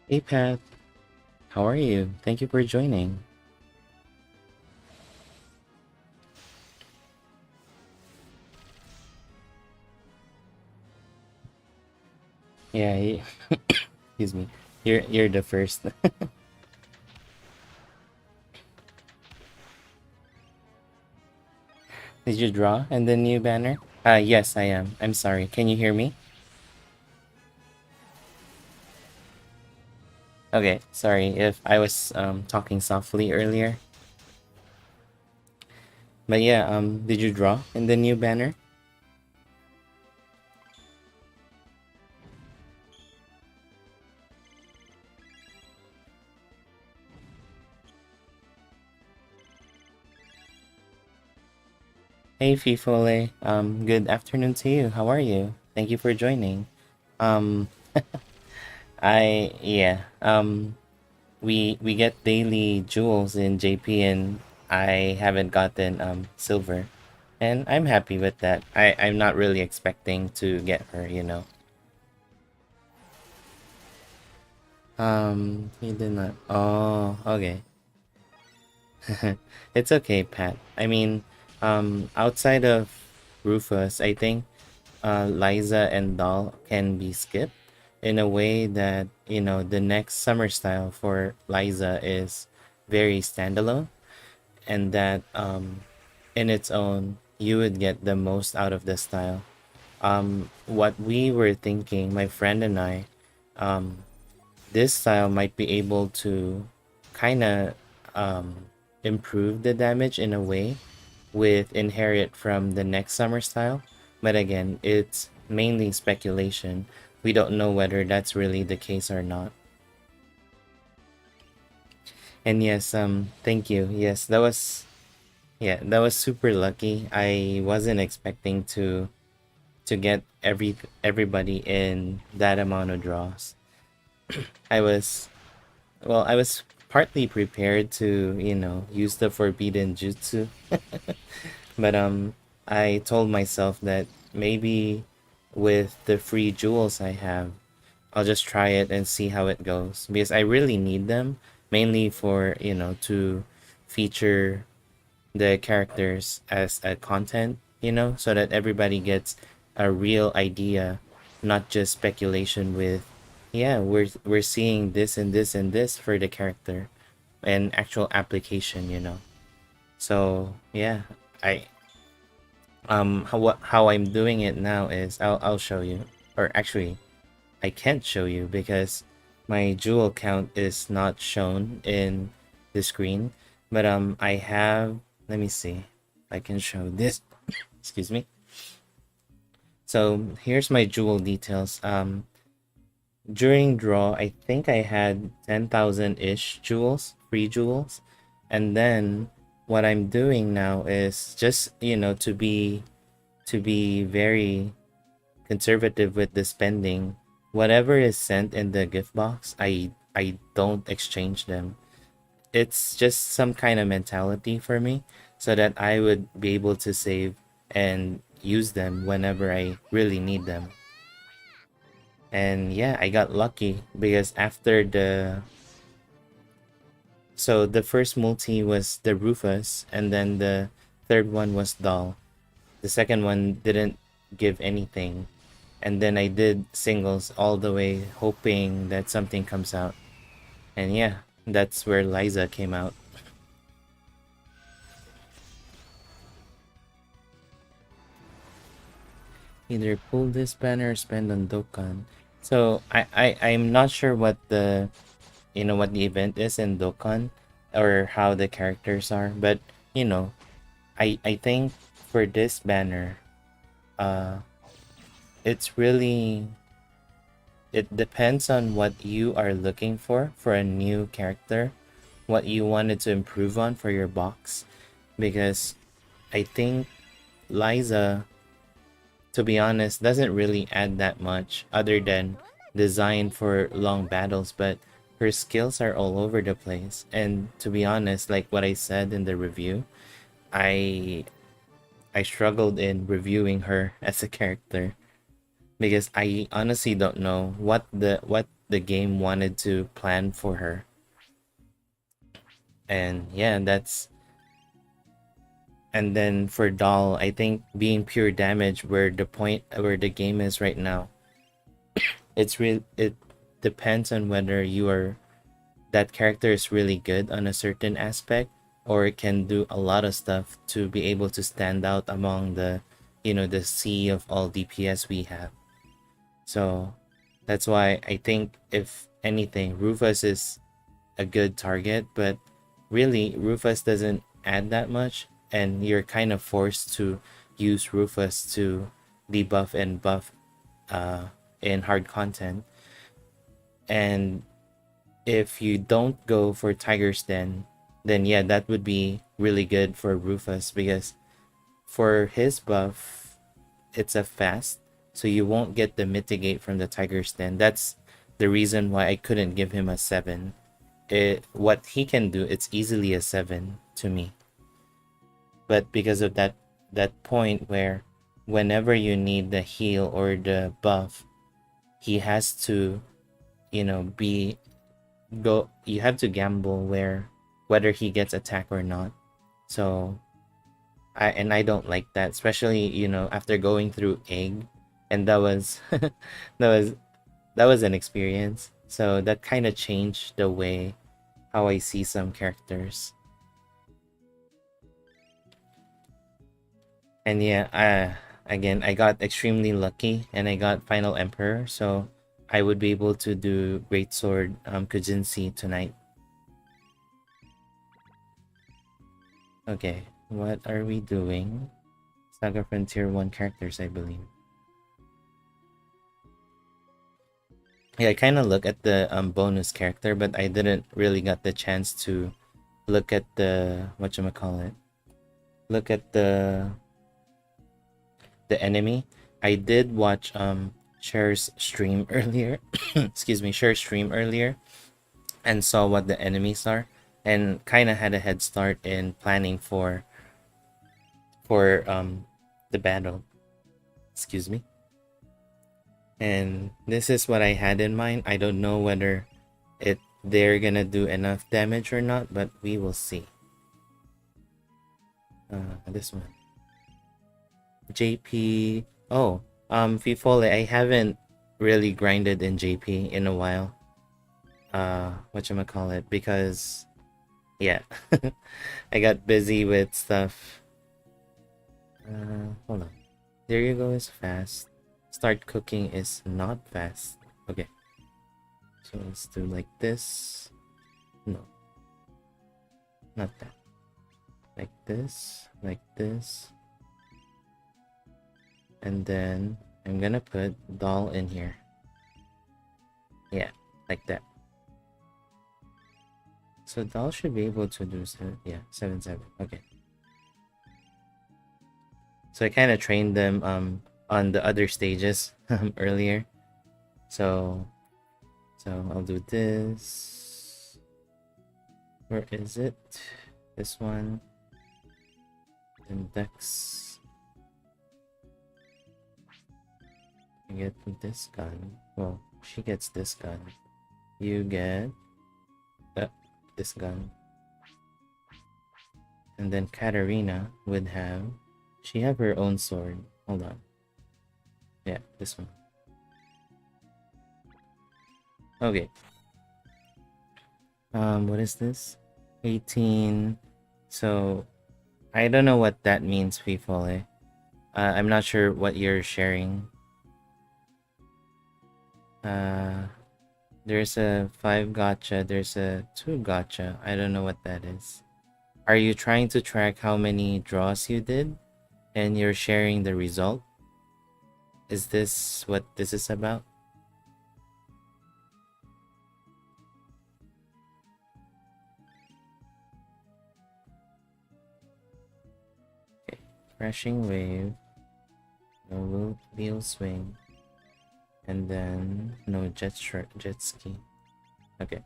Hey Pat, how are you? Thank you for joining. Yeah, excuse me. You're the first. Did you draw in the new banner? Yes, I am. I'm sorry. Can you hear me? Okay, sorry if I was talking softly earlier. But yeah, did you draw in the new banner? Hey Fifole, good afternoon to you. How are you? Thank you for joining. Um, we get daily jewels in JP, and I haven't gotten silver, and I'm happy with that. I'm not really expecting to get her. He did not. Oh, okay. It's okay, Pat. I mean, outside of Rufus, I think Liza and Doll can be skipped in a way that the next summer style for Liza is very standalone, and that in its own you would get the most out of the style. What we were thinking, my friend and I, um, this style might be able to kind of improve the damage in a way with inherit from the next summer style. But again, it's mainly speculation. We don't know whether that's really the case or not. And yes, thank you. Yes, that was super lucky. I wasn't expecting to get everybody in that amount of draws. I was I was partly prepared to, use the forbidden jutsu, but I told myself that maybe with the free jewels I have, I'll just try it and see how it goes because I really need them mainly for, to feature the characters as a content, so that everybody gets a real idea, not just speculation with, yeah, we're seeing this and this and this for the character and actual application. So yeah, I how I'm doing it now is I'll show you, or actually I can't show you because my jewel count is not shown in the screen. But I have, let me see if I can show this. Excuse me. So here's my jewel details. During draw, I think I had 10,000 ish jewels, free jewels, and then what I'm doing now is just to be very conservative with the spending. Whatever is sent in the gift box, I don't exchange them. It's just some kind of mentality for me so that I would be able to save and use them whenever I really need them. And yeah, I got lucky because after the first multi was the Rufus, and then the third one was Doll. The second one didn't give anything, and then I did singles all the way hoping that something comes out. And yeah, that's where Liza came out. Either pull this banner or spend on Dokkan. So I'm not sure what the event is in Dokkan or how the characters are, but you know, I think for this banner, uh it's really, it depends on what you are looking for a new character, what you wanted to improve on for your box, because I think Liza, to be honest, doesn't really add that much other than design for long battles, but her skills are all over the place. And to be honest, like what I said in the review, I I struggled in reviewing her as a character because I honestly don't know what the game wanted to plan for her. And yeah, that's and then for doll, I think being pure damage where the point where the game is right now, it depends on whether you are that character is really good on a certain aspect or it can do a lot of stuff to be able to stand out among the the sea of all DPS we have. So that's why I think if anything, Rufus is a good target, but really Rufus doesn't add that much, and you're kind of forced to use Rufus to debuff and buff in hard content. And if you don't go for Tiger's then yeah, that would be really good for Rufus because for his buff, it's a fast, so you won't get the mitigate from the Tiger's Den. That's the reason why I couldn't give him a 7. What he can do, it's easily a 7 to me. But because of that point where whenever you need the heal or the buff, he has to, be go you have to gamble whether he gets attack or not. So I don't like that, especially after going through egg, and that was that was an experience. So that kind of changed the way how I see some characters. And yeah, again, I got extremely lucky and I got Final Emperor, so I would be able to do Great Sword Kujinsi tonight. Okay, what are we doing? SaGa Frontier 1 characters, I believe. Yeah, I kind of look at the bonus character, but I didn't really get the chance to look at the whatchamacallit. Look at the enemy. I did watch Cher's stream earlier. Excuse me, Cher's stream earlier, and saw what the enemies are, and kind of had a head start in planning for the battle. Excuse me. And this is what I had in mind. I don't know whether they're gonna do enough damage or not, but we will see. This one. JP. Oh, Fifole, I haven't really grinded in JP in a while. Whatchamacallit, because yeah, I got busy with stuff. Hold on. There you go is fast. Start cooking is not fast. Okay. So let's do like this. No. Not that. Like this. Like this. And then I'm gonna put doll in here. Yeah, like that. So doll should be able to do 7-7. Okay. So I kind of trained them on the other stages earlier. So I'll do this. Where is it? This one. Index. I get this gun. Well, she gets this gun. You get this gun. And then Katarina would have... She have her own sword. Hold on. Yeah, this one. Okay. What is this? 18. So, I don't know what that means, Fifole. I'm not sure what you're sharing. There's a 5 gotcha. There's a 2 gotcha. I don't know what that is. Are you trying to track how many draws you did? And you're sharing the result? Is this what this is about? Okay. Crashing wave. No wheel swing. And then no jet ski. Okay.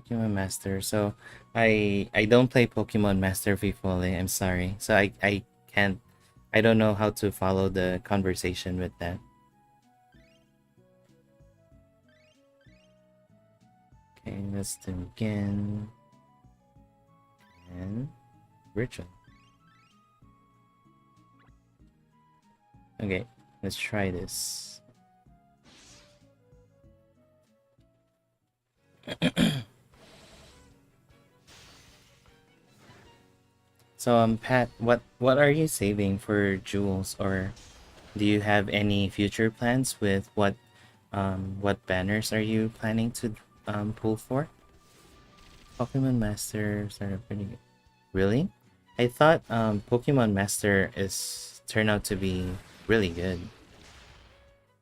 Pokemon Master. So I don't play Pokemon Master fully. I'm sorry. So I can't. I don't know how to follow the conversation with that. Okay, let's do again and virtual. Okay, let's try this. So Pat, what are you saving for jewels, or do you have any future plans with what banners are you planning to pull for? Pokemon Masters are pretty good. Really? I thought Pokemon Master is turned out to be really good.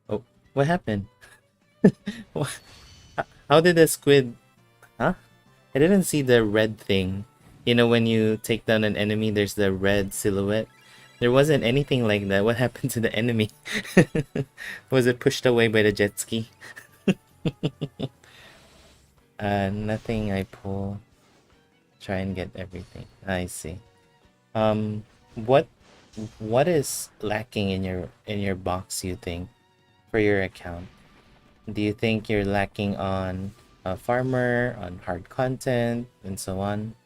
Oh, what happened? Wha- How did the squid? Huh? I didn't see the red thing. You know, when you take down an enemy, there's the red silhouette. There wasn't anything like that. What happened to the enemy? Was it pushed away by the jet ski? Nothing I pull. Try and get everything. I see. Um, what what is lacking in your box, you think, for your account? Do you think you're lacking on a farmer, on hard content, and so on?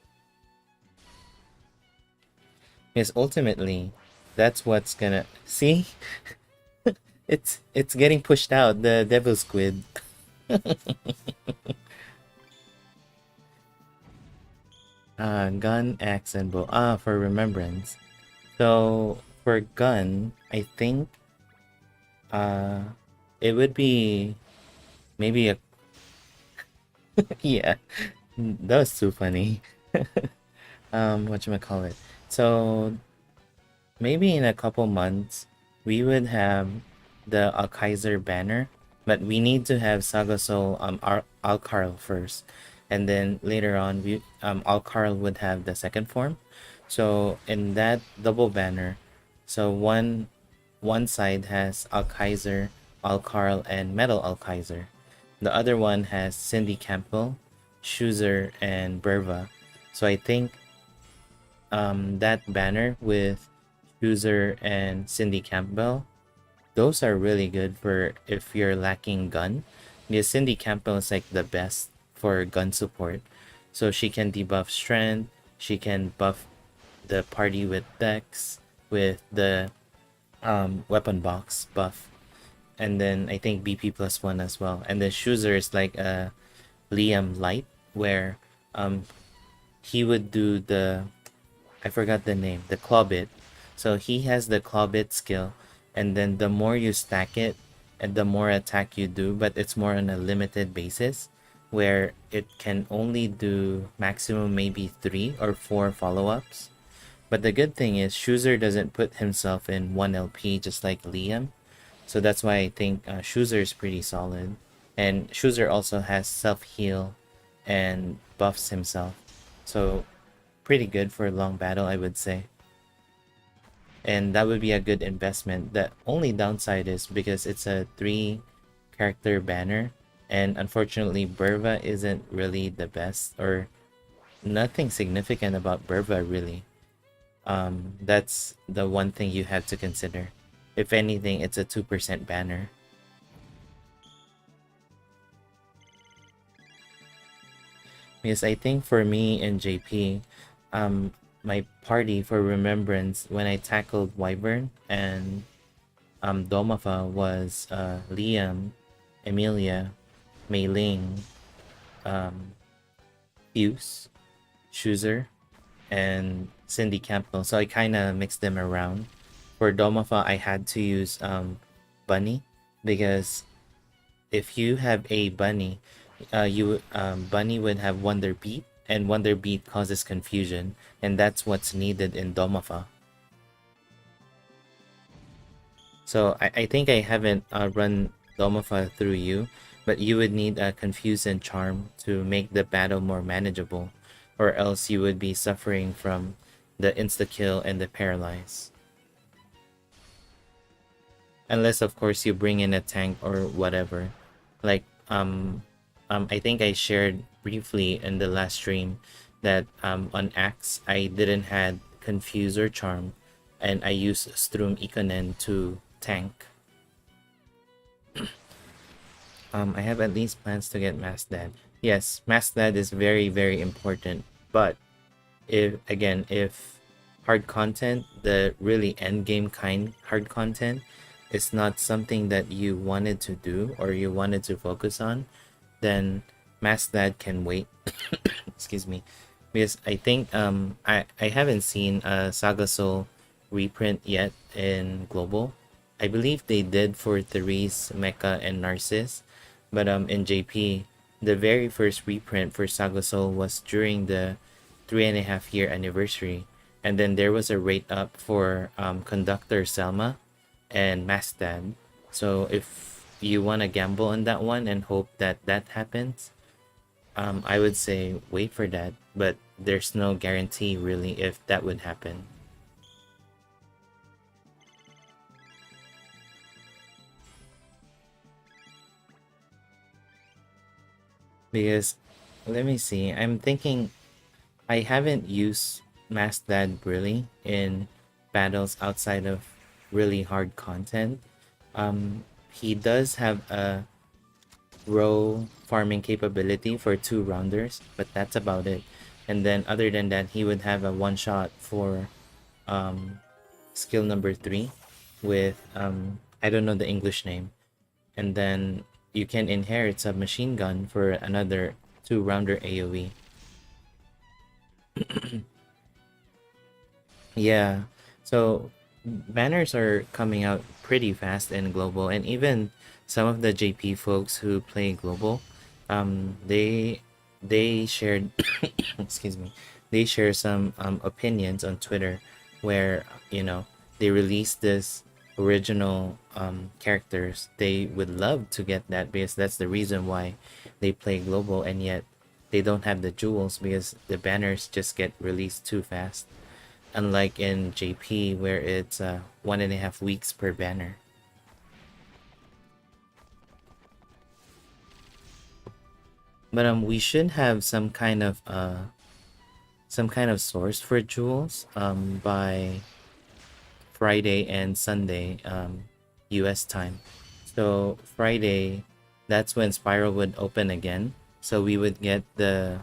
Because ultimately, that's what's gonna see. It's getting pushed out. The devil squid. Gun, axe, and bow. For remembrance. So for gun, I think uh, it would be maybe a yeah. That was too funny. Whatchamacallit. So maybe in a couple months we would have the Alkaiser banner, but we need to have Saga Soul Alcarl first. And then later on we Alcarl would have the second form. So in that double banner, so one side has Alkaiser, Alcarl, and Metal Alkaiser. The other one has Cindy Campbell, Schuzer, and Berva. So I think that banner with Schuzer and Cindy Campbell, those are really good for if you're lacking gun. Because Cindy Campbell is like the best for gun support. So she can debuff strength, she can buff the party with Dex, with the weapon box buff. And then I think BP plus one as well. And then Schuzer is like a Liam Light, where he would do the, I forgot the name, the claw bit. So he has the claw bit skill, and then the more you stack it, and the more attack you do, but it's more on a limited basis, where it can only do maximum maybe 3 or 4 follow-ups. But the good thing is Schuzer doesn't put himself in 1 LP just like Liam. So that's why I think Schuzer is pretty solid. And Schuzer also has self-heal and buffs himself. So pretty good for a long battle, I would say. And that would be a good investment. The only downside is because it's a 3 character banner, and unfortunately Berva isn't really the best, or nothing significant about Berva really. That's the one thing you have to consider. If anything, it's a 2% banner. Because I think for me and JP, my party for Remembrance, when I tackled Wyvern and Domafa, was Liam, Emilia, Mei Ling, um, Fuse, Schuzer, and Cindy Campbell. So I kind of mixed them around. For Domafa, I had to use Bunny, because if you have a Bunny, Bunny would have Wonder Beat, and Wonder Beat causes confusion, and that's what's needed in Domafa. So I think I haven't run Domafa through you, but you would need a Confuse and Charm to make the battle more manageable, or else you would be suffering from the insta-kill and the paralyze. Unless of course you bring in a tank or whatever. Like I think I shared briefly in the last stream that on Axe I didn't had Confuse or Charm, and I used Strum Ikonen to tank. I have at least plans to get Masked Dad. Yes, Masked Dad is very, very important. But if hard content, the really end game kind hard content, is not something that you wanted to do or you wanted to focus on, then Masked Dad can wait. Excuse me, because I think I haven't seen a Saga Soul reprint yet in global. I believe they did for Therese, Mecha, and Narcissus, but in JP, the very first reprint for Saga Soul was during the 3.5 year anniversary, and then there was a rate up for Conductor Selma and Mastad. So if you want to gamble on that one and hope that that happens, I would say wait for that, but there's no guarantee really if that would happen. Because let me see, I'm thinking I haven't used Mastad really in battles outside of really hard content. He does have a row farming capability for 2 rounders, but that's about it. And then other than that, he would have a one shot for um, skill number 3 with I don't know the English name. And then you can inherit a machine gun for another 2 rounder AoE. Yeah. So banners are coming out pretty fast in global, and even some of the JP folks who play global, they shared excuse me, they share some opinions on Twitter where they released this original characters. They would love to get that because that's the reason why they play global, and yet they don't have the jewels because the banners just get released too fast, unlike in JP where it's 1.5 weeks per banner. But we should have some kind of source for jewels by Friday and Sunday US time. So Friday, that's when Spiral would open again. So we would get the,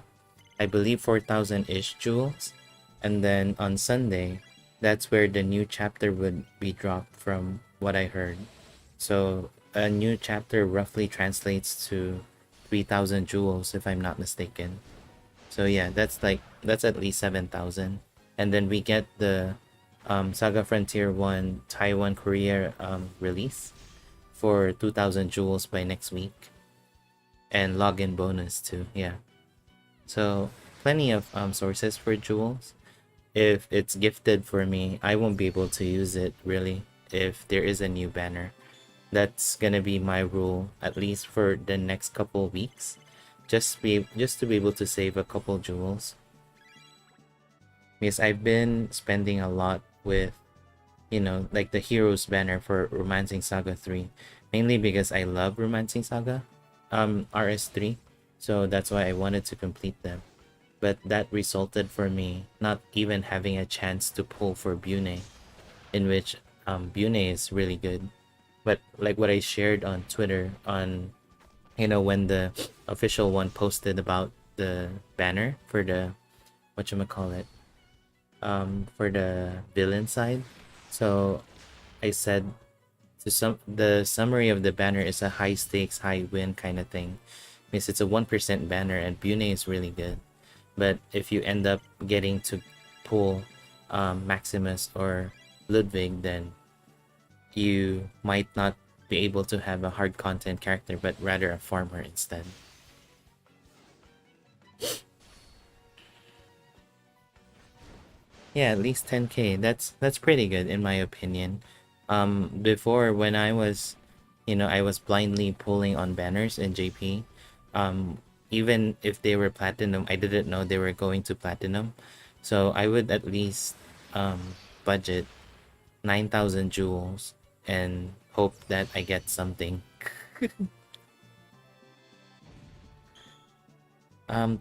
I believe, 4,000-ish jewels. And then on Sunday, that's where the new chapter would be dropped from what I heard. So a new chapter roughly translates to 3,000 jewels if I'm not mistaken. So yeah, that's at least 7,000. And then we get the Saga Frontier 1 Taiwan Korea release for 2,000 jewels by next week. And login bonus too, yeah. So plenty of sources for jewels. If it's gifted for me, I won't be able to use it really if there is a new banner. That's gonna be my rule, at least for the next couple weeks. Just to be able to save a couple jewels. Because I've been spending a lot with, like the Heroes banner for Romancing Saga 3. Mainly because I love Romancing Saga, RS3. So that's why I wanted to complete them. But that resulted for me not even having a chance to pull for Bune, in which Bune is really good. But like what I shared on Twitter on, when the official one posted about the banner for the, whatchamacallit, for the villain side. So I said the summary of the banner is a high stakes, high win kind of thing. Because it's a 1% banner and Bune is really good. But if you end up getting to pull Maximus or Ludwig, then you might not be able to have a hard content character, but rather a farmer instead. Yeah, at least 10k. That's pretty good in my opinion. Before when I was blindly pulling on banners in JP. Even if they were platinum, I didn't know they were going to platinum. So I would at least budget 9,000 jewels and hope that I get something.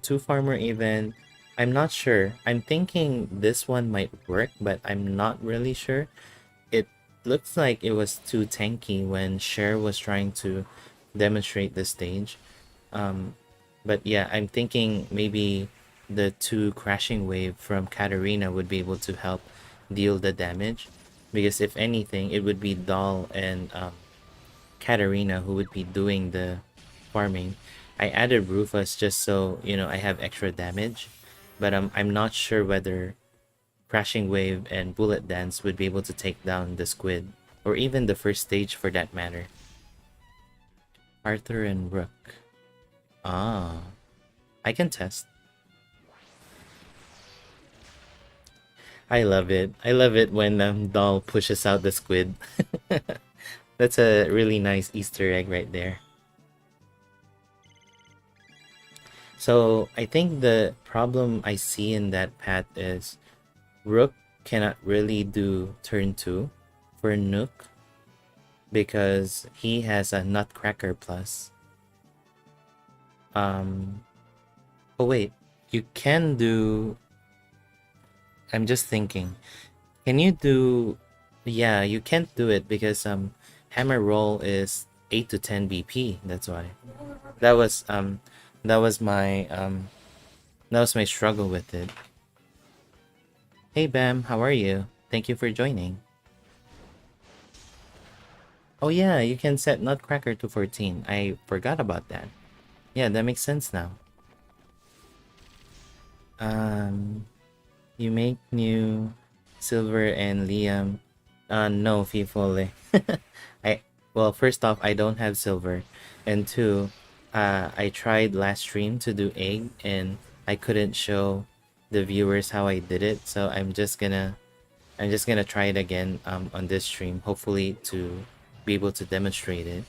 Two farmer event. I'm not sure. I'm thinking this one might work, but I'm not really sure. It looks like it was too tanky when Cher was trying to demonstrate the stage. Um, but yeah, I'm thinking maybe the two crashing wave from Katarina would be able to help deal the damage. Because if anything, it would be Doll and Katarina who would be doing the farming. I added Rufus just so, I have extra damage. But I'm not sure whether Crashing Wave and Bullet Dance would be able to take down the squid. Or even the first stage for that matter. Arthur and Rook. Ah, I can test. I love it. I love it when Doll pushes out the squid. That's a really nice Easter egg right there. So I think the problem I see in that path is Rook cannot really do turn 2 for Nook because he has a Nutcracker plus. Um oh wait, you can do, I'm just thinking. Can you do, yeah, you can't do it because hammer roll is 8 to 10 BP, that's why. That was that was my that was my struggle with it. Hey Bam, how are you? Thank you for joining. Oh yeah, you can set Nutcracker to 14. I forgot about that. Yeah, that makes sense now. Um, you make new Silver and Liam. No, Fifole. I well, first off, I don't have Silver, and two, I tried last stream to do egg, and I couldn't show the viewers how I did it. So I'm just gonna try it again on this stream, hopefully to be able to demonstrate it.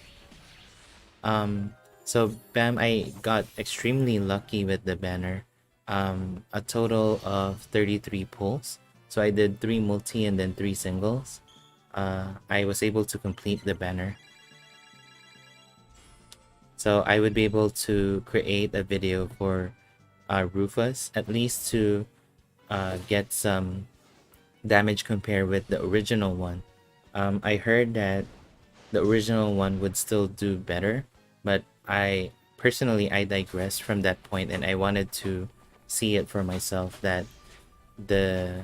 Um, so Bam, I got extremely lucky with the banner. A total of 33 pulls. So I did 3 multi and then 3 singles. I was able to complete the banner. So I would be able to create a video for Rufus, at least to get some damage compared with the original one. I heard that the original one would still do better, but I digress from that point, and I wanted to see it for myself that the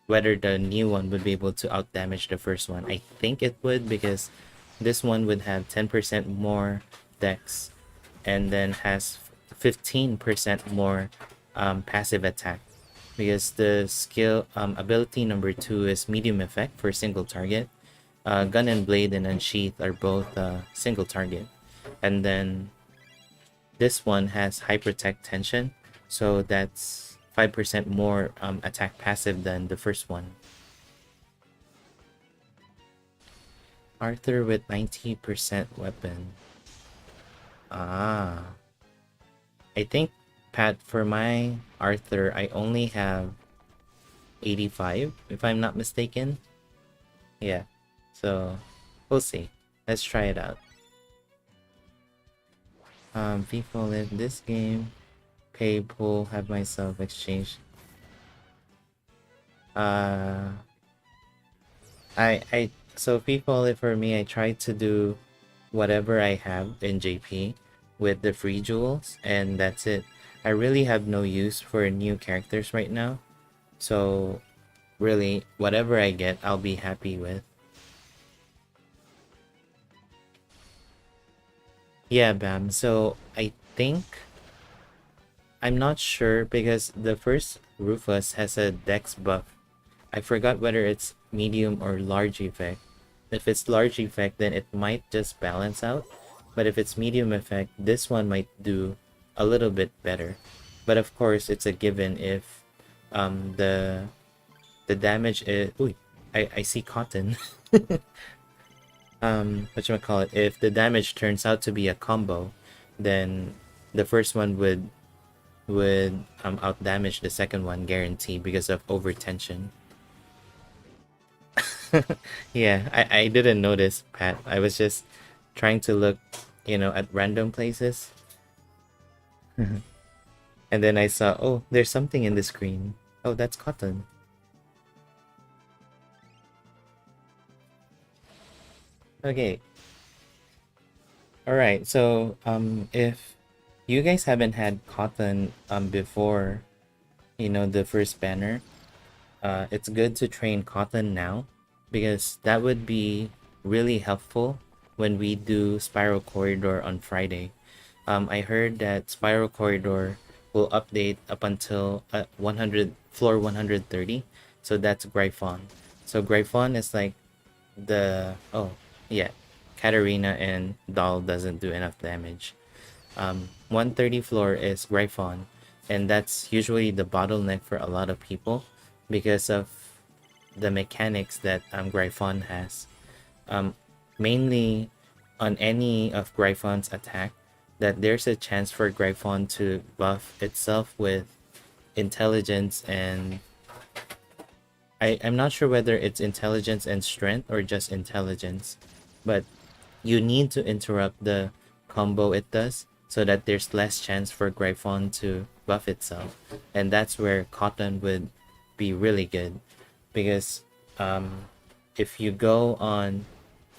whether the new one would be able to out damage the first one. I think it would, because this one would have 10% more dex and then has 15% more passive attack, because the skill ability number 2 is medium effect for single target. Gun and Blade and Unsheath are both single target. And then this one has High Protect Tension, so that's 5% more attack passive than the first one. Arthur with 90% weapon. Ah. I think, Pat, for my Arthur, I only have 85, if I'm not mistaken. Yeah. So, we'll see. Let's try it out. People in this game, pay, pull, have myself exchange. So people, for me, I try to do whatever I have in JP with the free jewels, and that's it. I really have no use for new characters right now, so really, whatever I get, I'll be happy with. Yeah, Bam. So I think, I'm not sure, because the first Rufus has a dex buff. I forgot whether it's medium or large effect. If it's large effect, then it might just balance out. But if it's medium effect, this one might do a little bit better. But of course, it's a given if the damage is... Ooh, I see cotton. Whatchamacallit, if the damage turns out to be a combo, then the first one would out damage the second one guaranteed because of overtension. Yeah, I didn't notice, Pat. I was just trying to look, at random places. And then I saw, oh, there's something in the screen. Oh, that's cotton. Okay. All right. So, if you guys haven't had cotton before, the first banner, it's good to train cotton now because that would be really helpful when we do Spiral Corridor on Friday. I heard that Spiral Corridor will update up until 100 floor 130, so that's Gryphon. So Gryphon is like the yeah, Katarina and Doll doesn't do enough damage. 130 floor is Gryphon, and that's usually the bottleneck for a lot of people because of the mechanics that Gryphon has. Um, Mainly on any of Gryphon's attack, that there's a chance for Gryphon to buff itself with intelligence and I'm not sure whether it's intelligence and strength or just intelligence, but you need to interrupt the combo it does so that there's less chance for Gryphon to buff itself. And that's where Cotton would be really good because if you go on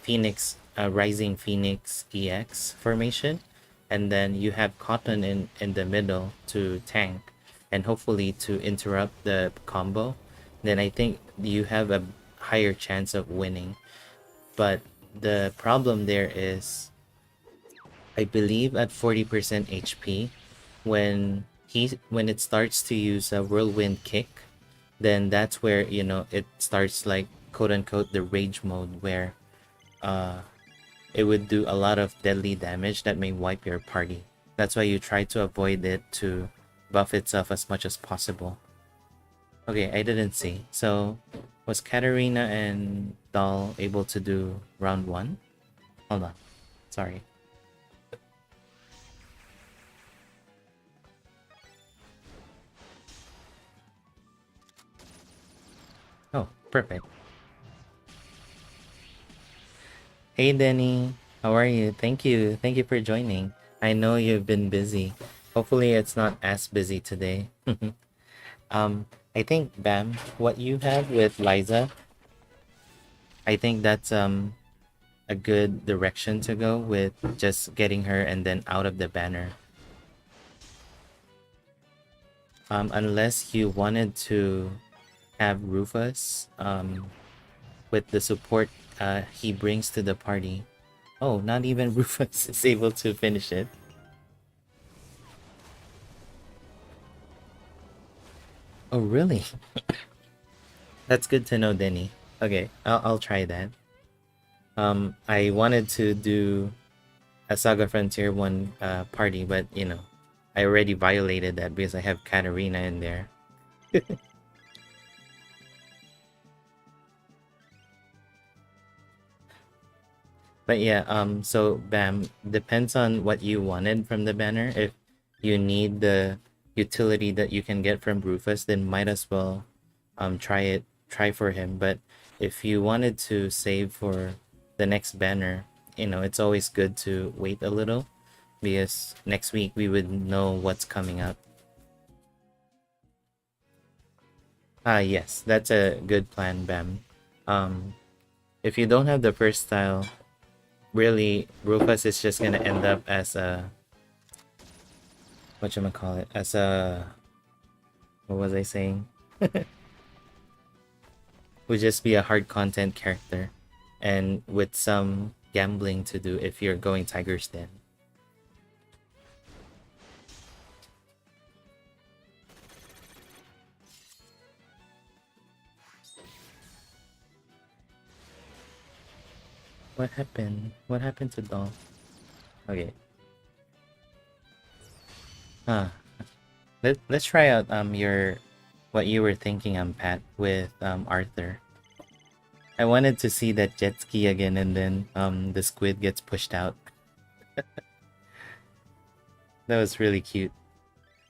Phoenix, Rising Phoenix EX formation, and then you have Cotton in the middle to tank and hopefully to interrupt the combo, then I think you have a higher chance of winning. But the problem there is, I believe at 40% HP, when it starts to use a whirlwind kick, then that's where it starts like quote unquote the rage mode where uh it would do a lot of deadly damage that may wipe your party. That's why you try to avoid it to buff itself as much as possible. Okay, I didn't see. So, was Katarina and Doll able to do round one? Hold on. Sorry. Oh, perfect. Hey, Denny. How are you? Thank you. Thank you for joining. I know you've been busy. Hopefully, it's not as busy today. I think, Bam, what you have with Liza, I think that's a good direction to go with just getting her and then out of the banner. Unless you wanted to have Rufus with the support he brings to the party. Oh, not even Rufus is able to finish it. Oh, really? That's good to know, Denny. Okay, I'll try that. I wanted to do a Saga Frontier 1 party, but I already violated that because I have Katarina in there. But yeah, so Bam, depends on what you wanted from the banner. If you need the utility that you can get from Rufus, then might as well try for him. But if you wanted to save for the next banner, it's always good to wait a little because next week we would know what's coming up. Ah, yes, that's a good plan, Bam. Um, if you don't have the first style, really, Rufus is just gonna end up as a whatchamacallit, as a what was I saying? Would just be a hard content character, and with some gambling to do if you're going Tiger's Den. What happened? What happened to Dolph? Okay. Huh. Let's try out your what you were thinking, Pat, with Arthur. I wanted to see that jet ski again and then the squid gets pushed out. That was really cute.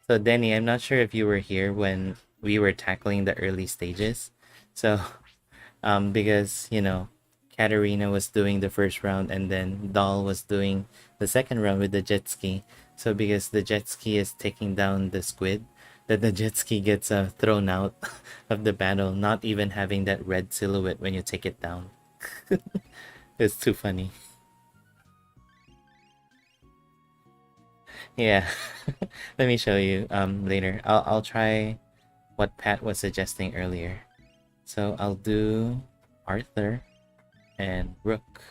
So Denny, I'm not sure if you were here when we were tackling the early stages. So because, Katarina was doing the first round, and then Doll was doing the second round with the jet ski. So because the jet ski is taking down the squid, that the jet ski gets thrown out of the battle, not even having that red silhouette when you take it down. It's too funny. Yeah. Let me show you later. I'll try what Pat was suggesting earlier. So I'll do Arthur and Rook.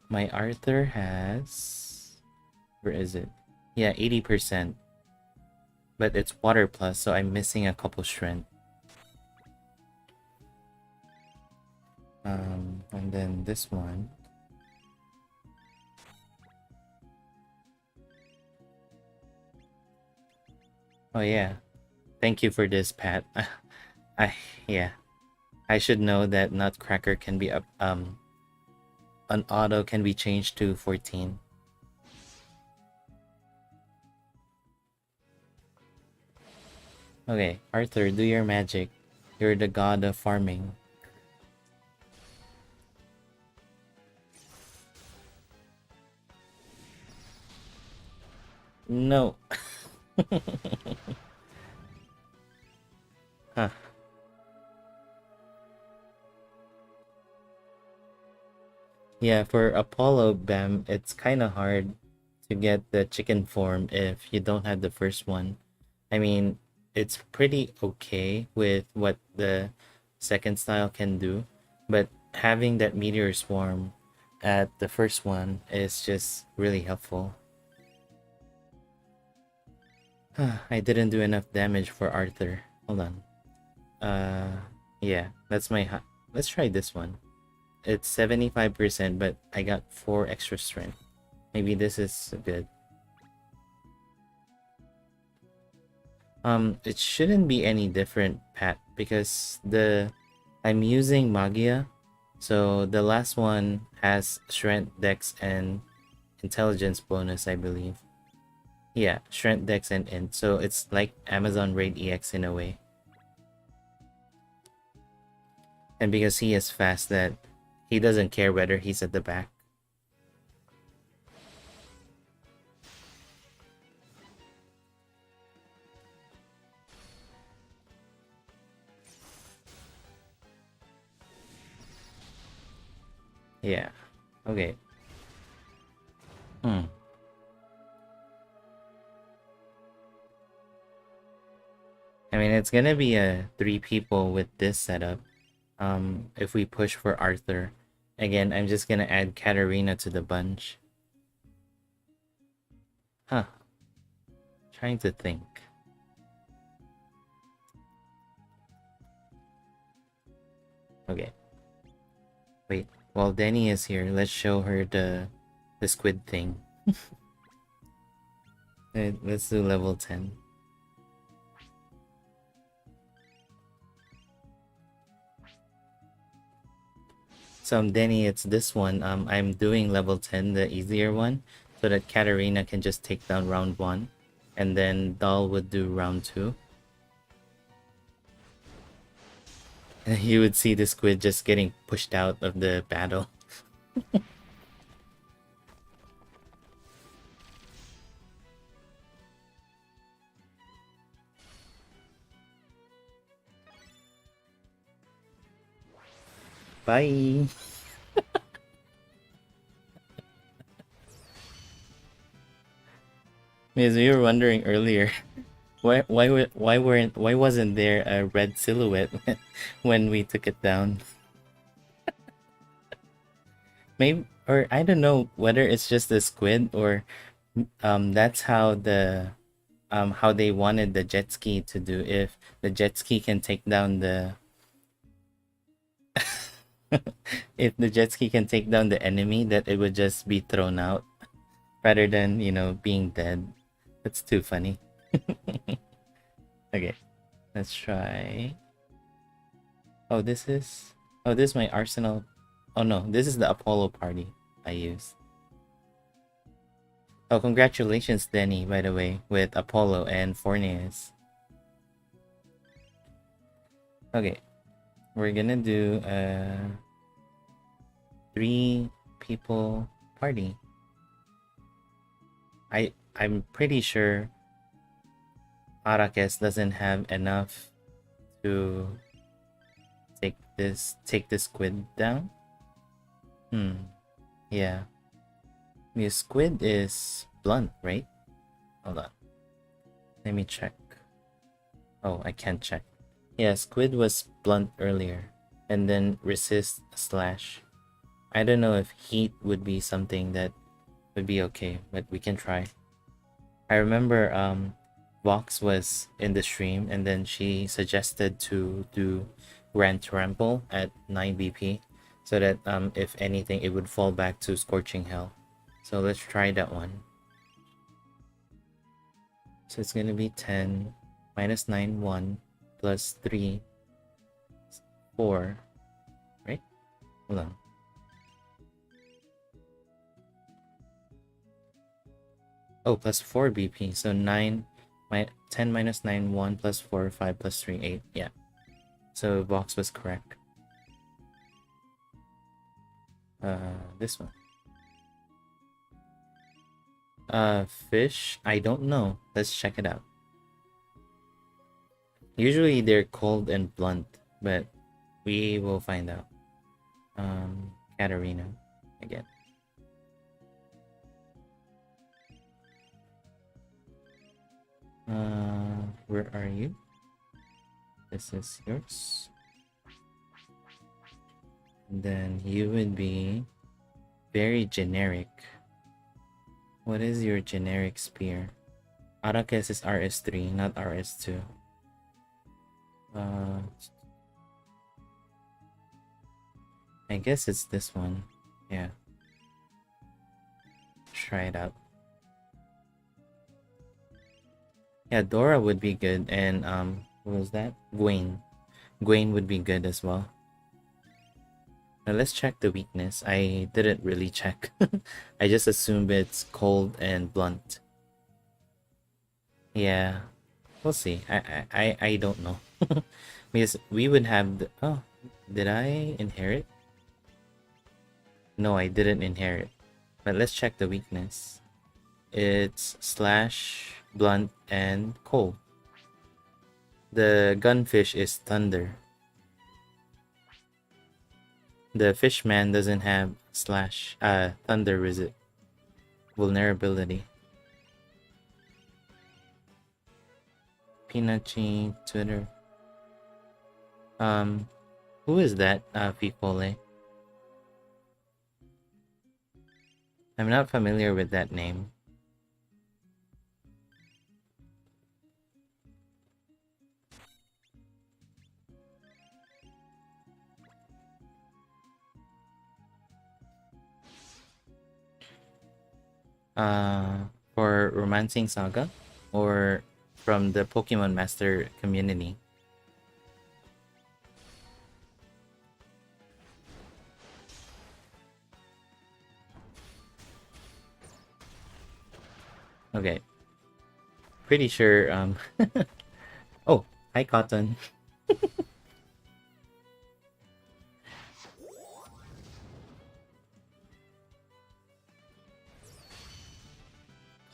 My Arthur has... Where is it? Yeah, 80%. But it's water plus, so I'm missing a couple strength. And then this one. Oh yeah. Thank you for this, Pat. Yeah. I should know that Nutcracker can be up an auto can be changed to 14. Okay, Arthur, do your magic. You're the god of farming. No. Huh. Yeah, for Apollo Bam, it's kind of hard to get the chicken form if you don't have the first one. I mean, it's pretty okay with what the second style can do, but having that meteor swarm at the first one is just really helpful. I didn't do enough damage for Arthur. Hold on. Yeah, that's my let's try this one. It's 75%, but I got 4 extra strength. Maybe this is good. It shouldn't be any different, Pat, because I'm using Magia, so the last one has Strength, Dex, and Intelligence bonus, I believe. Yeah, Strength, Dex, and Int, so it's like Amazon Raid EX in a way. And because he is fast, that he doesn't care whether he's at the back. Yeah. Okay. Hmm. I mean, it's gonna be a 3 people with this setup. If we push for Arthur. Again, I'm just gonna add Katarina to the bunch. Huh. Trying to think. Okay. Wait. While Denny is here, let's show her the squid thing. Let's do level 10. So Denny, it's this one. I'm doing level 10, the easier one, so that Katarina can just take down round 1, and then Doll would do round 2. And you would see the squid just getting pushed out of the battle. Bye. Because we were wondering earlier, why wasn't there a red silhouette when we took it down? Maybe, or I don't know whether it's just the squid, or that's how they wanted the jet ski to do. If the jet ski can take down the if the jet ski can take down the enemy, that it would just be thrown out rather than, being dead. That's too funny. Okay, let's try. Oh, this is my arsenal. Oh no, this is the Apollo party I use. Oh, congratulations, Denny, by the way, with Apollo and Fornius. Okay, we're gonna do a 3 people party. I'm pretty sure Arakes doesn't have enough to take this squid down. Yeah. The squid is blunt, right? Hold on. Let me check. Oh, I can't check. Yeah, squid was blunt earlier. And then resist slash. I don't know if heat would be something that would be okay, but we can try. I remember Vox was in the stream and then she suggested to do Grand Trample at 9 BP so that if anything it would fall back to Scorching Hell. So let's try that one. So it's gonna be 10 minus 9 1 plus 3 4, right? Hold on. Oh, plus 4 BP. So 10 minus 9 1 plus 4 5 plus 3 8. Yeah. So Vox was correct. This one. Fish? I don't know. Let's check it out. Usually they're cold and blunt, but we will find out. Katarina again. Where are you? This is yours. And then you would be very generic. What is your generic spear? Arrakis is RS3, not RS2. I guess it's this one. Yeah. Try it out. Yeah, Dora would be good, and what was that? Gwen. Gwen would be good as well. Now let's check the weakness. I didn't really check. I just assumed it's cold and blunt. Yeah, we'll see. I don't know. Because we would have the, oh, did I inherit? No, I didn't inherit. But let's check the weakness. It's slash, blunt, and cold. The gunfish is thunder. The fishman doesn't have slash thunder vulnerability. Pinachi Twitter. Who is that Fifole? I'm not familiar with that name. For Romancing Saga or from the Pokemon Master community? Okay. Pretty sure oh, hi Cotton.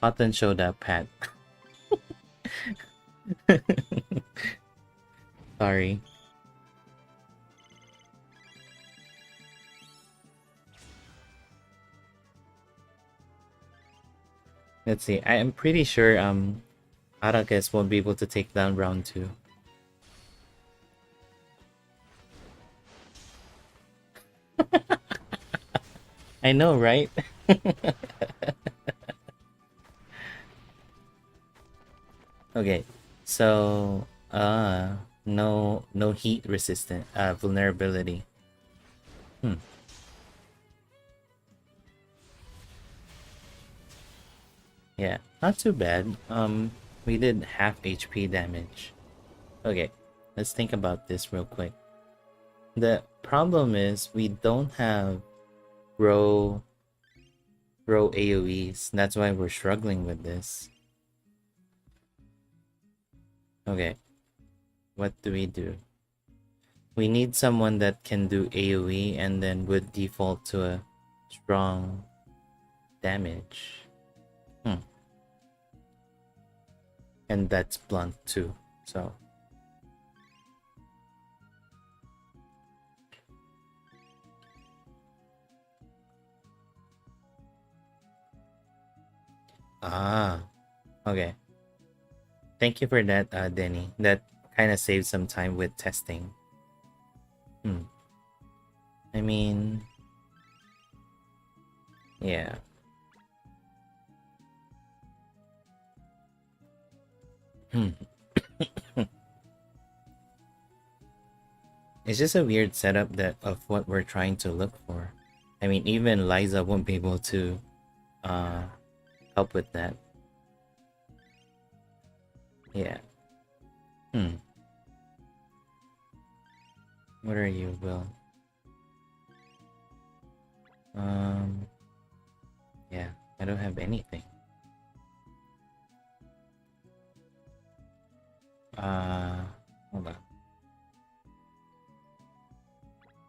Cotton showed up, Pat. Sorry. Let's see. I am pretty sure Arrakis won't be able to take down round 2. I know, right? Okay. So, no heat resistant vulnerability. Yeah, not too bad. We did half HP damage. Okay, let's think about this real quick. The problem is we don't have row AoEs. That's why we're struggling with this. Okay, what do we do? We need someone that can do AoE and then would default to a strong damage. And that's blunt too. So okay. Thank you for that, Denny. That kind of saved some time with testing. Hmm. I mean, yeah. Hmm. It's just a weird setup that of what we're trying to look for. I mean, even Liza won't be able to uh help with that. Yeah. Hmm. What are you, Will? Um. Yeah. I don't have anything. Uh. Hold on.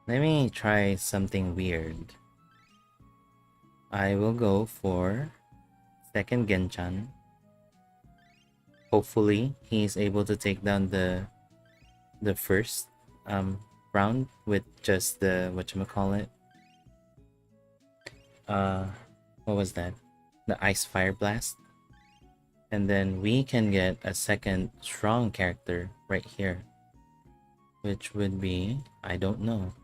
Let me try something weird. I will go for second Genchan. Hopefully, he's able to take down the first round with just the whatchamacallit. Uh what was that? The Ice Fire Blast. And then we can get a second strong character right here. Which would be, I don't know.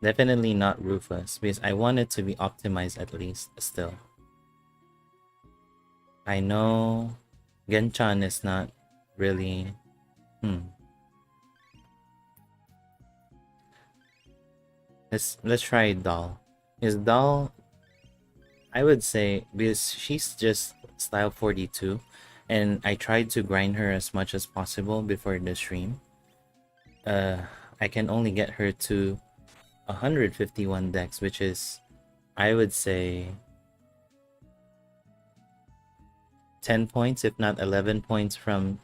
Definitely not Rufus, because I want it to be optimized at least still. I know Genchan is not really let's try Doll. Is Doll, I would say, because she's just style 42 and I tried to grind her as much as possible before the stream. I can only get her to 151 dex, which is, I would say, 10 points, if not 11 points from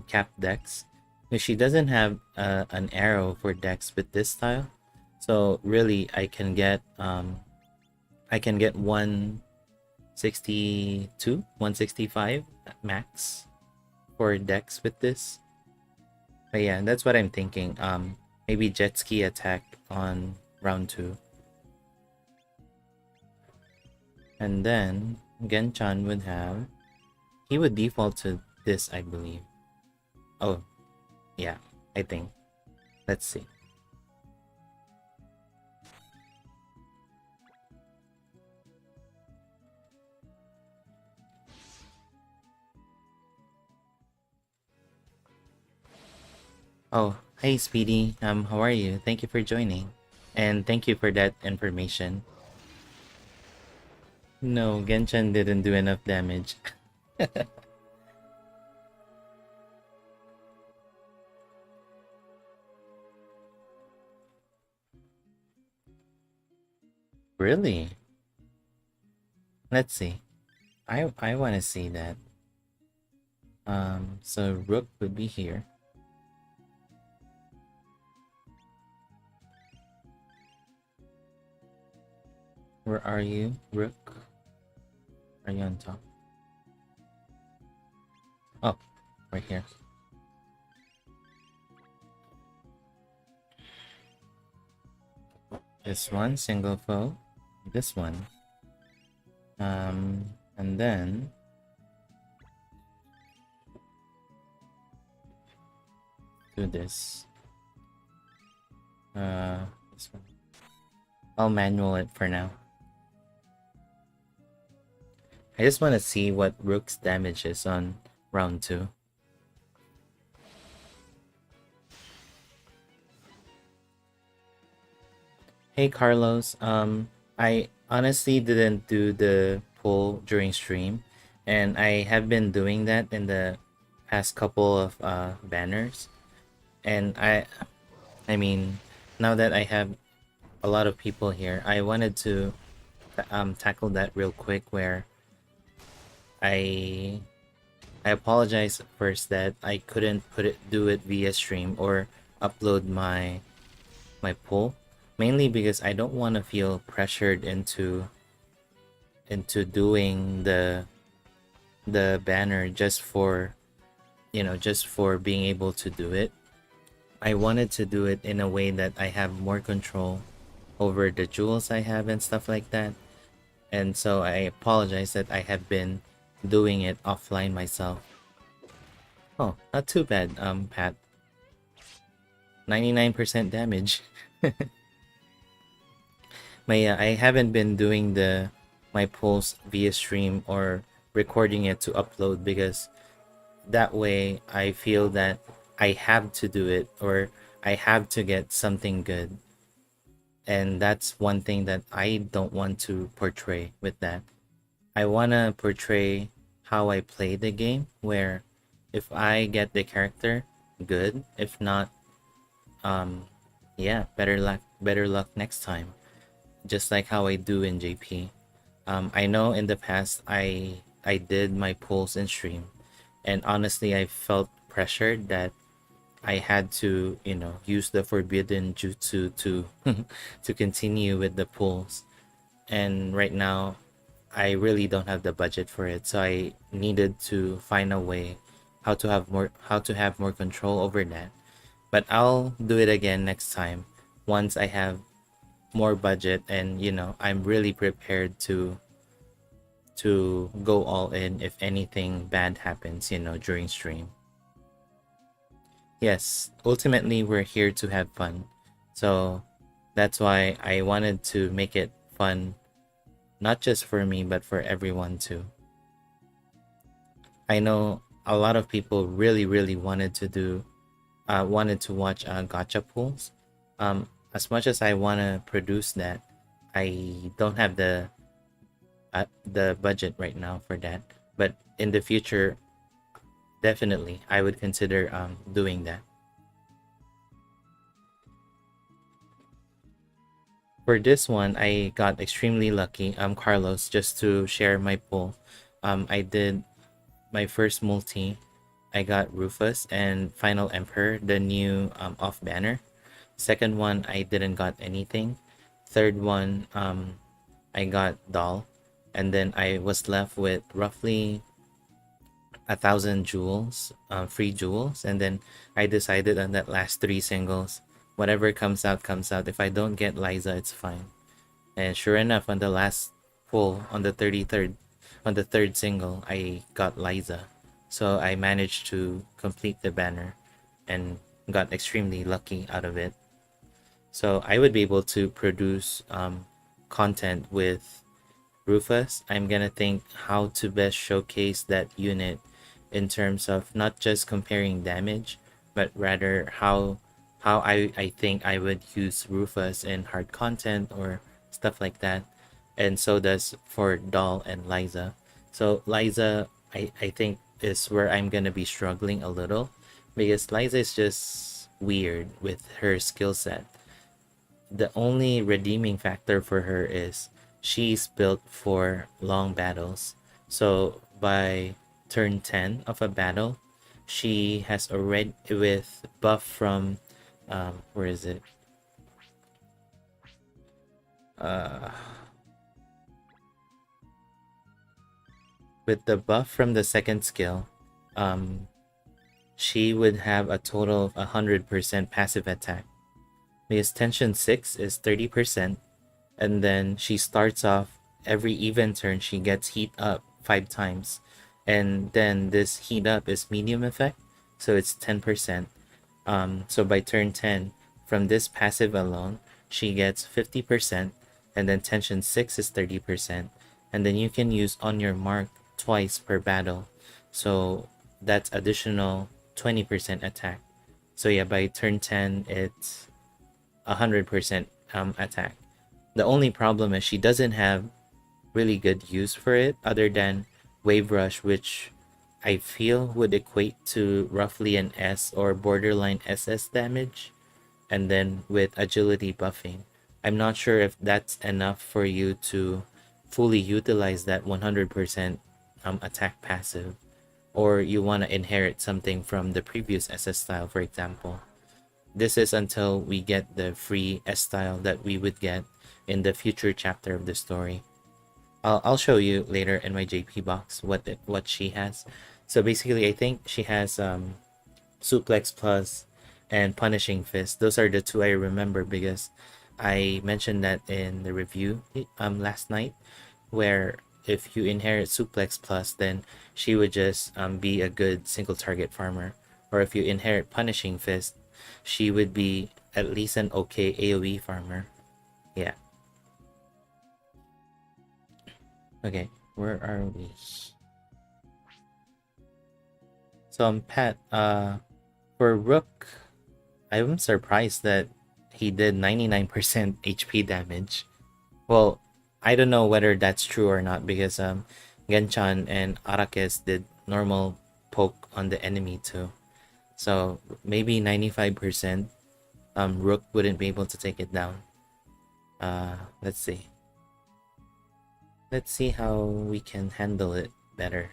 cap dex. Because she doesn't have an arrow for dex with this style. So really, I can get 162, 165 max for dex with this. But yeah, that's what I'm thinking. Maybe jet ski attack on round 2. And then Genchan would have, he would default to this, I believe. Oh, yeah, I think. Let's see. Oh, hey Speedy. How are you? Thank you for joining. And thank you for that information. No, Genshin didn't do enough damage. Really? Let's see. I want to see that. So Rook would be here. Where are you, Rook? Are you on top? Oh, right here. This one, single foe. This one. And then do this. This one. I'll manual it for now. I just want to see what Rook's damage is on round 2. Hey Carlos, I honestly didn't do the poll during stream, and I have been doing that in the past couple of banners, and I mean, now that I have a lot of people here, I wanted to tackle that real quick. Where I apologize first that I couldn't do it via stream, or upload my pull, mainly because I don't want to feel pressured into doing the banner just for, just for being able to do it. I wanted to do it in a way that I have more control over the jewels I have and stuff like that. And so I apologize that I have been doing it offline myself. Oh, not too bad, Pat. 99% damage. But yeah, I haven't been doing the my pulls via stream or recording it to upload because that way I feel that I have to do it or I have to get something good. And that's one thing that I don't want to portray with that. I want to portray how I play the game, where if I get the character, good. If not, um, yeah, better luck next time. Just like how I do in JP. I know in the past I did my pulls in stream, and honestly, I felt pressured that I had to, use the forbidden jutsu to to continue with the pulls. And right now, I really don't have the budget for it, so I needed to find a way how to have more control over that. But I'll do it again next time once I have more budget and I'm really prepared to go all in if anything bad happens, during stream. Yes, ultimately we're here to have fun. So that's why I wanted to make it fun, not just for me, but for everyone too. I know a lot of people really wanted to wanted to watch gacha pools. As much as I want to produce that, I don't have the budget right now for that. But in the future, definitely, I would consider doing that. For this one, I got extremely lucky. Carlos, just to share my poll. I did my first multi. I got Rufus and Final Emperor, the new off banner. Second one, I didn't got anything. Third one, I got Doll, and then I was left with roughly 1,000 jewels, free jewels, and then I decided on that last three singles. Whatever comes out, comes out. If I don't get Liza, it's fine. And sure enough, on the last pull, on the 33rd, on the third single, I got Liza. So I managed to complete the banner and got extremely lucky out of it. So I would be able to produce content with Rufus. I'm gonna think how to best showcase that unit in terms of not just comparing damage, but rather how I think I would use Rufus in hard content or stuff like that. And so does for Doll and Liza. So Liza, I think is where I'm gonna be struggling a little because Liza is just weird with her skill set. The only redeeming factor for her is she's built for long battles. So by turn 10 of a battle, she has already with buff from where is it? Uh with the buff from the second skill, um she would have a total of 100% passive attack. Because tension 6 is 30%, and then she starts off every even turn she gets heat up 5 times, and then this heat up is medium effect, so it's 10%. So by turn 10, from this passive alone, she gets 50%, and then tension 6 is 30%, and then you can use on your mark twice per battle, so that's additional 20% attack. So yeah, by turn 10 it's 100% attack. The only problem is she doesn't have really good use for it other than Wave Rush, which I feel would equate to roughly an S or borderline SS damage, and then with agility buffing. I'm not sure if that's enough for you to fully utilize that 100% attack passive, or you want to inherit something from the previous SS style, for example. this is until we get the free S style that we would get in the future chapter of the story. I'll show you later in my JP box what she has. So basically, I think she has Suplex Plus and Punishing Fist. Those are the two I remember because I mentioned that in the review last night, where if you inherit Suplex Plus, then she would just be a good single target farmer. Or if you inherit Punishing Fist, she would be at least an okay AoE farmer. Yeah. Okay, where are we? So Pat, for Rook, I'm surprised that he did 99% HP damage. Well, I don't know whether that's true or not because Genchan and Arrakis did normal poke on the enemy too. So maybe 95% Rook wouldn't be able to take it down. Let's see. Let's see how we can handle it better.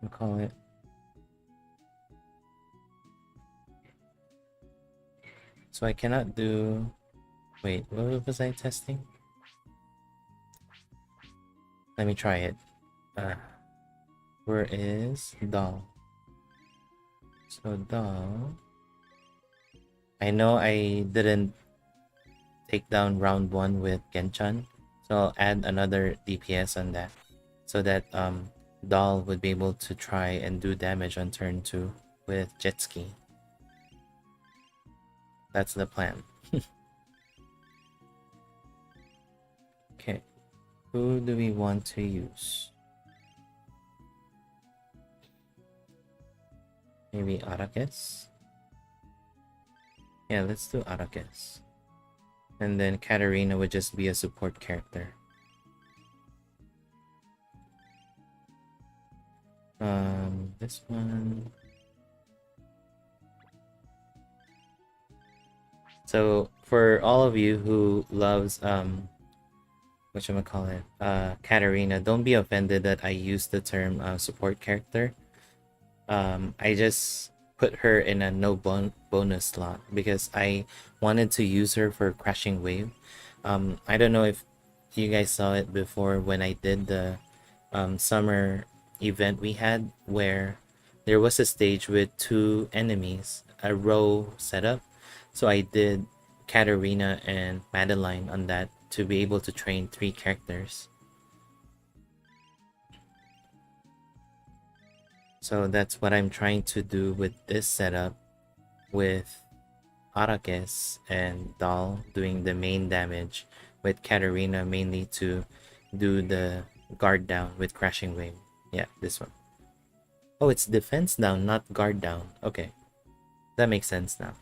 What call it? So I cannot do. Wait, what was I testing? Let me try it. Where is Doll? So Doll. I know I didn't take down round 1 with Genchan, so I'll add another DPS on that, so that Doll would be able to try and do damage on turn 2 with Jet Ski. That's the plan. Okay, who do we want to use? Maybe Arrakis? Yeah, let's do Arrakis. And then Katarina would just be a support character. This one. So for all of you who loves whatchamacallit, Katarina, don't be offended that I use the term support character. I just put her in a no bonus slot because I wanted to use her for Crashing Wave. I don't know if you guys saw it before when I did the summer event we had, where there was a stage with 2 enemies, a row setup. So I did Katarina and Madeline on that to be able to train 3 characters. So that's what I'm trying to do with this setup, with Arrakis and Doll doing the main damage, with Katarina mainly to do the guard down with Crashing Wave. Yeah, this one. Oh, it's defense down, not guard down. Okay, that makes sense now.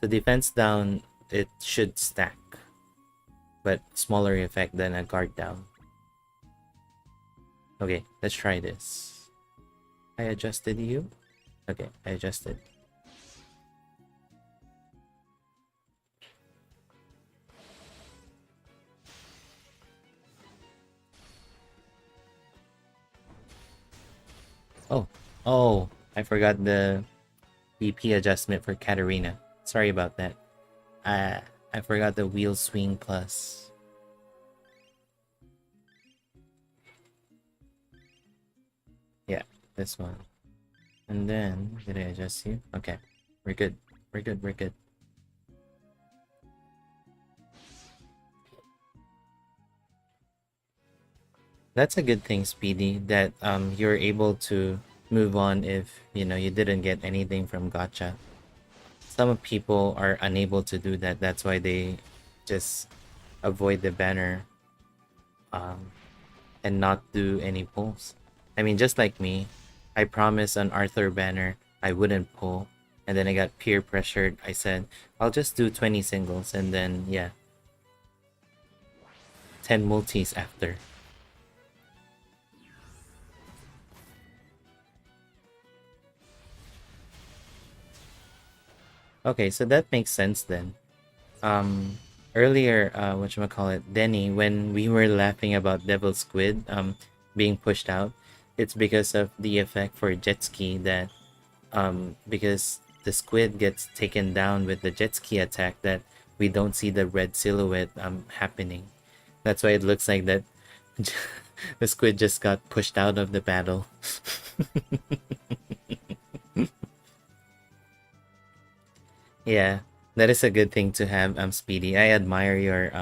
So defense down, it should stack, but smaller effect than a guard down. Okay, let's try this. I adjusted you? Okay, I adjusted. Oh, I forgot the BP adjustment for Katarina. Sorry about that. I forgot the wheel swing plus. Yeah, this one. And then, did I adjust you? Okay, we're good. We're good, we're good. That's a good thing, Speedy, that you're able to move on if, you know, you didn't get anything from Gacha. Some people are unable to do that. That's why they just avoid the banner and not do any pulls. I mean, just like me, I promised on Arthur banner I wouldn't pull, and then I got peer pressured. I said, I'll just do 20 singles, and then, yeah, 10 multis after. Okay, so that makes sense then. um earlier, Denny, when we were laughing about Devil Squid being pushed out, it's because of the effect for jet ski that because the squid gets taken down with the jet ski attack that we don't see the red silhouette happening. That's why it looks like that the squid just got pushed out of the battle. Yeah, that is a good thing to have, Speedy. I admire your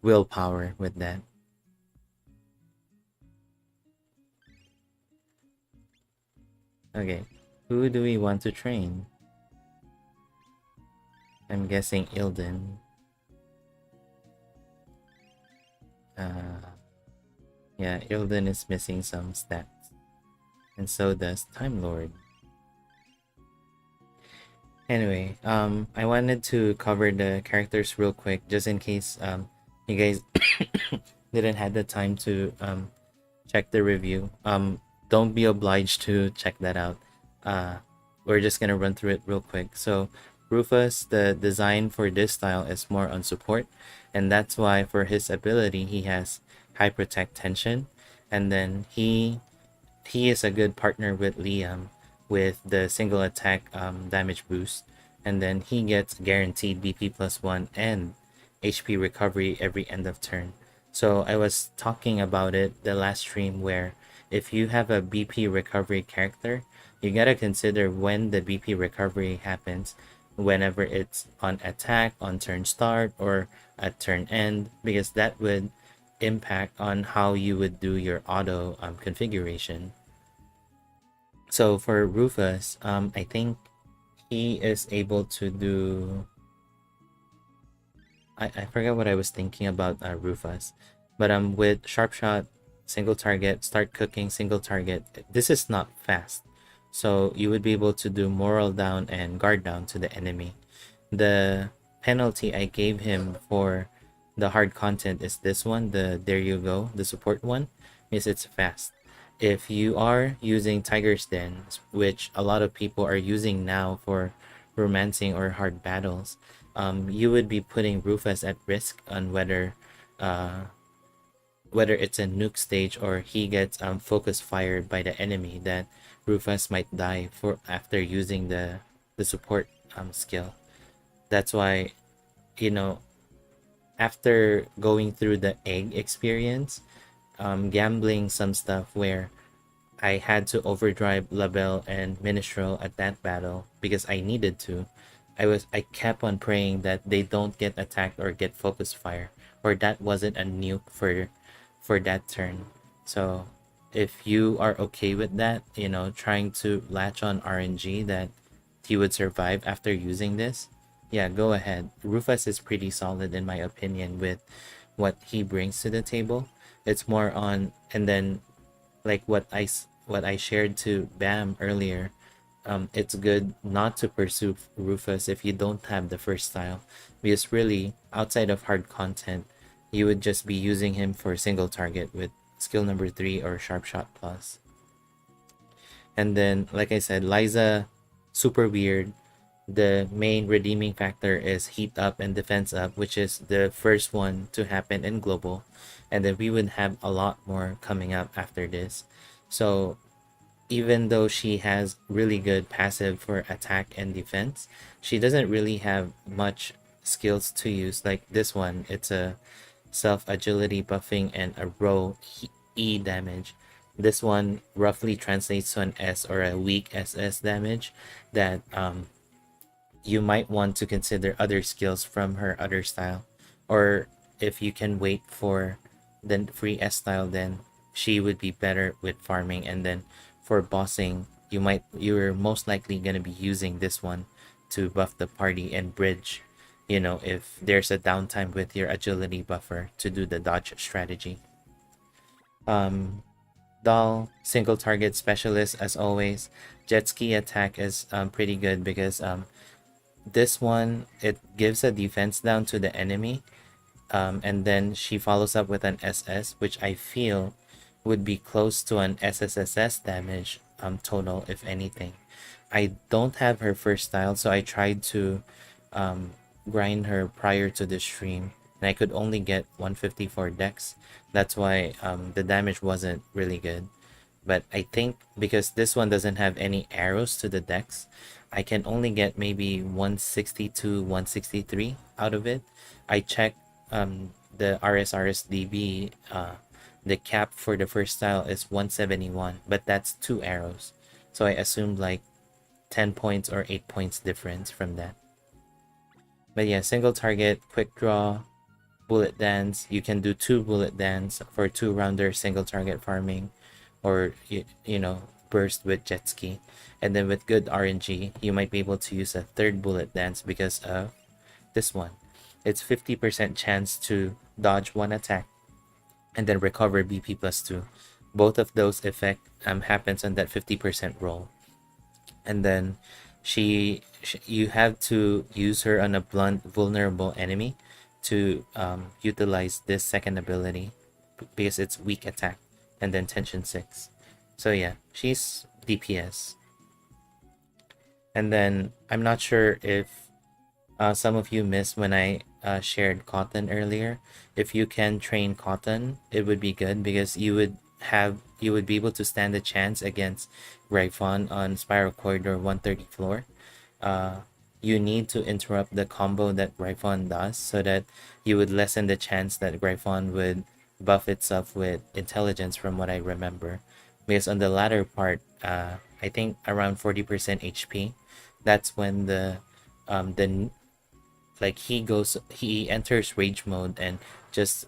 willpower with that. Okay, who do we want to train? I'm guessing Ilden. Uh, yeah, Ilden is missing some stats, and so does Time Lord. Anyway, I wanted to cover the characters real quick, just in case you guys didn't have the time to check the review. Don't be obliged to check that out. Uh, we're just gonna run through it real quick. So, Rufus, the design for this style is more on support, and that's why for his ability he has high protect tension, and then he is a good partner with Liam with the single attack damage boost, and then he gets guaranteed BP plus 1 and HP recovery every end of turn. So I was talking about it the last stream where if you have a BP recovery character, you gotta consider when the BP recovery happens, whenever it's on attack, on turn start, or at turn end, because that would impact on how you would do your auto configuration. So for Rufus, I think he is able to do. I forget what I was thinking about Rufus, but with sharp shot, single target, start cooking, single target. This is not fast, so you would be able to do moral down and guard down to the enemy. The penalty I gave him for the hard content is this one, the there you go, the support one, is it's fast. If you are using Tiger's Den, which a lot of people are using now for romancing or hard battles, you would be putting Rufus at risk on uh, whether it's a nuke stage or he gets focus fired by the enemy, that Rufus might die for after using the support skill. That's why, you know, after going through the egg experience, gambling some stuff where I had to overdrive Labelle and Minstrel at that battle because I needed to. I kept on praying that they don't get attacked or get focus fire, or that wasn't a nuke for that turn. So if you are okay with that, trying to latch on RNG that he would survive after using this, yeah, go ahead. Rufus is pretty solid in my opinion with what he brings to the table. It's more on, and then like what I shared to Bam earlier. It's good not to pursue Rufus if you don't have the first style, because really outside of hard content, you would just be using him for single target with skill number 3 or sharp shot plus. And then, like I said, Liza, super weird. The main redeeming factor is heat up and defense up, which is the first one to happen in global, and then we would have a lot more coming up after this. So even though she has really good passive for attack and defense, she doesn't really have much skills to use. Like this one, it's a self agility buffing and a row E damage. This one roughly translates to an S or a weak SS damage that you might want to consider other skills from her other style. Or if you can wait for the free S style, then she would be better with farming. And then for bossing, you're most likely gonna be using this one to buff the party and bridge, if there's a downtime with your agility buffer to do the dodge strategy. Um Doll, single target specialist as always. Jet ski attack is pretty good because this one, it gives a defense down to the enemy, and then she follows up with an SS, which I feel would be close to an SSSS damage total, if anything. I don't have her first style, so I tried to grind her prior to the stream, and I could only get 154 dex. That's why the damage wasn't really good. But I think because this one doesn't have any arrows to the dex, I can only get maybe 162, 163 out of it. I checked the RSRSDB, the cap for the first style is 171, but that's 2 arrows. So I assumed like 10 points or 8 points difference from that. But yeah, single target, quick draw, bullet dance. You can do 2 bullet dance for 2 rounder single target farming, or you know, burst with jet ski. And then with good RNG, you might be able to use a third bullet dance because of this one. It's 50% chance to dodge one attack and then recover BP plus 2. Both of those effect happens on that 50% roll. And then you have to use her on a blunt vulnerable enemy to utilize this second ability because it's weak attack and then tension 6. So yeah, she's DPS. And then I'm not sure if some of you missed when I shared Cotton earlier. If you can train Cotton, it would be good because you would be able to stand a chance against Gryphon on Spiral Corridor 130 floor. You need to interrupt the combo that Gryphon does so that you would lessen the chance that Gryphon would buff itself with intelligence from what I remember. Because on the latter part, I think around 40% HP, that's when the like he enters rage mode and just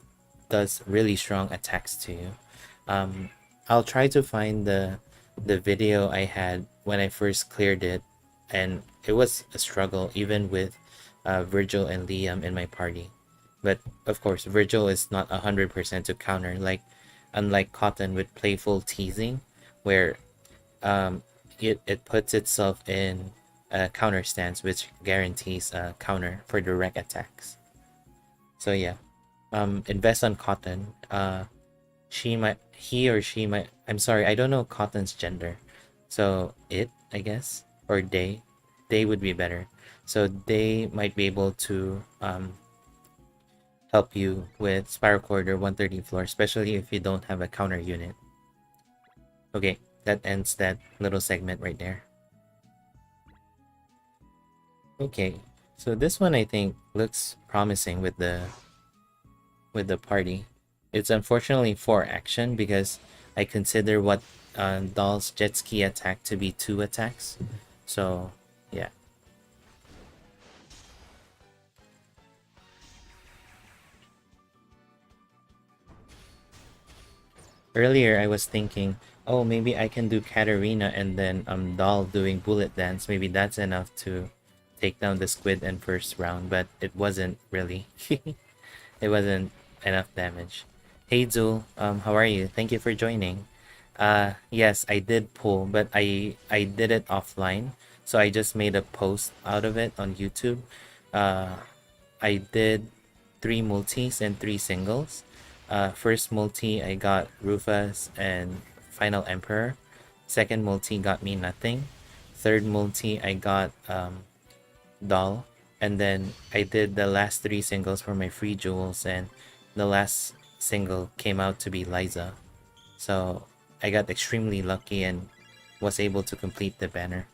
does really strong attacks to you. I'll try to find the video I had when I first cleared it, and it was a struggle even with Virgil and Liam in my party. But of course, Virgil is not 100% to counter, like unlike Cotton with playful teasing, where it puts itself in a counter stance, which guarantees a counter for direct attacks. So yeah, invest on Cotton. He or she might. I'm sorry, I don't know Cotton's gender, so it, I guess, or they would be better. So they might be able to help you with Spiral Corridor 130 floor, especially if you don't have a counter unit. Okay, that ends that little segment right there. Okay, so this one I think looks promising with the party. It's unfortunately 4 action because I consider what Doll's jet ski attack to be 2 attacks. So yeah. Earlier I was thinking, oh maybe I can do Katarina and then Doll doing bullet dance. Maybe that's enough to take down the squid in first round, but it wasn't really. It wasn't enough damage. Hey Zul, how are you? Thank you for joining. Yes, I did pull, but I did it offline, so I just made a post out of it on YouTube. Uh, I did 3 multis and 3 singles. First multi I got Rufus and Final Emperor. Second multi got me nothing. Third multi I got Doll, and then I did the last 3 singles for my free jewels, and the last single came out to be Liza. So I got extremely lucky and was able to complete the banner.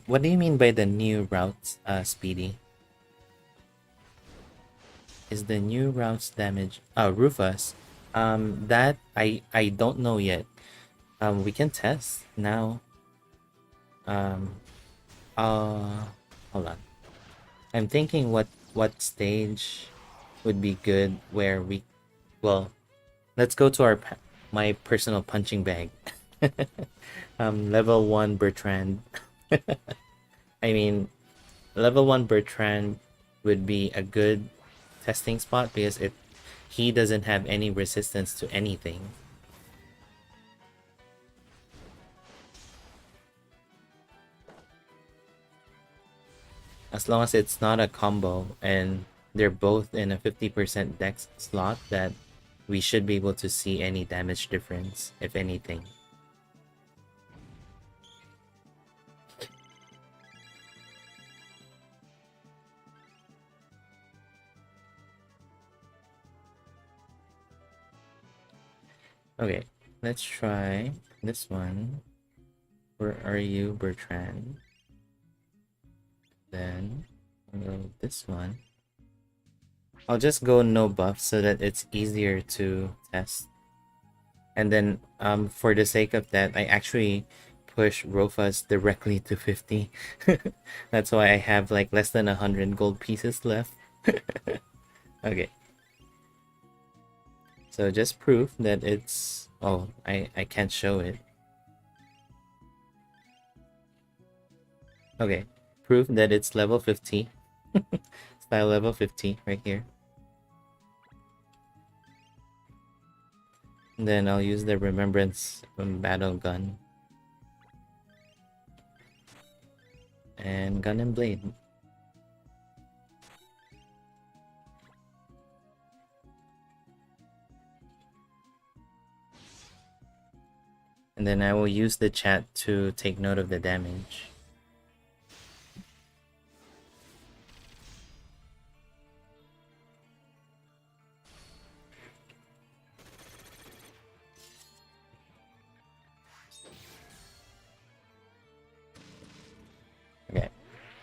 What do you mean by the new routes, Speedy? Is the new routes damage? Oh, Rufus. That I don't know yet. We can test now. Um, hold on. I'm thinking what stage would be good where we, well, let's go to my personal punching bag. Level 1 Bertrand. I mean, level 1 Bertrand would be a good testing spot because he doesn't have any resistance to anything. As long as it's not a combo and they're both in a 50% dex slot, that we should be able to see any damage difference, if anything. Okay, let's try this one. Where are you, Bertrand? Then I'll go this one. I'll just go no buff so that it's easier to test. And then for the sake of that, I actually push Rofus directly to 50. That's why I have like less than 100 gold pieces left. Okay. So just proof that it's... Oh, I can't show it. Okay. Proof that it's level 50. Style level 50 right here. And then I'll use the Remembrance battle gun. And gun and blade. And then I will use the chat to take note of the damage. Okay,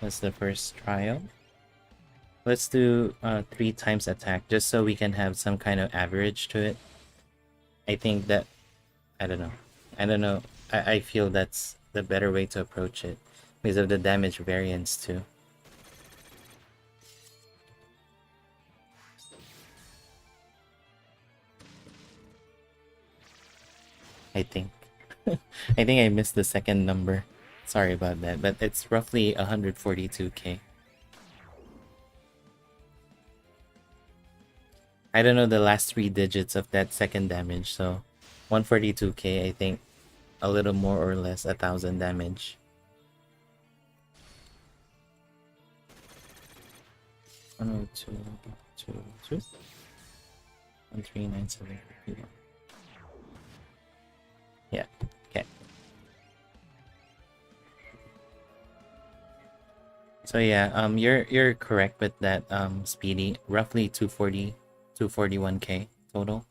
that's the first trial. Let's do 3 times attack just so we can have some kind of average to it. I think that... I don't know. I feel that's the better way to approach it because of the damage variance too. I think. I think I missed the second number. Sorry about that, but it's roughly 142k. I don't know the last 3 digits of that second damage, so 142k, I think a little more or less 1,000 damage. 102, 202, 1397. Yeah, okay. So yeah, you're correct with that, Speedy. Roughly 240, 241k total.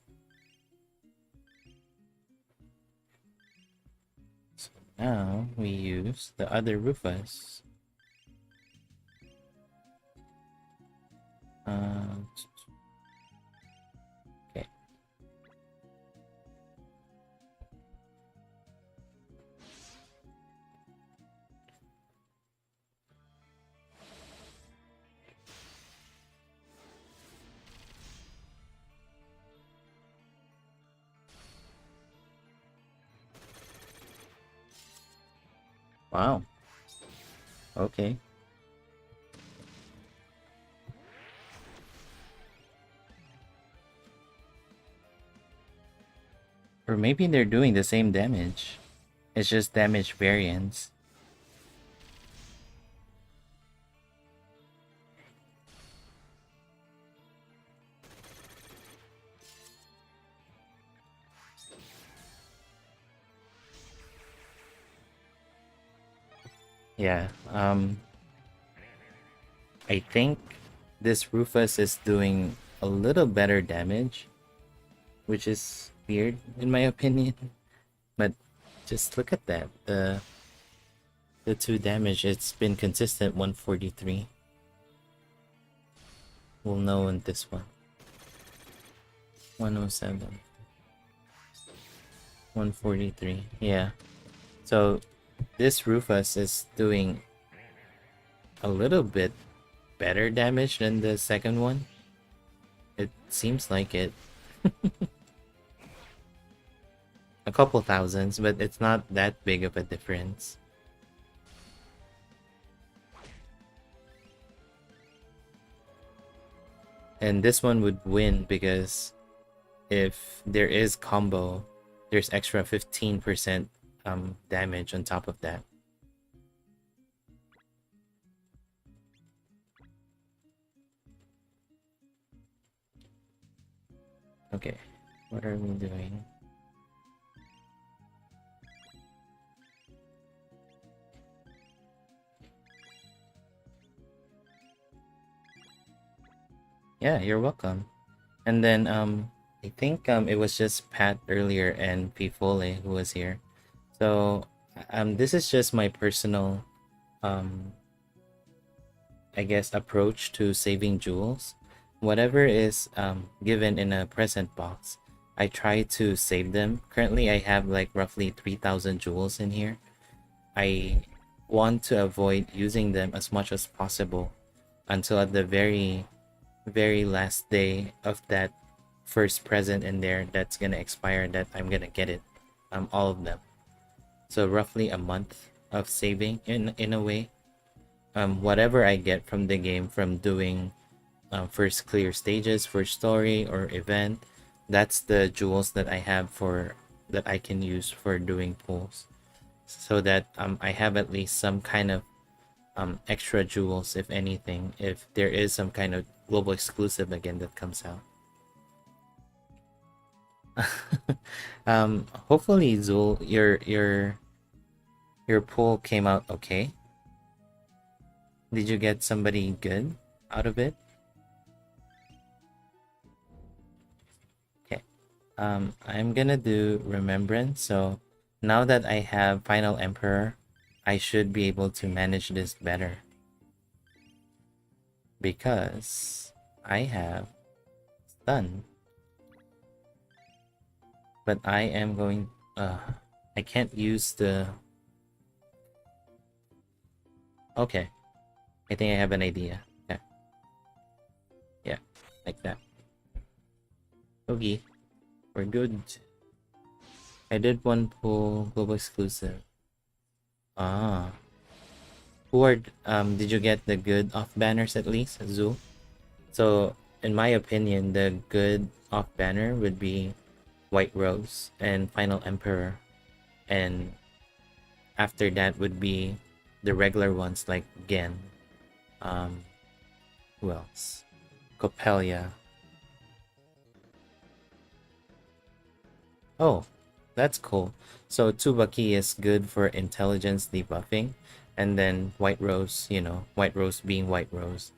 So now we use the other Rufus. Okay. Wow. Okay. Or maybe they're doing the same damage. It's just damage variance. Yeah, I think this Rufus is doing a little better damage, which is weird in my opinion. But just look at that. The 2 damage, it's been consistent 143. We'll know in this one. 107. 143. Yeah. So this Rufus is doing a little bit better damage than the second one. It seems like it. A couple thousands, but it's not that big of a difference. And this one would win because if there is combo, there's extra 15% damage on top of that. Okay, what are we doing? Yeah, you're welcome. And then I think it was just Pat earlier and Pifole who was here. So this is just my personal um I guess approach to saving jewels. Whatever is given in a present box, I try to save them. Currently I have like roughly 3,000 jewels in here. I want to avoid using them as much as possible until at the very last day of that first present in there that's gonna expire, that I'm gonna get it, all of them. So roughly a month of saving in a way. Whatever I get from the game from doing first clear stages, first story or event, that's the jewels that I have for that I can use for doing pulls, so that I have at least some kind of extra jewels, if anything, if there is some kind of global exclusive again that comes out. Hopefully, Zul, your poll came out okay. Did you get somebody good out of it? Okay. I'm gonna do Remembrance. So now that I have Final Emperor, I should be able to manage this better because I have Stun. But I am going. I can't use the. Okay, I think I have an idea. Yeah, yeah, like that. Okay, we're good. I did one pull global exclusive. Ah, who are did you get the good off banners at least, Zoo? So in my opinion, the good off banner would be White Rose and Final Emperor, and after that would be the regular ones like Gen. Um, who else? Coppelia. Oh, that's cool. So Tsubaki is good for intelligence debuffing, and then White Rose, White Rose being White Rose,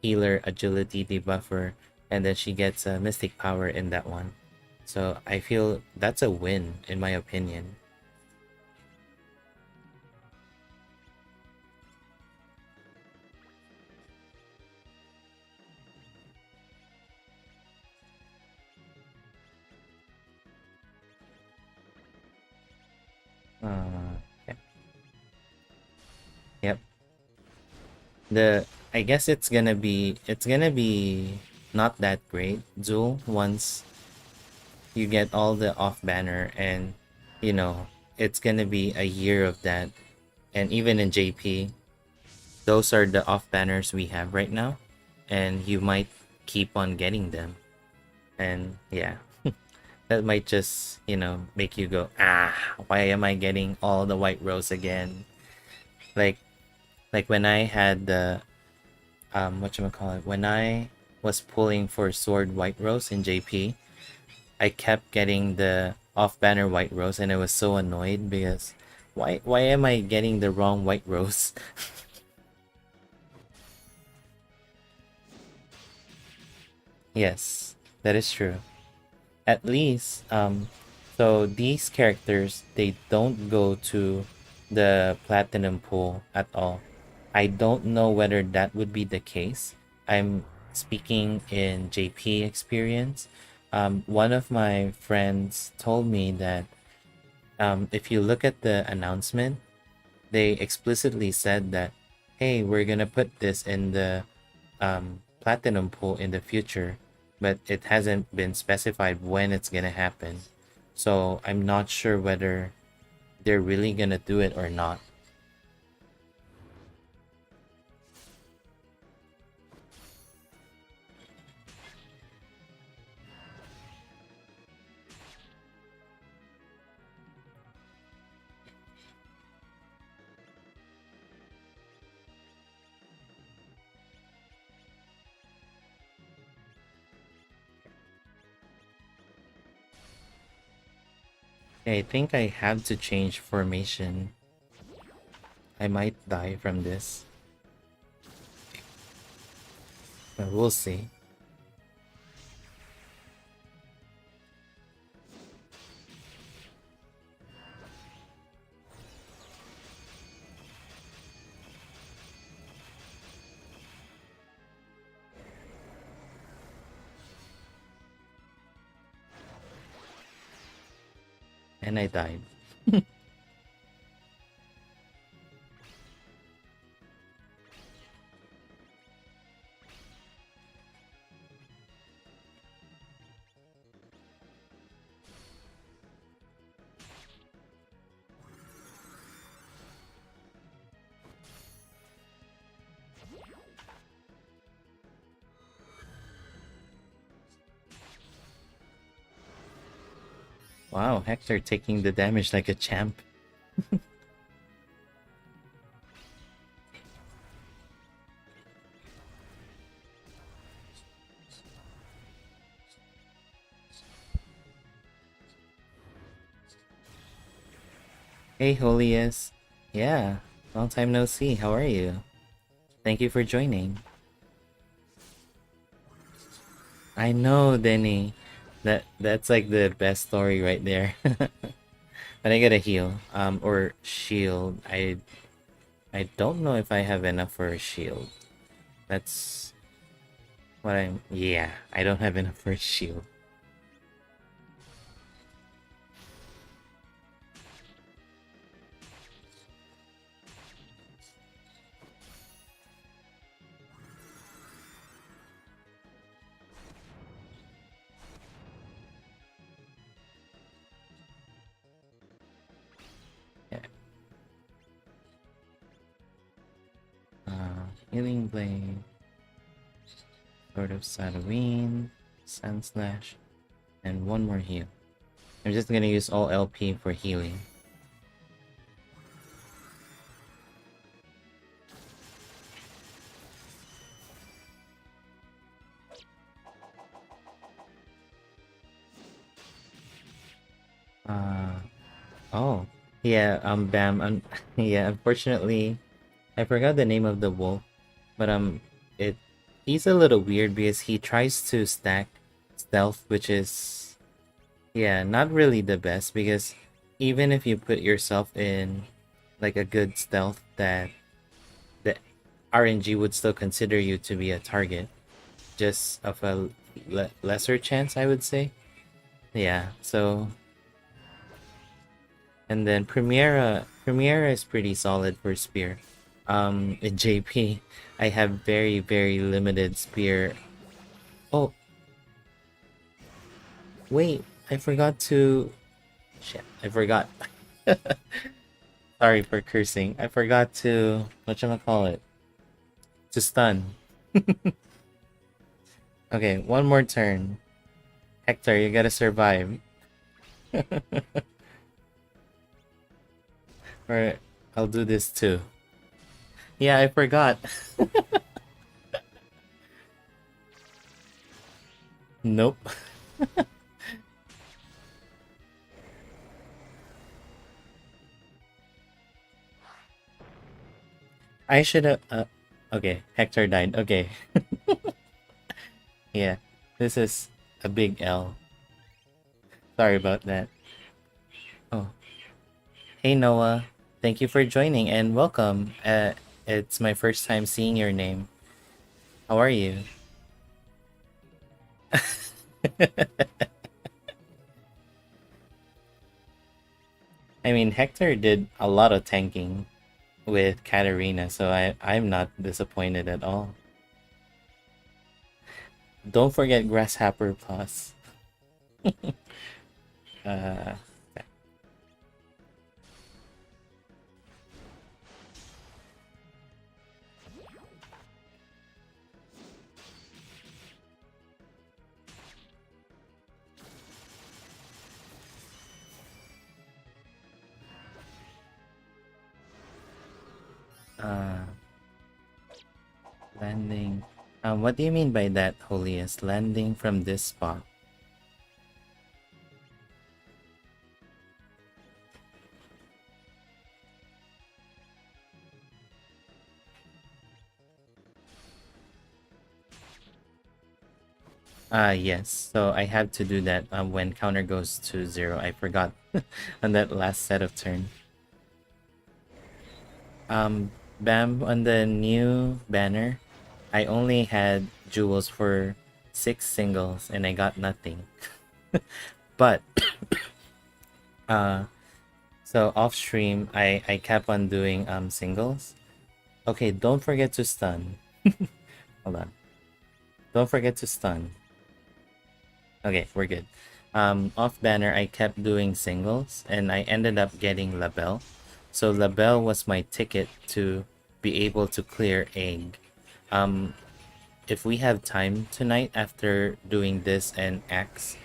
healer, agility debuffer, and then she gets a mystic power in that one. So I feel that's a win in my opinion. Okay. Yep. The I guess it's gonna be not that great, Jewel, once you get all the off banner, and you know it's gonna be a year of that. And even in JP, those are the off banners we have right now, and you might keep on getting them. And yeah, that might just make you go, why am I getting all the White Rose again? like like when I had the whatchamacallit, when I was pulling for Sword White Rose in JP, I kept getting the off banner White Rose, and I was so annoyed because why am I getting the wrong White Rose? Yes, that is true. At least so these characters, they don't go to the platinum pool at all. I don't know whether that would be the case. I'm speaking in JP experience. One of my friends told me that if you look at the announcement, they explicitly said that, hey, we're gonna put this in the platinum pool in the future, but it hasn't been specified when it's gonna happen. So I'm not sure whether they're really gonna do it or not. I think I have to change formation. I might die from this, but we'll see. And I died. Wow, Hector taking the damage like a champ. Hey, Holiest. Yeah, long time no see. How are you? Thank you for joining. I know, Denny. That's like the best story right there. But I get a heal, or shield. I don't know if I have enough for a shield. That's what I'm. Yeah, I don't have enough for a shield. Yeah. Healing blade, sword of Sadoween, Sun Slash, and one more heal. I'm just gonna use all LP for healing. Uh oh. Yeah, Bam, yeah, unfortunately, I forgot the name of the wolf, but it he's a little weird because he tries to stack stealth, which is, yeah, not really the best, because even if you put yourself in like a good stealth, that the RNG would still consider you to be a target, just of a lesser chance, I would say. Yeah, so, and then Premiera is pretty solid for spear. In JP, I have very limited spear. Oh, wait, I forgot to. Shit, I forgot. Sorry for cursing. I forgot to. Whatchamacallit? To stun. Okay, one more turn. Hector, you gotta survive. Or I'll do this too. Yeah, I forgot. Nope. I should have. Okay, Hector died. Okay. Yeah, this is a big L. Sorry about that. Oh, hey Noah. Thank you for joining and welcome. It's my first time seeing your name. How are you? I mean, Hector did a lot of tanking with Katarina, so I'm not disappointed at all. Don't forget Grasshopper Plus. uh, uh, landing. What do you mean by that, Holiest? Landing from this spot? Yes. So I have to do that when counter goes to 0. I forgot on that last set of turn. Bam, on the new banner, I only had jewels for 6 singles and I got nothing. But Uh, so off stream, I kept on doing singles. Okay, don't forget to stun. Hold on. Don't forget to stun. Okay, we're good. Off banner, I kept doing singles, and I ended up getting Labelle. So Labelle was my ticket to be able to clear egg. Um, if we have time tonight after doing this and Axe,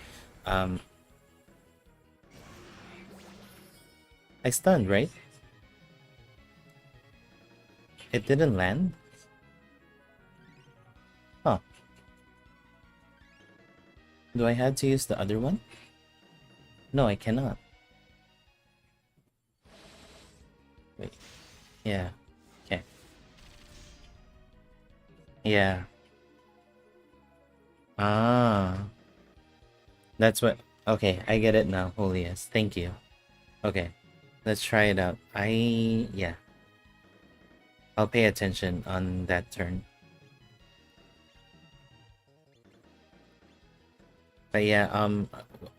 um, I stunned, right? It didn't land? Huh. Do I have to use the other one? No, I cannot. Wait. Yeah. Okay. Yeah. Ah. That's what... Okay, I get it now, Holiest. Thank you. Okay. Let's try it out. Yeah. I'll pay attention on that turn. But yeah,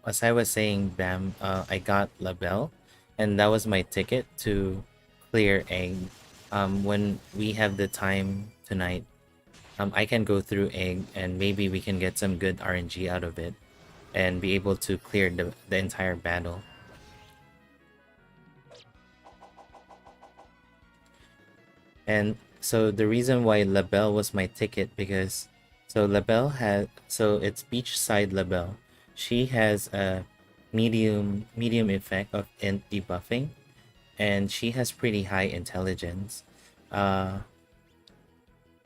as I was saying, Bam, I got Labelle, and that was my ticket to clear egg. When we have the time tonight, I can go through egg, and maybe we can get some good RNG out of it, and be able to clear the entire battle. And so the reason why Labelle was my ticket, because so Labelle had, so it's beachside Labelle. She has a medium effect of int debuffing, and she has pretty high intelligence. Uh,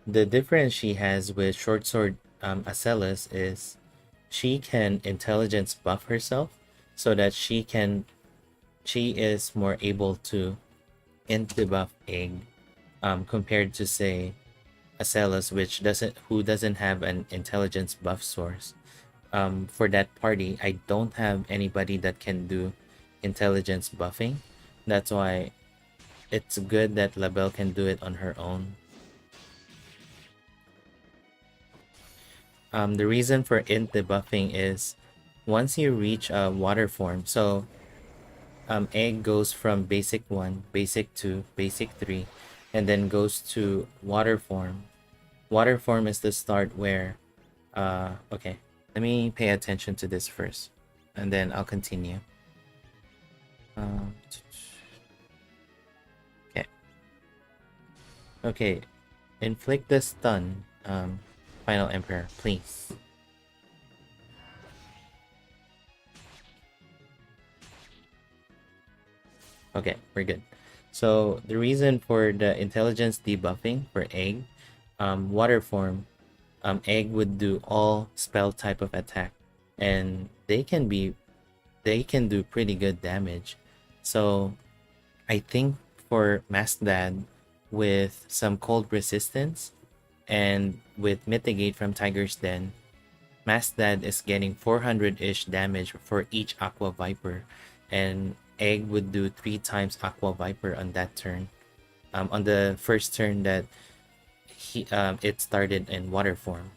the difference she has with short sword Acellus is she can intelligence buff herself, so that she is more able to int debuff egg, compared to, say, Acellus, which doesn't have an intelligence buff source. For that party, I don't have anybody that can do intelligence buffing. That's why it's good that Labelle can do it on her own. The reason for int debuffing is once you reach a water form, so egg goes from basic 1, basic 2, basic 3, and then goes to water form. Water form is the start where okay, let me pay attention to this first, and then I'll continue. Um, okay. Okay. Inflict the stun, Final Emperor, please. Okay, we're good. So the reason for the intelligence debuffing for egg, water form, egg would do all spell type of attack, and they can do pretty good damage. So I think for Mastdad, with some cold resistance and with mitigate from Tiger's Den, Mastdad is getting 400-ish damage for each Aqua Viper, and Egg would do 3 times Aqua Viper on that turn. On the first turn that it started in water form,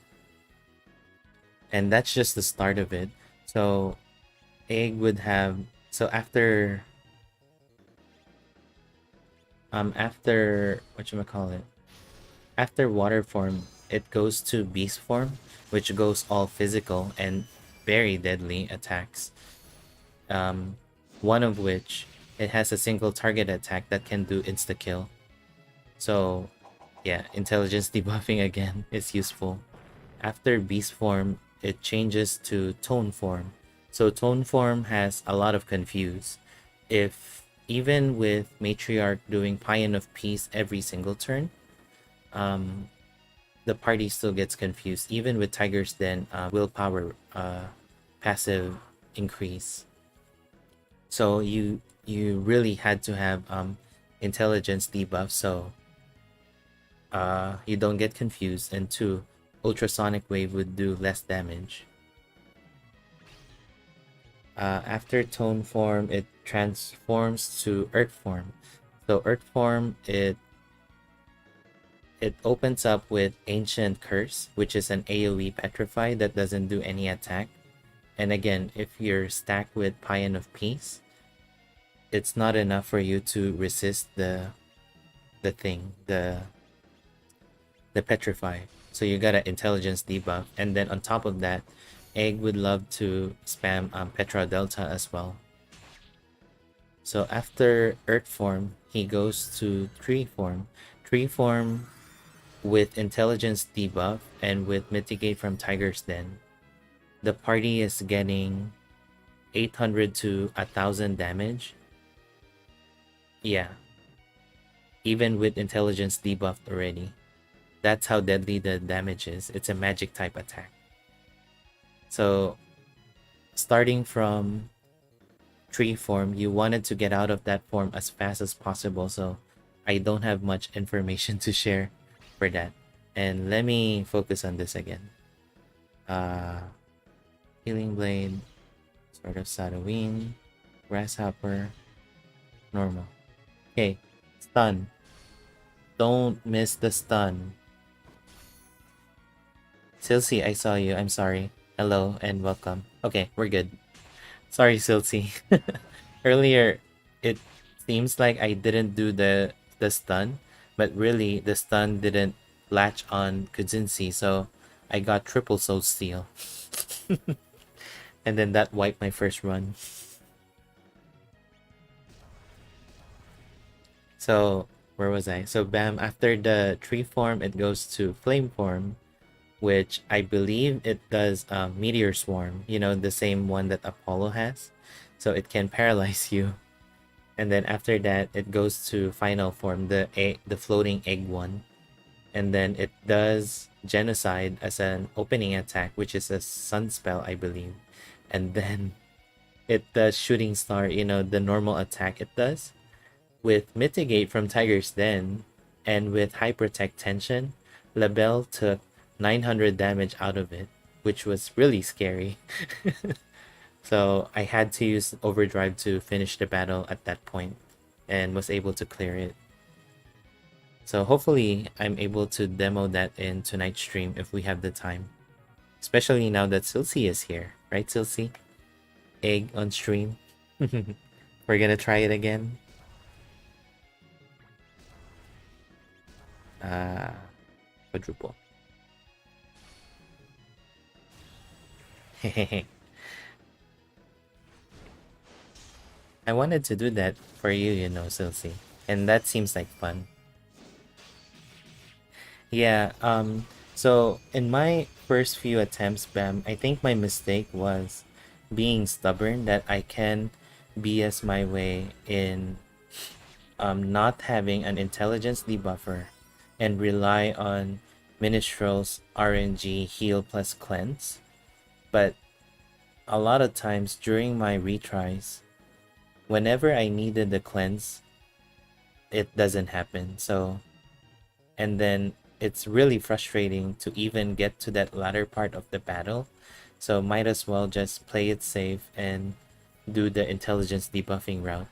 and that's just the start of it. So Egg would have, so after whatchamacallit, after water form, it goes to beast form, which goes all physical and very deadly attacks. Um, one of which, it has a single target attack that can do insta kill. So yeah, intelligence debuffing again is useful. After beast form, it changes to tone form. So tone form has a lot of confuse. If even with Matriarch doing Paean of Peace every single turn, the party still gets confused. Even with Tiger's Den, willpower passive increase. So you really had to have intelligence debuff, so you don't get confused, and 2, ultrasonic wave would do less damage. After tone form, it transforms to earth form. So earth form, it opens up with Ancient Curse, which is an AoE petrify that doesn't do any attack. And again, if you're stacked with Paean of Peace, it's not enough for you to resist the thing, the petrify. So you got an intelligence debuff, and then on top of that, Egg would love to spam Petra Delta as well. So after Earth form, he goes to Tree form. Tree form with intelligence debuff and with mitigate from Tiger's Den. The party is getting 800 to 1000 damage. Yeah, even with intelligence debuffed already. That's how deadly the damage is. It's a magic type attack. So starting from tree form, you wanted to get out of that form as fast as possible. So I don't have much information to share for that. And let me focus on this again. Healing Blade, Sword of Sadoween, Grasshopper, normal. Okay, stun. Don't miss the stun. Silsey, I saw you. I'm sorry. Hello and welcome. Okay, we're good. Sorry, Silsey. Earlier, it seems like I didn't do the stun, but really the stun didn't latch on Kudzinsi, so I got triple soul steal. And then that wiped my first run. So where was I? So bam, after the tree form, it goes to flame form, which I believe it does meteor swarm. You know, the same one that Apollo has, so it can paralyze you. And then after that, it goes to final form, the floating egg one, and then it does genocide as an opening attack, which is a sun spell, I believe, and then it does shooting star. You know, the normal attack it does with mitigate from Tiger's Den, and with high protect tension, Labelle took 900 damage out of it, which was really scary. So I had to use overdrive to finish the battle at that point and was able to clear it. So hopefully I'm able to demo that in tonight's stream if we have the time. Especially now that Silsey is here, right Silsey? Egg on stream. We're gonna try it again. Quadruple. I wanted to do that for you, you know, Silsey. And that seems like fun. Yeah, so in my first few attempts, Bam, I think my mistake was being stubborn that I can BS my way in not having an intelligence debuffer and rely on Minstrel's RNG heal plus cleanse. But a lot of times during my retries, whenever I needed the cleanse, it doesn't happen. So, and then it's really frustrating to even get to that latter part of the battle. So might as well just play it safe and do the intelligence debuffing route.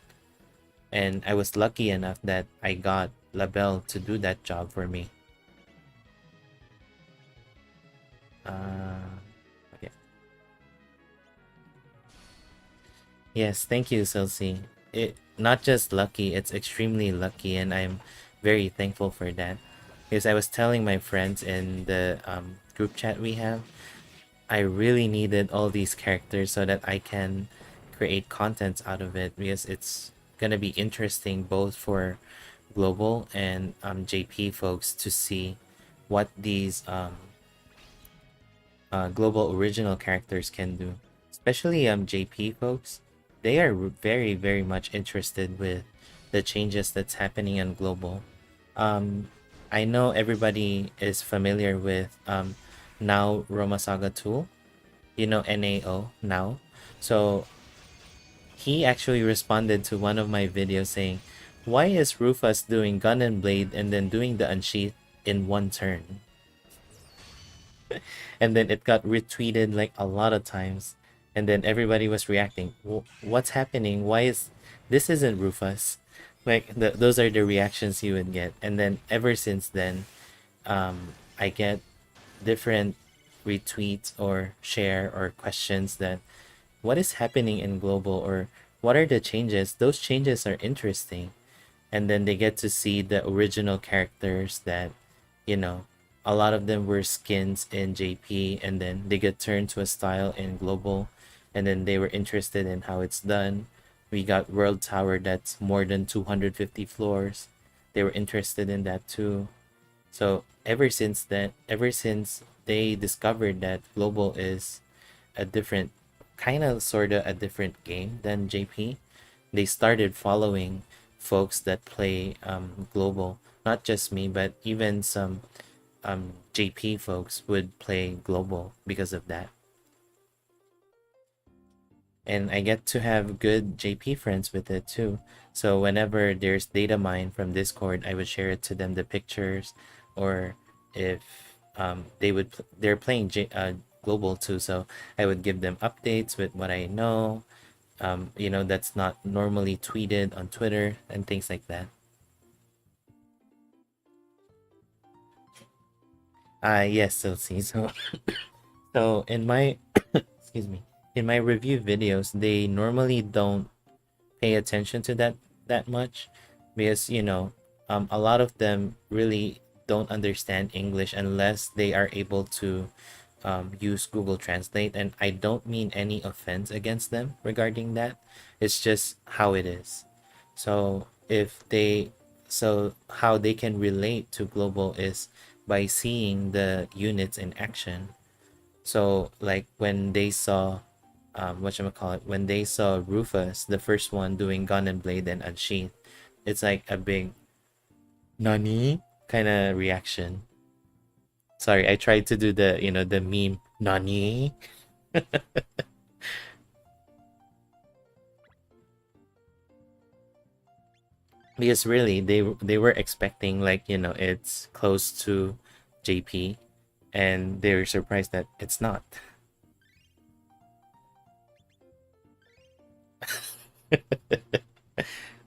And I was lucky enough that I got Labelle to do that job for me. Okay. Yes, thank you, Silsey. It not just lucky, it's extremely lucky, and I'm very thankful for that. Because I was telling my friends in the group chat we have, I really needed all these characters so that I can create contents out of it, because it's gonna be interesting both for global and JP folks to see what these global original characters can do. Especially JP folks, they are very much interested with the changes that's happening in global. I know everybody is familiar with now Roma Saga tool, you know, NAO now. So he actually responded to one of my videos saying, why is Rufus doing gun and blade and then doing the unsheath in one turn? And then it got retweeted like a lot of times, and then everybody was reacting, what's happening, why is this isn't Rufus, like those are the reactions you would get. And then ever since then, I get different retweets or share or questions that what is happening in global, or what are the changes? Those changes are interesting. And then they get to see the original characters that, you know, a lot of them were skins in JP, and then they get turned to a style in global, and then they were interested in how it's done. We got World Tower that's more than 250 floors. They were interested in that too. So ever since they discovered that global is a different kind of sort of a different game than JP, they started following folks that play global. Not just me, but even some JP folks would play global because of that. And I get to have good JP friends with it too. So whenever there's data mine from Discord, I would share it to them, the pictures, or if they're playing global too, so I would give them updates with what I know, that's not normally tweeted on Twitter and things like that. Yes, so see, so in my excuse me, in my review videos, they normally don't pay attention to that much because a lot of them really don't understand English unless they are able to use Google Translate, and I don't mean any offense against them regarding that. It's just how it is. So if they so how they can relate to global is by seeing the units in action. So like when they saw when they saw Rufus, the first one doing Gun and Blade and Unsheath, it's like a big Nani kind of reaction. Sorry, I tried to do the meme Nani. Because really they were expecting like, it's close to JP, and they're surprised that it's not.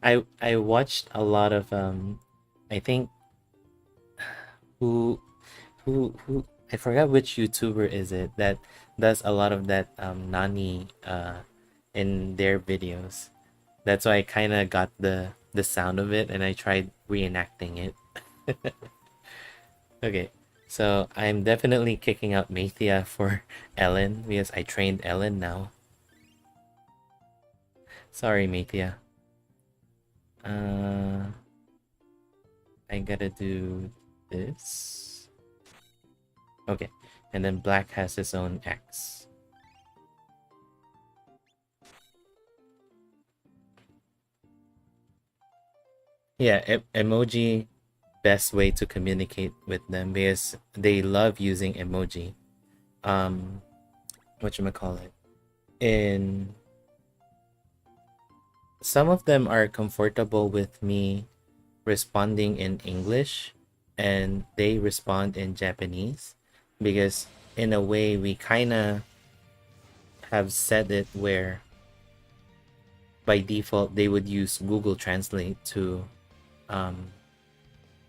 I watched a lot of I think who who I forgot which YouTuber is it that does a lot of that Nani in their videos. That's why I kind of got the sound of it, and I tried reenacting it. Okay, so I'm definitely kicking out Mathia for Ellen because I trained Ellen now. Sorry, Mathia. Uh, I gotta do this. Okay, and then Black has his own X. Yeah, emoji, best way to communicate with them because they love using emoji. Um, whatchamacallit? In some of them are comfortable with me responding in English and they respond in Japanese because in a way we kind of have set it where by default they would use Google Translate um,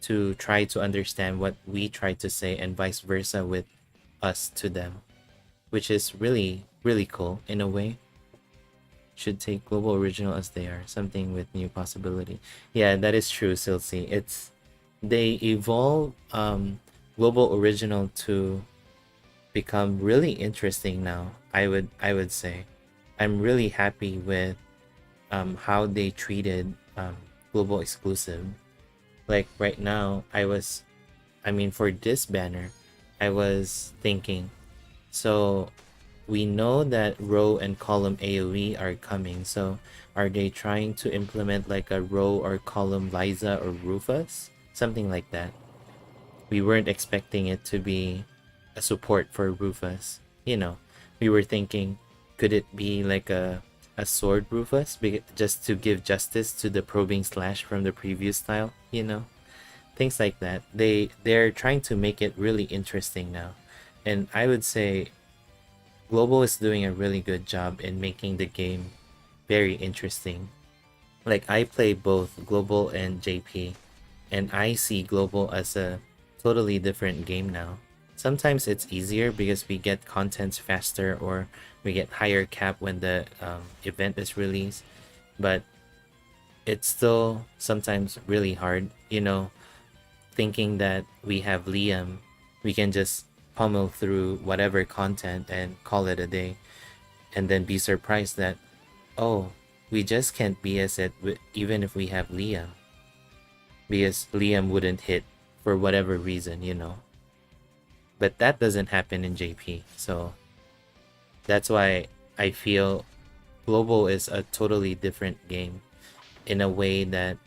to try to understand what we try to say and vice versa with us to them, which is really really cool in a way. Should take global original as they are, something with new possibility. Yeah, that is true, Silsey. It's they evolve global original to become really interesting now. I would say I'm really happy with how they treated global exclusive. Like right now, for this banner, I was thinking, so we know that row and column AoE are coming, so are they trying to implement like a row or column Liza or Rufus? Something like that. We weren't expecting it to be a support for Rufus. We were thinking, could it be like a sword Rufus just to give justice to the probing slash from the previous style? Things like that. They're trying to make it really interesting now, and I would say Global is doing a really good job in making the game very interesting. Like I play both Global and JP, and I see Global as a totally different game now. Sometimes it's easier because we get contents faster or we get higher cap when the event is released. but it's still sometimes really hard, thinking that we have Liam, we can just pummel through whatever content and call it a day, and then be surprised that, oh, we just can't BS it even if we have Liam, because Liam wouldn't hit for whatever reason. But that doesn't happen in JP, so that's why I feel Global is a totally different game in a way that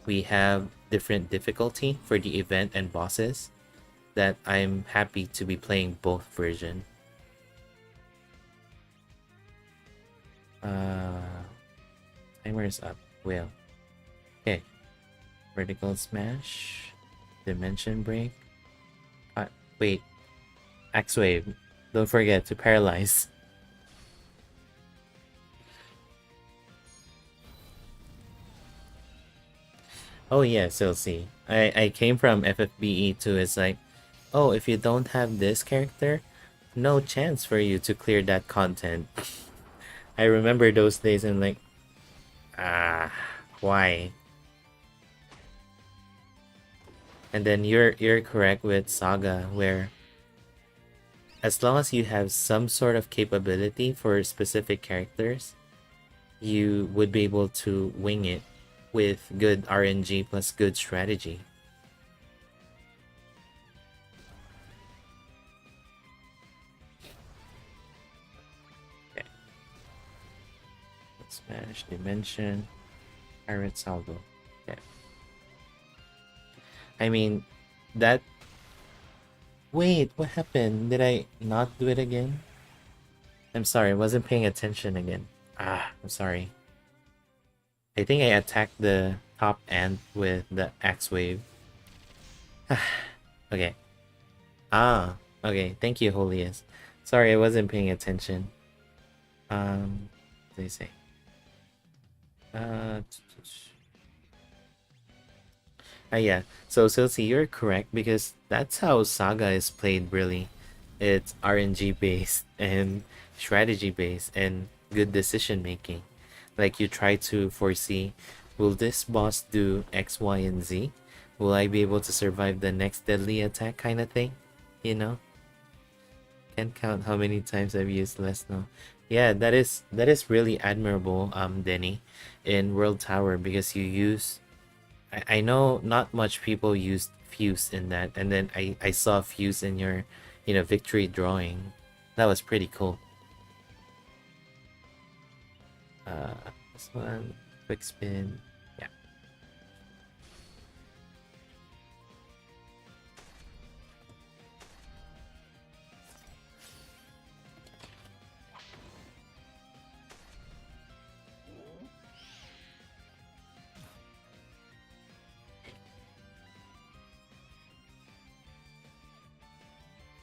we have different difficulty for the event and bosses, that I'm happy to be playing both version. Timer is up. Well, okay. Vertical smash, dimension break. Wait, Axe wave. Don't forget to paralyze. Oh yeah, so see. I came from FFBE too. It's like, oh, if you don't have this character, no chance for you to clear that content. I remember those days and like, why? And then you're correct with SaGa, where as long as you have some sort of capability for specific characters, you would be able to wing it with good RNG plus good strategy. Okay. Smash, Dimension, Pirate Salvo. Okay. I mean, that... Wait, what happened? Did I not do it again? I'm sorry, I wasn't paying attention again. I'm sorry. I think I attacked the top ant with the Axe Wave. Okay. Okay. Thank you, Holiest. Sorry, I wasn't paying attention. What did they say? Yeah. So Silsey, you're correct, because that's how SaGa is played really. It's RNG based and strategy based and good decision making. Like, you try to foresee, will this boss do X, Y, and Z? Will I be able to survive the next deadly attack kind of thing? You know? Can't count how many times I've used Lesno. Yeah, that is really admirable, Denny, in World Tower, because you use... I know not much people used Fuse in that, and then I saw Fuse in your, victory drawing. That was pretty cool. This one, quick spin. Yeah.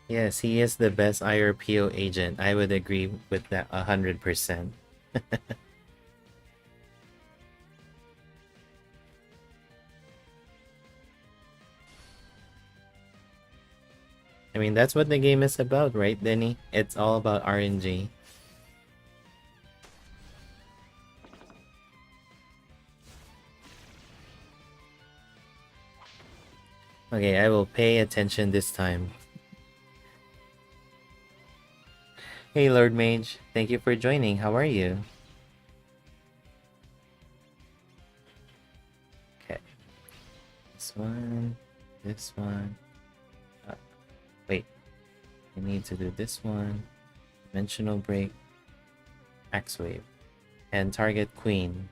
Yes, he is the best IRPO agent. I would agree with that 100%. I mean, that's what the game is about, right, Denny? It's all about RNG. Okay, I will pay attention this time. Hey, Lord Mage. Thank you for joining. How are you? Okay. This one. This one. Wait. I need to do this one. Dimensional Break. Axe Wave. And target Queen.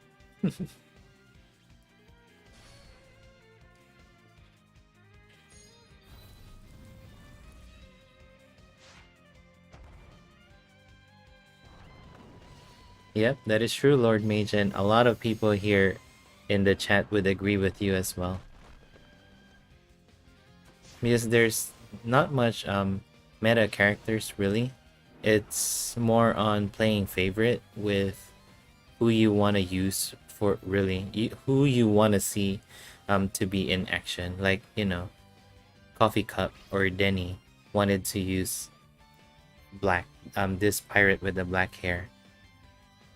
Yep, that is true, Lord Mage, and a lot of people here in the chat would agree with you as well. Because there's not much meta characters, really. It's more on playing favorite with who you want to use for, really, who you want to see to be in action. Like, Coffee Cup or Denny wanted to use black, this pirate with the black hair,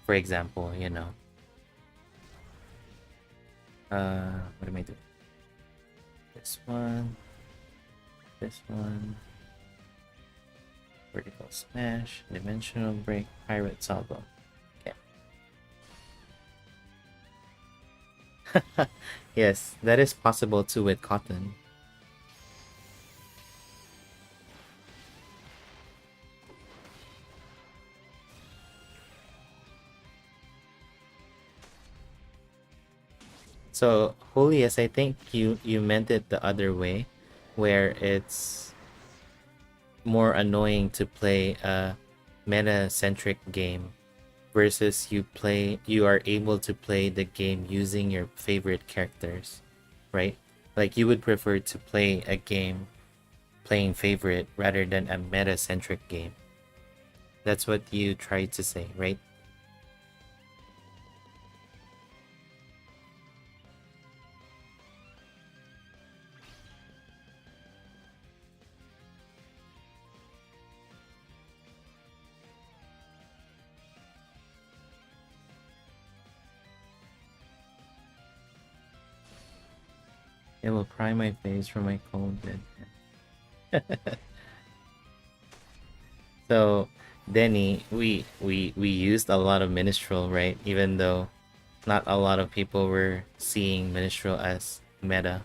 for example. What am I doing? This one, this one, vertical smash, dimensional break, pirate salvo. Okay. Yes, that is possible too with cotton. So, Julius, I think you meant it the other way, where it's more annoying to play a meta-centric game versus you are able to play the game using your favorite characters, right? Like you would prefer to play a game playing favorite rather than a meta-centric game. That's what you tried to say, right? It will pry my face from my cold bed. So, Denny, we used a lot of minstrel, right? Even though not a lot of people were seeing minstrel as meta.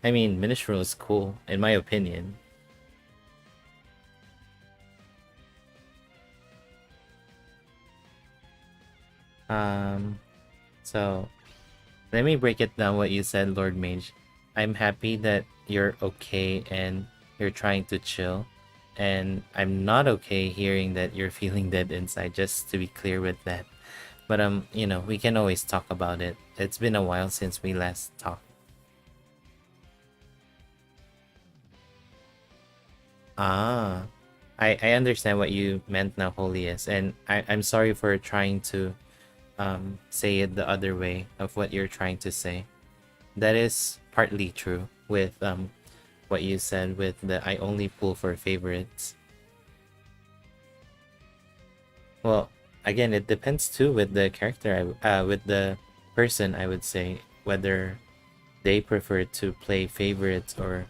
I mean, minstrel is cool in my opinion. Um, so let me break it down what you said, Lord Mage. I'm happy that you're okay and you're trying to chill. And I'm not okay hearing that you're feeling dead inside, just to be clear with that. But you know, we can always talk about it. It's been a while since we last talked. Ah. I understand what you meant now, Holiest, and I'm sorry for trying to say it the other way of what you're trying to say. That is partly true with what you said with the I only pull for favorites. Well, again, it depends too with the character, with the person, I would say, whether they prefer to play favorites or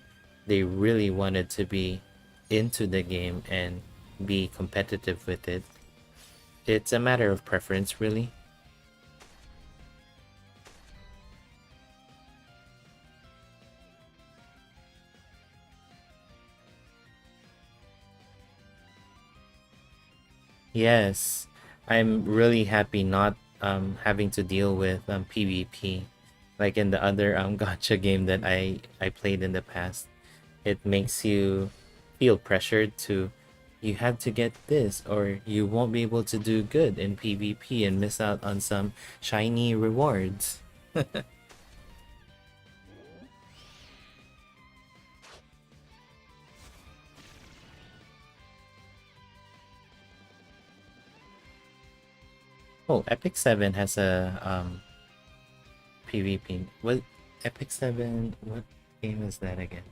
they really wanted to be into the game and be competitive with it. It's a matter of preference, really. Yes, I'm really happy not having to deal with PvP like in the other gacha game that I played in the past. It makes you feel pressured to you have to get this or you won't be able to do good in PvP and miss out on some shiny rewards. Oh, Epic 7 has a PvP. What Epic 7? What game is that again?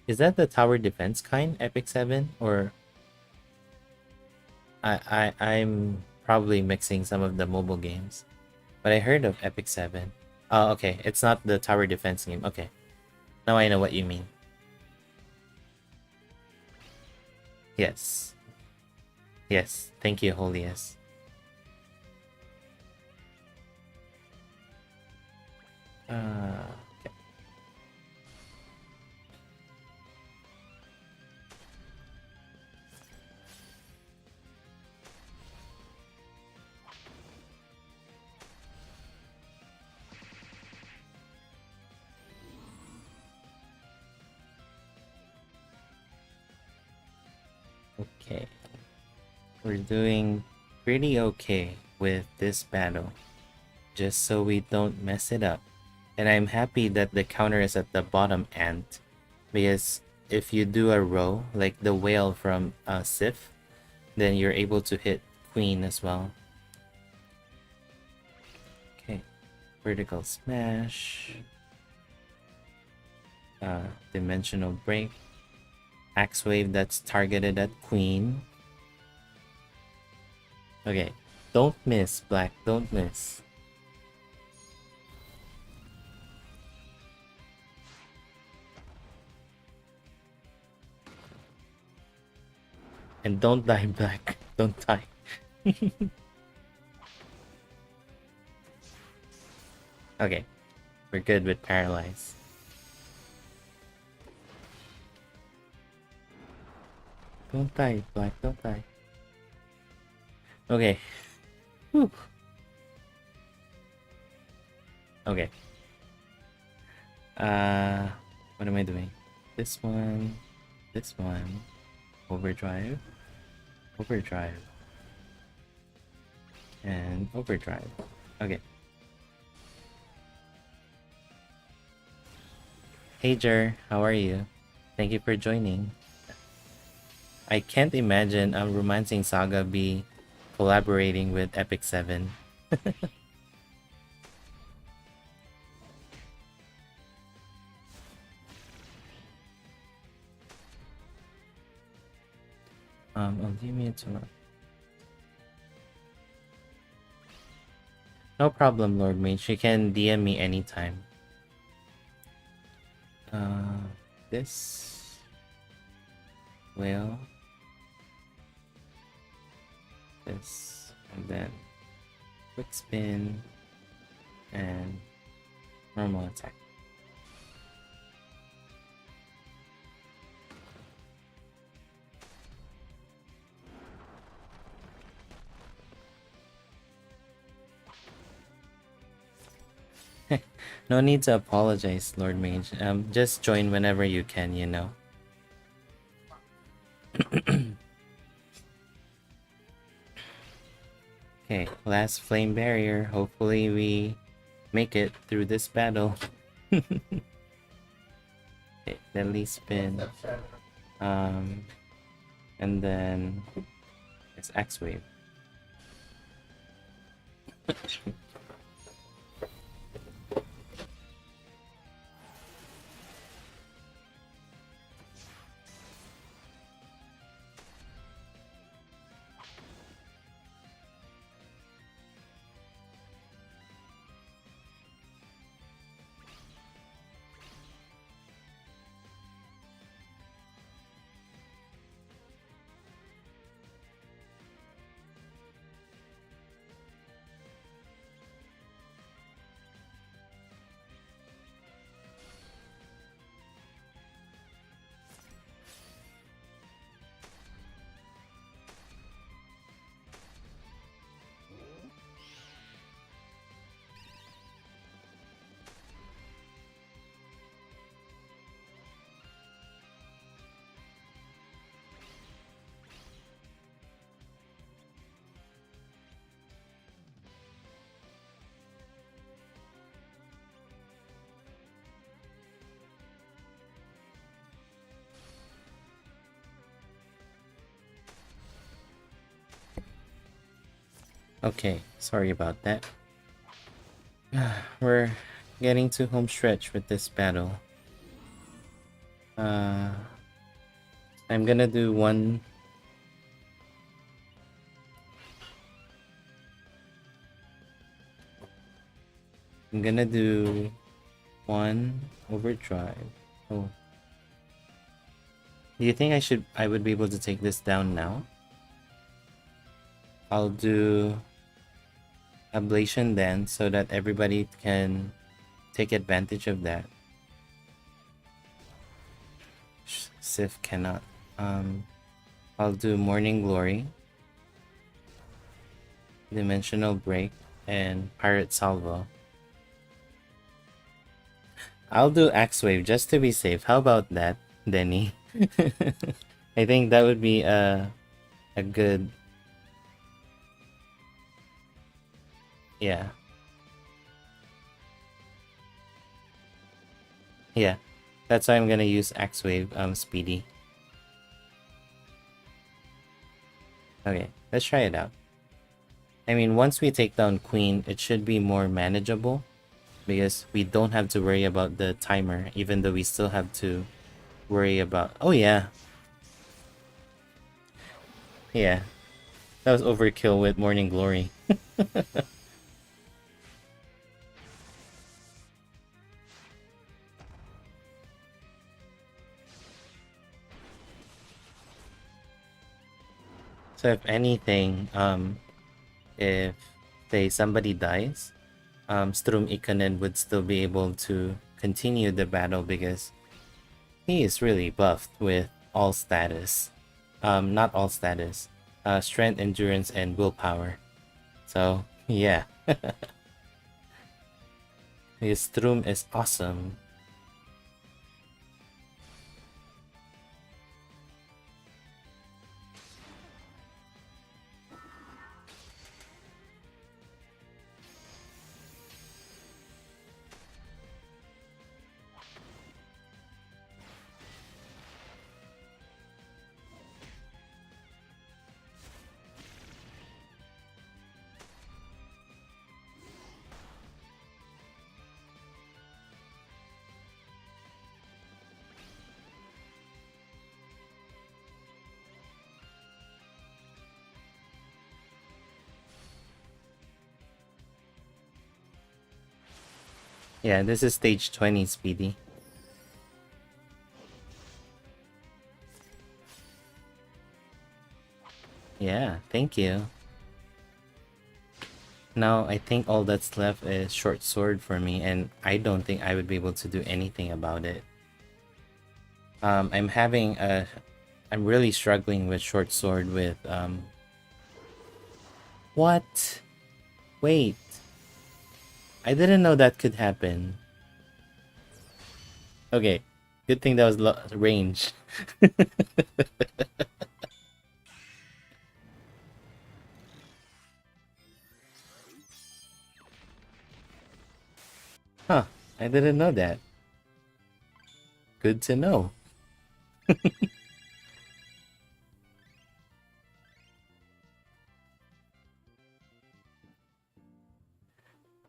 Is that the tower defense kind, Epic 7? Or I'm probably mixing some of the mobile games. But I heard of Epic 7. Oh, okay. It's not the tower defense game. Okay. Now I know what you mean. Yes. Yes. Thank you, Holiest. Okay. Okay. We're doing pretty okay with this battle. Just so we don't mess it up. And I'm happy that the counter is at the bottom end. Because if you do a row, like the whale from Sif, then you're able to hit Queen as well. Okay. Vertical smash. Dimensional break. Axe wave that's targeted at Queen. Okay. Don't miss, Black. Don't miss. And don't die, Black. Don't die. Okay, we're good with paralyze. Don't die, Black. Don't die. Okay. Whew. Okay. What am I doing? This one, overdrive, overdrive, and overdrive. Okay. Hey Jer, how are you? Thank you for joining. I can't imagine Romancing Saga be collaborating with Epic 7. I'll give me a tomorrow. No problem, Lord Mage. You can DM me anytime. This will this and then quick spin and normal attack. No need to apologize, Lord Mage. Just join whenever you can, you know. Okay, last flame barrier. Hopefully we make it through this battle. Okay, deadly spin. And then it's X wave. Okay, sorry about that. We're getting to home stretch with this battle. I'm gonna do one. I'm gonna do one overdrive. Oh. Do you think I would be able to take this down now? I'll do ablation then so that everybody can take advantage of that. Sif cannot. I'll do Morning Glory, Dimensional Break, and Pirate Salvo. I'll do Axe Wave just to be safe. How about that, Denny? I think that would be a good... Yeah. Yeah. That's why I'm gonna use Axe Wave, Speedy. Okay, let's try it out. I mean, once we take down Queen, it should be more manageable because we don't have to worry about the timer, even though we still have to worry about... Oh yeah. Yeah. That was overkill with Morning Glory. So if anything, if say somebody dies, Strum Ikonen would still be able to continue the battle because he is really buffed with all status. Not all status. Strength, endurance, and willpower. So yeah, his Strum is awesome. Yeah, this is stage 20, Speedy. Yeah, thank you. Now I think all that's left is short sword for me, and I don't think I would be able to do anything about it. I'm having a, I'm really struggling with short sword with What? Wait, I didn't know that could happen. Okay, good thing that was range. Huh? I didn't know that. Good to know.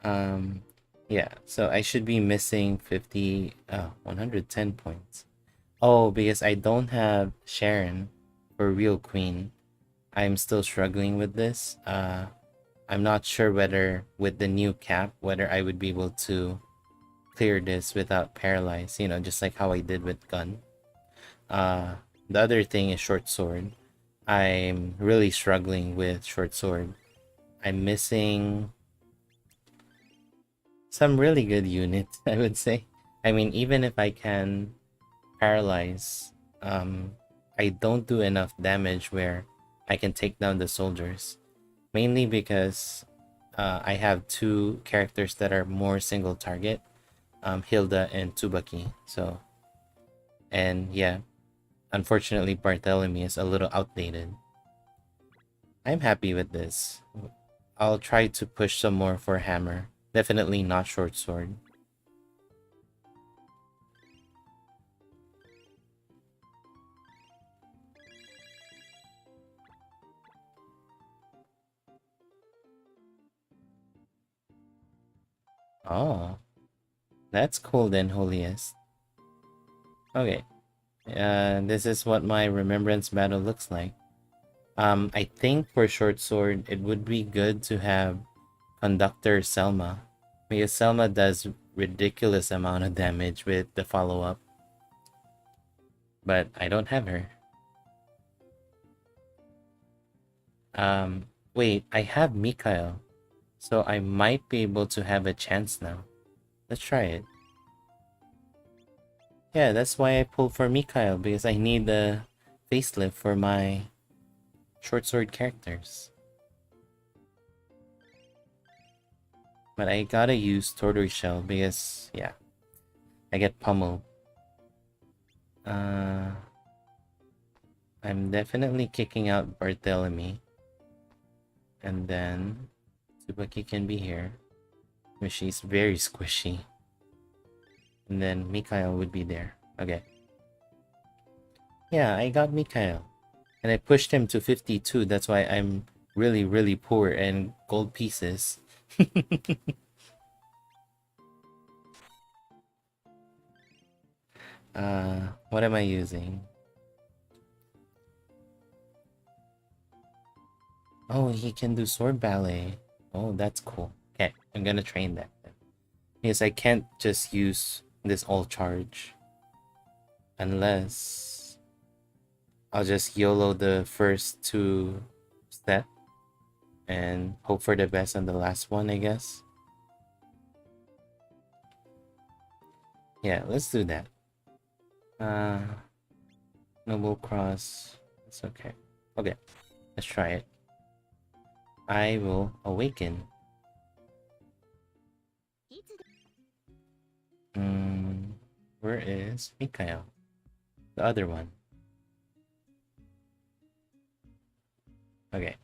Um, yeah. So I should be missing 50, 110 points. Oh, because I don't have Sharon for real queen. I'm still struggling with this. I'm not sure whether with the new cap, whether I would be able to clear this without paralyze, just like how I did with gun. Uh, the other thing is short sword. I'm really struggling with short sword. I'm missing some really good units, I would say. I mean, even if I can paralyze, I don't do enough damage where I can take down the soldiers. Mainly because I have two characters that are more single target, Hilda and Tsubaki. So, and yeah, unfortunately, Barthélemy is a little outdated. I'm happy with this. I'll try to push some more for hammer. Definitely not short sword. Oh, that's cool then, holiest. Okay, this is what my remembrance battle looks like. I think for short sword, it would be good to have Conductor Selma, because Selma does ridiculous amount of damage with the follow-up, but I don't have her. Wait, I have Mikhail, so I might be able to have a chance now. Let's try it. Yeah, that's why I pulled for Mikhail, because I need a facelift for my short sword characters. But I gotta use Tortoise Shell because, yeah, I get pummeled. Uh, I'm definitely kicking out Barthélemy. And then Tsubaki can be here, but she's very squishy. And then Mikhail would be there. Okay. Yeah, I got Mikhail. And I pushed him to 52. That's why I'm really, really poor in gold pieces. What am I using? Oh, he can do sword ballet. Oh, that's cool. Okay, I'm gonna train that then. Because I can't just use this all charge. Unless I'll just YOLO the first two set and hope for the best on the last one, I guess. Yeah, let's do that. Uh, Noble Cross. It's okay. Okay, let's try it. I will awaken. Where is Mikhail? The other one. Okay.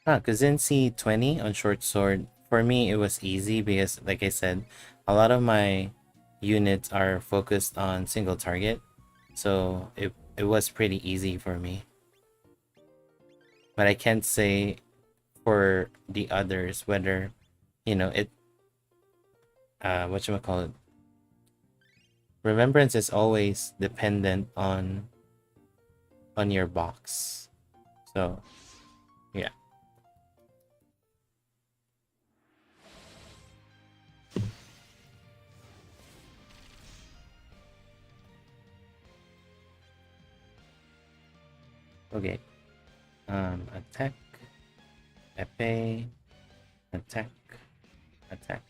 Kazinsi 20 on short sword. For me, it was easy because, like I said, a lot of my units are focused on single target. So it was pretty easy for me. But I can't say for the others whether, it, whatchamacallit, Remembrance is always dependent on your box. So, yeah. Okay. Attack, epee, attack, attack,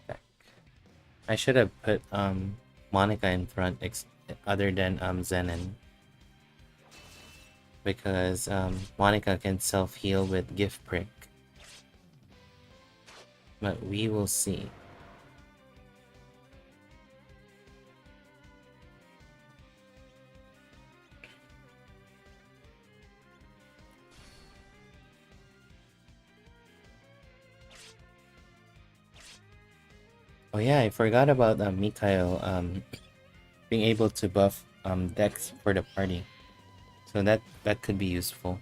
attack. I should have put Monica in front, other than Zenon, because Monica can self heal with gift prick. But we will see. Oh yeah, I forgot about Mikhail being able to buff Dex for the party. So that could be useful.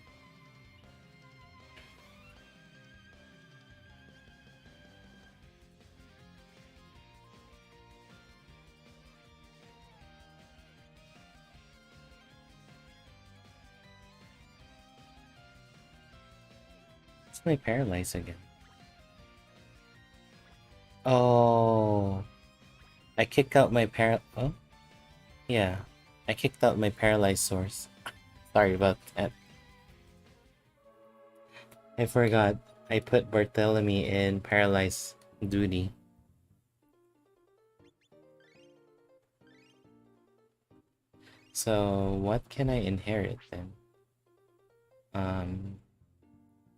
It's my paralyze again. Oh, I kicked out my oh, yeah. I kicked out my paralyzed source. Sorry about that. I forgot. I put Barthélemy in paralyzed duty. So what can I inherit then?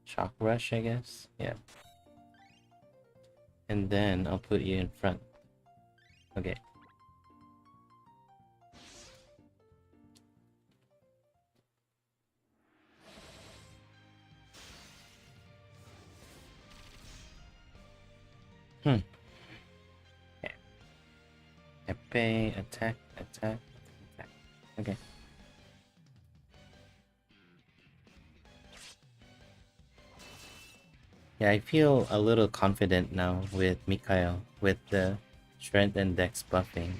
Shock rush, I guess. Yeah. And then I'll put you in front. Okay. Okay. Epee, attack, attack, attack. Okay. Yeah, I feel a little confident now with Mikhail, with the strength and dex buffing.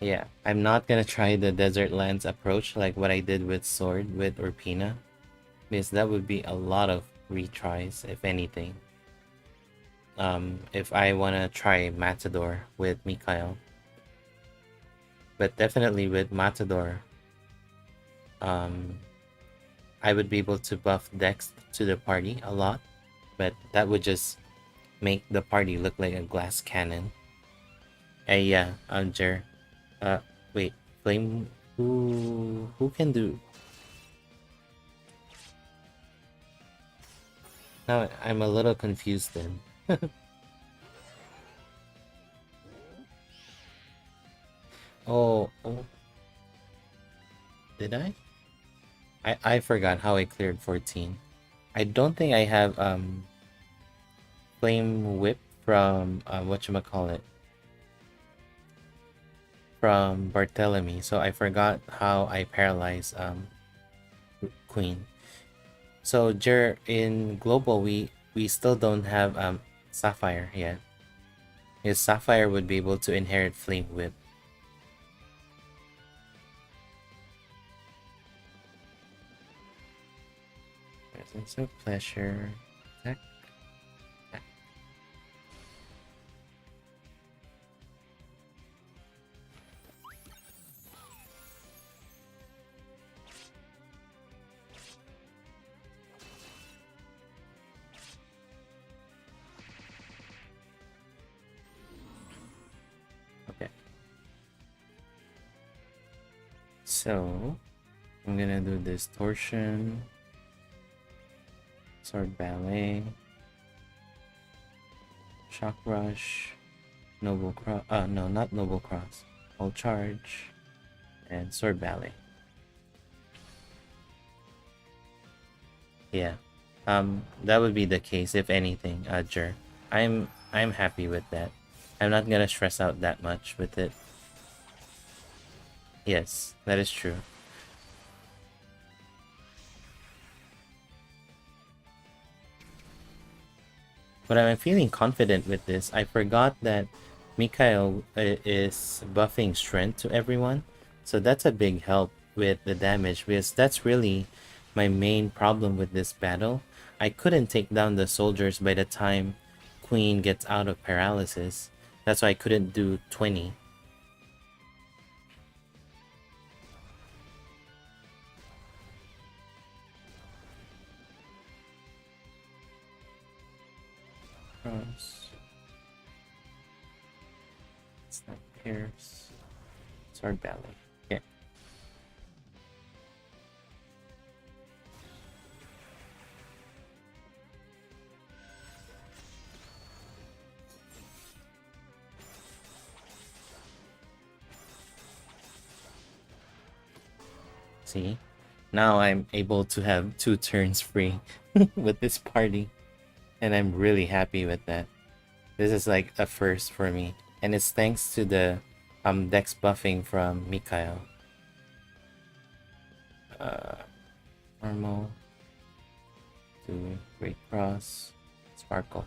Yeah, I'm not gonna try the Desert Lands approach like what I did with Sword with Urpina, because that would be a lot of retries, if anything. If I wanna try Matador with Mikhail. But definitely with Matador, I would be able to buff Dex to the party a lot, but that would just make the party look like a glass cannon. Yeah, Jer. Uh, wait, Flame. Who can do? Now I'm a little confused then. Oh, did I? I forgot how I cleared 14. I don't think I have Flame Whip from whatchamacallit, from Barthélemy, so I forgot how I paralyze Queen. So in global we still don't have Sapphire yet. Because Sapphire would be able to inherit Flame Whip. Presence of Pleasure. Attack. Attack. So I'm gonna do distortion, sword ballet, shock rush, noble cross. No, not noble cross. I'll charge and sword ballet. Yeah, that would be the case if anything, Jer. I'm happy with that. I'm not gonna stress out that much with it. Yes, that is true. But I'm feeling confident with this. I forgot that Mikhail is buffing strength to everyone. So that's a big help with the damage because that's really my main problem with this battle. I couldn't take down the soldiers by the time Queen gets out of paralysis. That's why I couldn't do 20. Cross. It's not Pierce. Sword Ballet. Yeah. See? Now I'm able to have 2 turns free with this party. And I'm really happy with that. This is like a first for me. And it's thanks to the dex buffing from Mikhail. Normal. To Great Cross. Sparkle.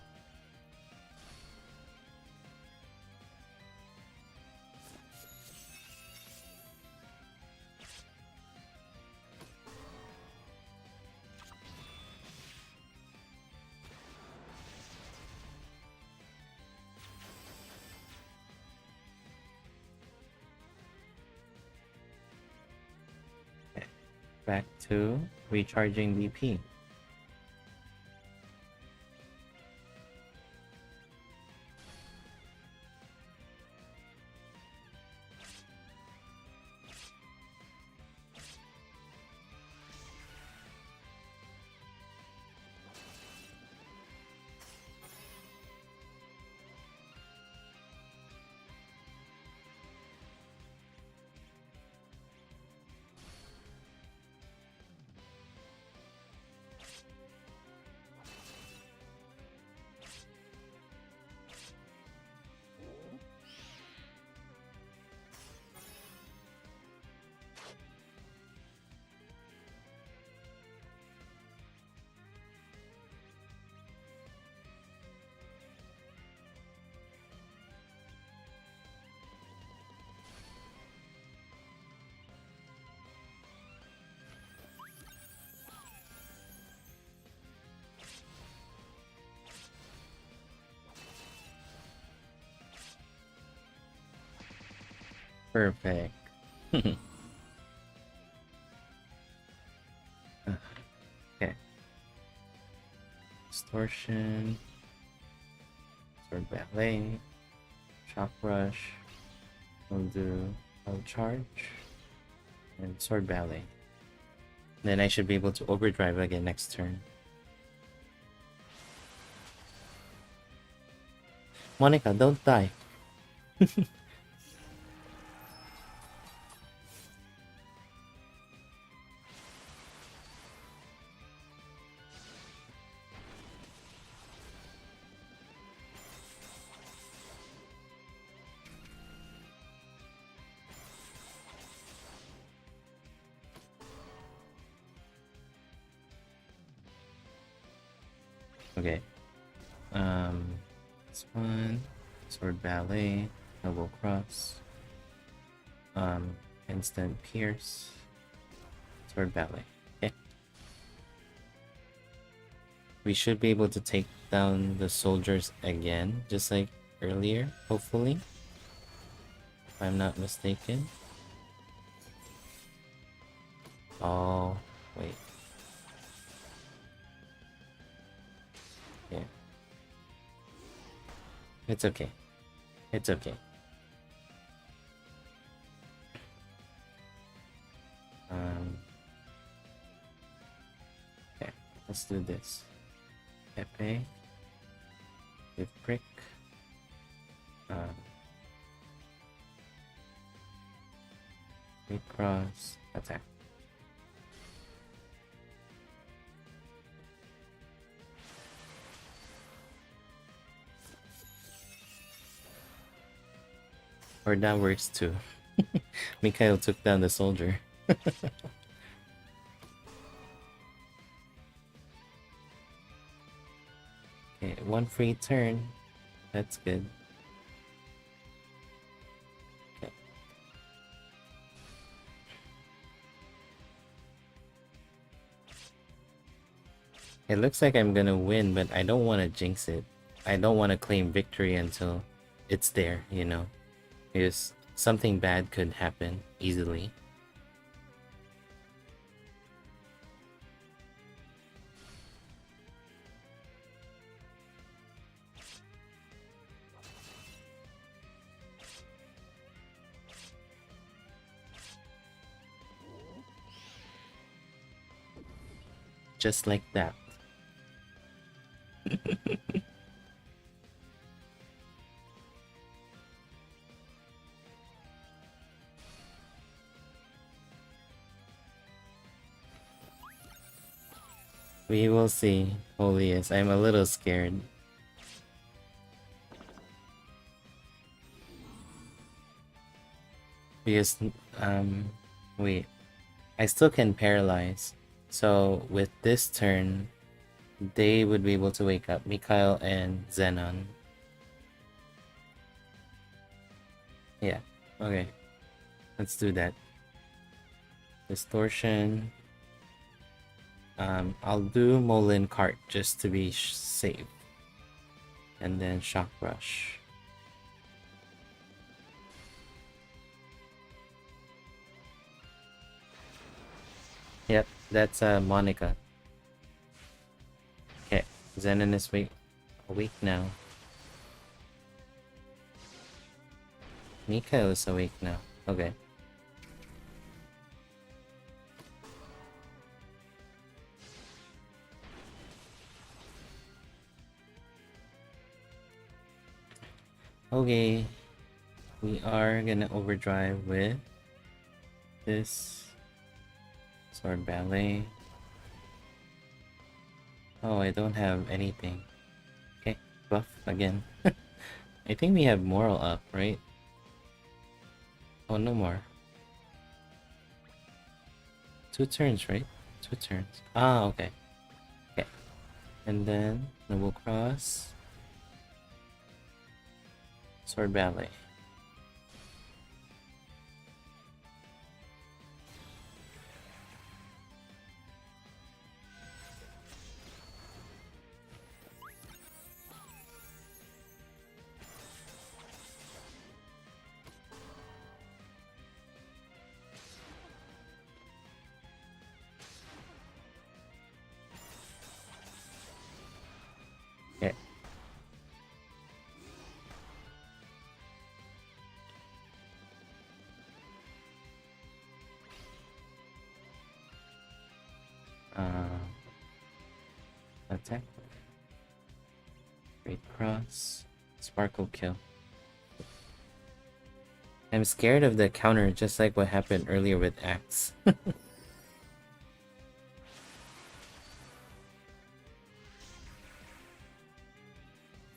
Back to recharging BP. Perfect. Okay. Distortion. Sword Ballet. Shock Rush. We'll do I'll charge. And Sword Ballet. Then I should be able to overdrive again next turn. Monica, don't die. Okay. This one. Sword Ballet. Noble Cross. Instant Pierce. Sword Ballet. Okay. We should be able to take down the soldiers again, just like earlier, hopefully. If I'm not mistaken. Oh, wait. Yeah. It's okay. It's okay. let's do this. Pepe. With prick. Recross. Attack. Or that works too. Mikhail took down the soldier. Okay, one free turn. That's good. Okay. It looks like I'm gonna win, but I don't want to jinx it. I don't want to claim victory until it's there, you know? Because something bad could happen easily. Just like that. We will see. Holy yes, I'm a little scared. Because, wait. I still can paralyze. So, with this turn, they would be able to wake up. Mikhail and Zenon. Yeah, okay. Let's do that. Distortion. I'll do Molin Cart just to be safe. And then Shock Rush. Yep, that's Monica. Okay, Zenon is awake now. Mikhail is awake now. Okay. Okay, we are gonna overdrive with this sword ballet. Oh, I don't have anything. Okay, buff again. I think we have moral up, right? Oh, no more. 2 turns, right? 2 turns. Ah, okay. Okay. And then Noble Cross. Sword Ballet. Okay. Attack. Great Cross. Sparkle Kill. I'm scared of the counter, just like what happened earlier with Axe.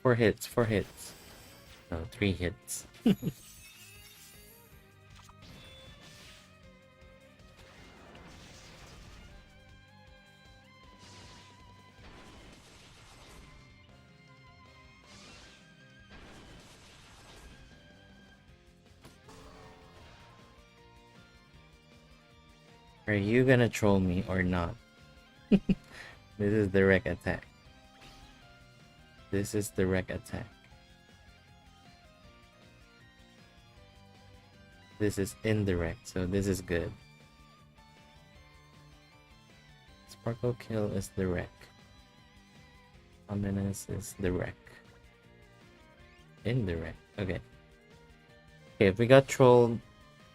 4 hits, 4 hits. No, 3 hits. Are you gonna troll me or not? This is direct attack. This is direct attack. This is indirect, so this is good. Sparkle Kill is direct. Ominous is direct. Indirect. Okay. Okay, if we got trolled,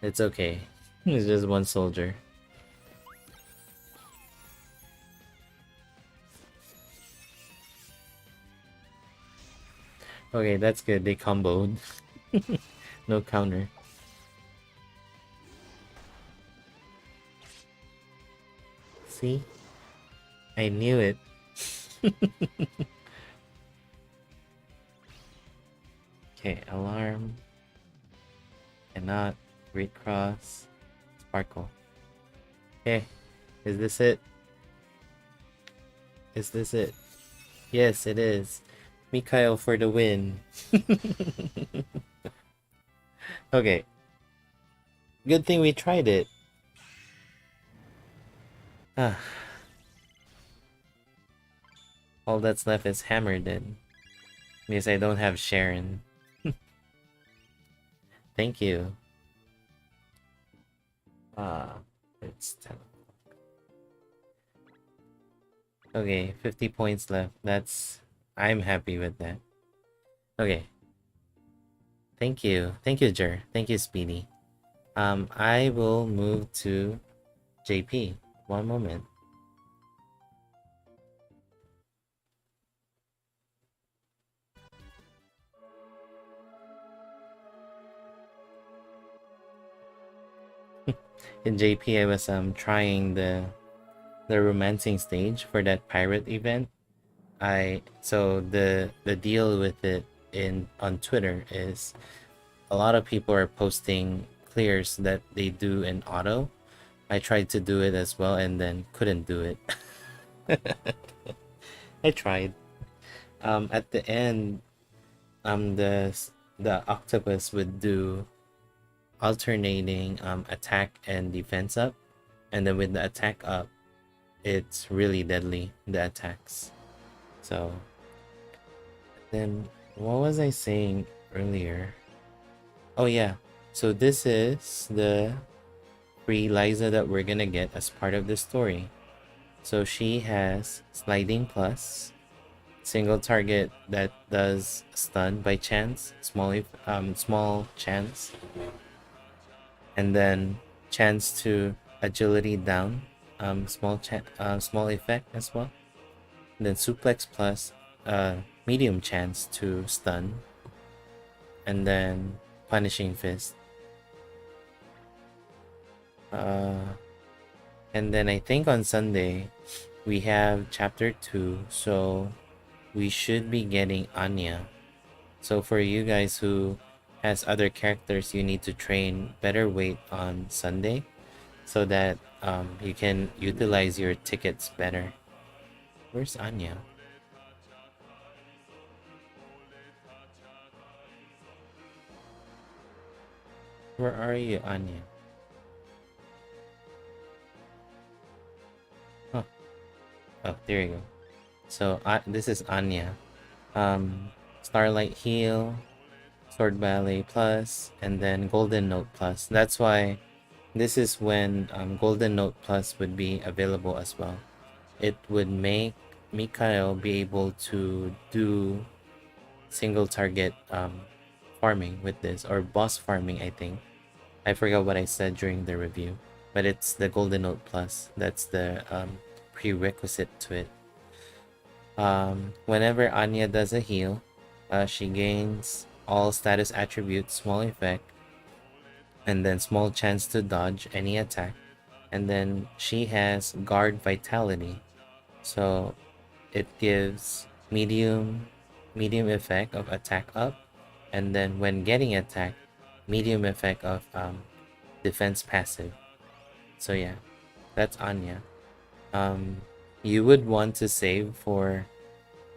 it's okay. It's just one soldier. Okay, that's good. They comboed. No counter. See? I knew it. Okay, alarm. Cannot. Great cross. Sparkle. Okay, is this it? Is this it? Yes, it is. Mikhail for the win. Okay, good thing we tried it. Ah, all that's left is hammer then. Because I don't have Sharon. Thank you. Ah, it's 10. Okay, 50 points left. I'm happy with that. Okay. Thank you. Thank you, Jer. Thank you, Speedy. I will move to JP. One moment. In JP, I was trying the romancing stage for that pirate event. The deal with it in on Twitter is a lot of people are posting clears that they do in auto. I tried to do it as well and then couldn't do it. I tried. At the end, the octopus would do alternating attack and defense up, and then with the attack up, it's really deadly, the attacks. So then what was I saying earlier? Oh yeah, so this is the free Liza that we're gonna get as part of the story. So she has sliding plus, single target that does stun by chance, small chance, and then chance to agility down, small effect as well. And then suplex plus, medium chance to stun, and then punishing fist. And then I think on Sunday we have chapter 2, so we should be getting Anya. So for you guys who has other characters, you need to train better weight on Sunday so that you can utilize your tickets better. Where's Anya? Where are you, Anya? Oh, oh, there you go. So this is Anya. Starlight Heal, Sword Ballet Plus, and then Golden Note Plus. That's why this is when Golden Note Plus would be available as well. It would make Mikhail be able to do single target farming with this, or boss farming, I think. I forgot what I said during the review, but it's the Golden Note Plus. That's the prerequisite to it. Whenever Anya does a heal, she gains all status attributes, small effect, and then small chance to dodge any attack. And then she has guard vitality, so it gives medium effect of attack up, and then when getting attacked, medium effect of defense passive. So yeah, that's Anya. You would want to save for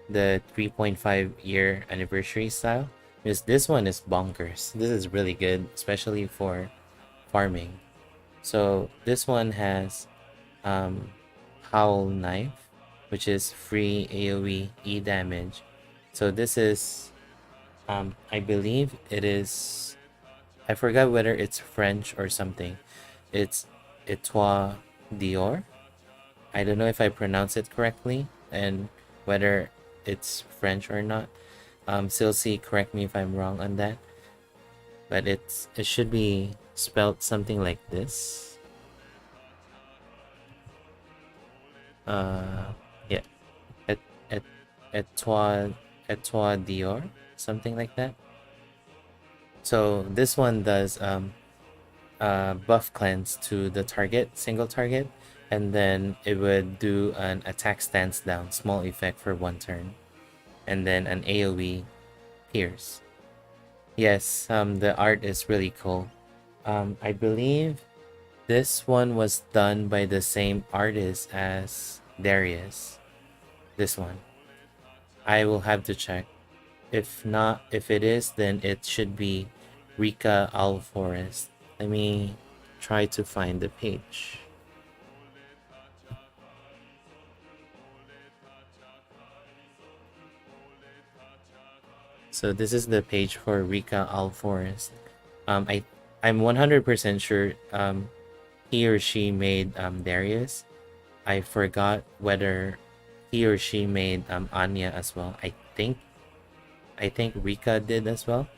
the 3.5-year anniversary style, because this one is bonkers. This is really good, especially for farming. So this one has Howl Knife, which is free AoE E damage. So this is I believe it is, I forgot whether it's French or something. It's Etoile Dior. I don't know if I pronounce it correctly and whether it's French or not. Silsey, correct me if I'm wrong on that. But it should be spelled something like this. Yeah. Et, et, Etoile Dior. something like that. So this one does buff cleanse to the target, single target, and then it would do an attack stance down, small effect for 1 turn, and then an AoE pierce. Yes, the art is really cool. I believe this one was done by the same artist as Darius. This one. I will have to check. If not, if it is, then it should be Rika Alforest. Let me try to find the page. So this is the page for Rika Alforest. I'm 100% sure he or she made Darius. I forgot whether he or she made Anya as well. I think Rika did as well.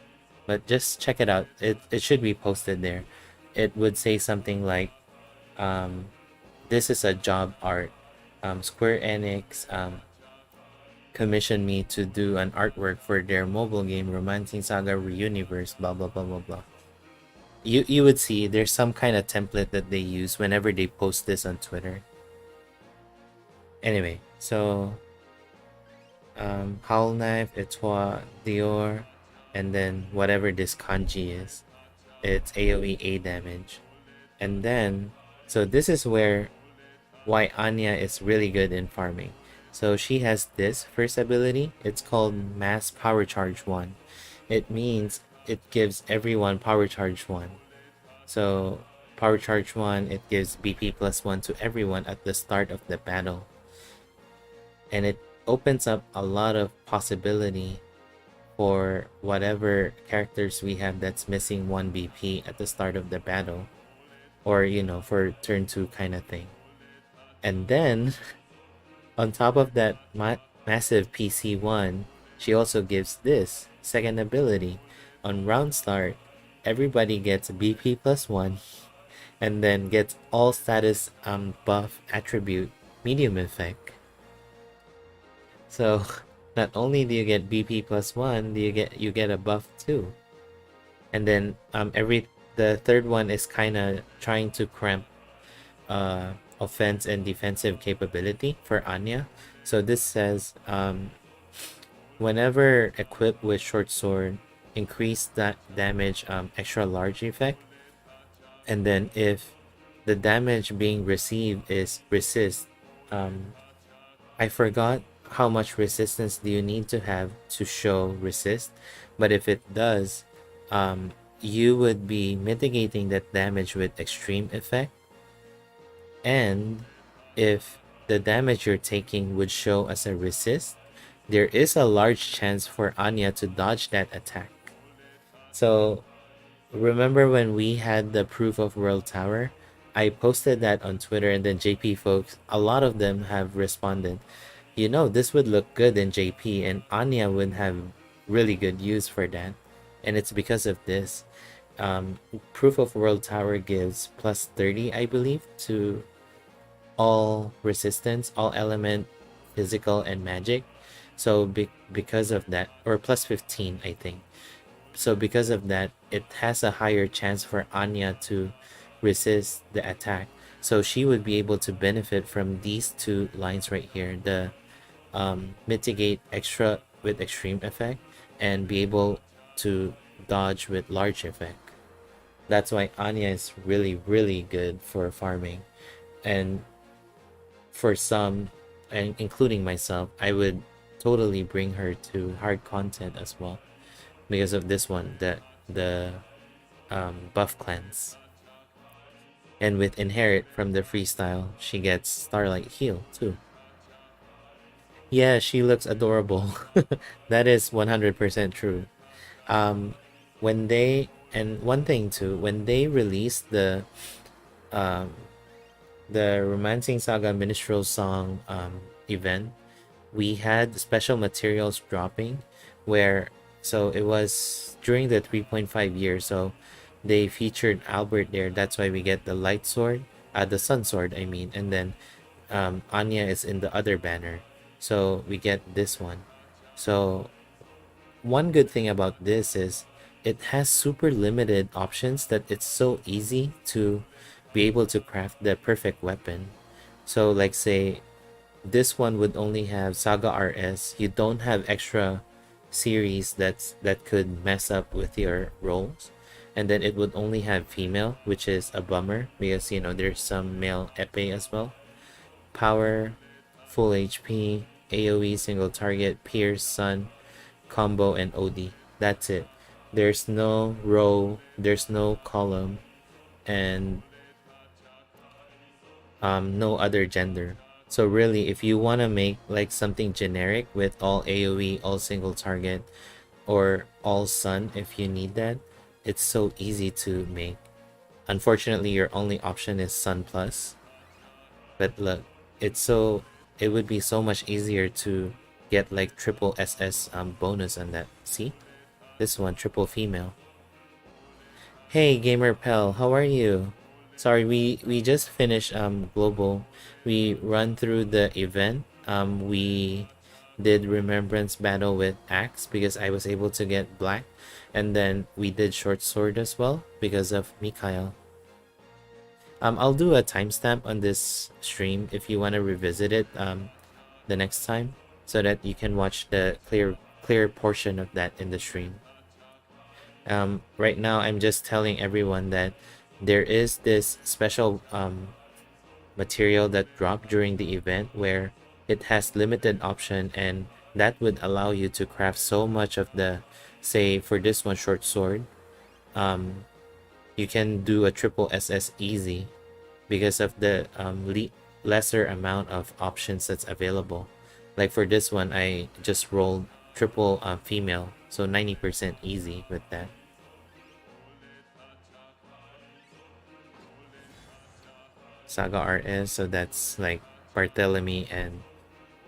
But just check it out. It should be posted there. It would say something like um this is a job art. Square Enix commissioned me to do an artwork for their mobile game Romancing Saga Reuniverse, blah blah blah blah blah. You would see there's some kind of template that they use whenever they post this on Twitter. Anyway, so Howl Knife, Etwa, Dior, and then whatever this kanji is, it's AoE A damage. And then, so this is why Anya is really good in farming. So she has this first ability. It's called Mass Power Charge 1. It means it gives everyone Power Charge 1. So Power Charge 1, it gives BP plus 1 to everyone at the start of the battle. And it opens up a lot of possibility for whatever characters we have that's missing 1 BP at the start of the battle. Or, for turn 2 kind of thing. And then, on top of that massive PC1, she also gives this second ability. On round start, everybody gets BP plus 1 and then gets all status buff attribute medium effect. So not only do you get BP plus 1, you get a buff too. And then the third one is kind of trying to cramp offense and defensive capability for Anya. So this says whenever equipped with short sword, increase that damage extra large effect. And then if the damage being received is resist, I forgot how much resistance do you need to have to show resist, but if it does, you would be mitigating that damage with extreme effect. And if the damage you're taking would show as a resist, there is a large chance for Anya to dodge that attack. So remember when we had the proof of world tower? I posted that on Twitter, and then JP folks, a lot of them have responded, this would look good in JP, and Anya would have really good use for that. And it's because of this. Proof of world tower gives plus 30, I believe, to all resistance, all element, physical, and magic. So because of that, or plus 15, I think. So because of that, it has a higher chance for Anya to resist the attack. So she would be able to benefit from these two lines right here, the mitigate extra with extreme effect and be able to dodge with large effect. That's why Anya is really, really good for farming. And for some, and including myself, I would totally bring her to hard content as well because of this one, the buff cleanse. And with inherit from the freestyle, she gets Starlight Heal too. Yeah, she looks adorable. That is 100% true. Um, when they and one thing too, when they released um the Romancing Saga Minstrel Song event, we had special materials dropping where so it was during the 3.5 years, so they featured Albert there. That's why we get the light sword, the sun sword, I mean, and then Anya is in the other banner. So we get this one. So one good thing about this is it has super limited options that it's so easy to be able to craft the perfect weapon. So like say this one would only have SaGa RS. You don't have extra series that could mess up with your rolls. And then it would only have female, which is a bummer because you know there's some male epee as well. Power, full HP, AoE, single target, pierce, stun, combo, and OD. That's it. There's no row, there's no column, and no other gender. So really, if you want to make like something generic with all AoE, all single target, or all sun if you need that, it's so easy to make. Unfortunately, your only option is sun plus. But look, it would be so much easier to get like triple SS bonus on that. See? This one, triple female. Hey Gamer Pal, how are you? Sorry, we just finished global. We run through the event. We did Remembrance battle with Axe because I was able to get black, and then we did short sword as well because of Mikhail. I'll do a timestamp on this stream if you want to revisit it the next time so that you can watch the clear portion of that in the stream. Right now I'm just telling everyone that there is this special material that dropped during the event where it has limited option, and that would allow you to craft so much of the, say for this one short sword, you can do a triple SS easy because of the lesser amount of options that's available. Like for this one I just rolled triple female, so 90% easy with that. SaGa RS, so that's like Barthélemy and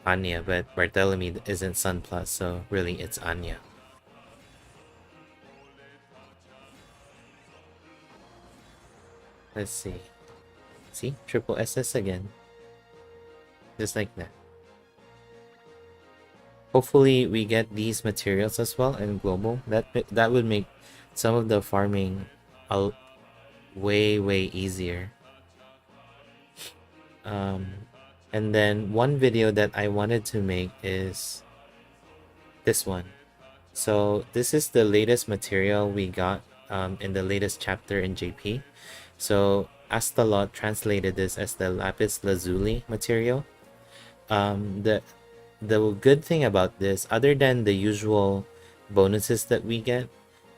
Anya, but Barthélemy isn't Sun Plus, so really it's Anya. Let's see. See? Triple SS again. Just like that. Hopefully we get these materials as well in global. That would make some of the farming way easier. And then one video that I wanted to make is this one. So this is the latest material we got in the latest chapter in JP. So Astalot translated this as the lapis lazuli material. The good thing about this, other than the usual bonuses that we get,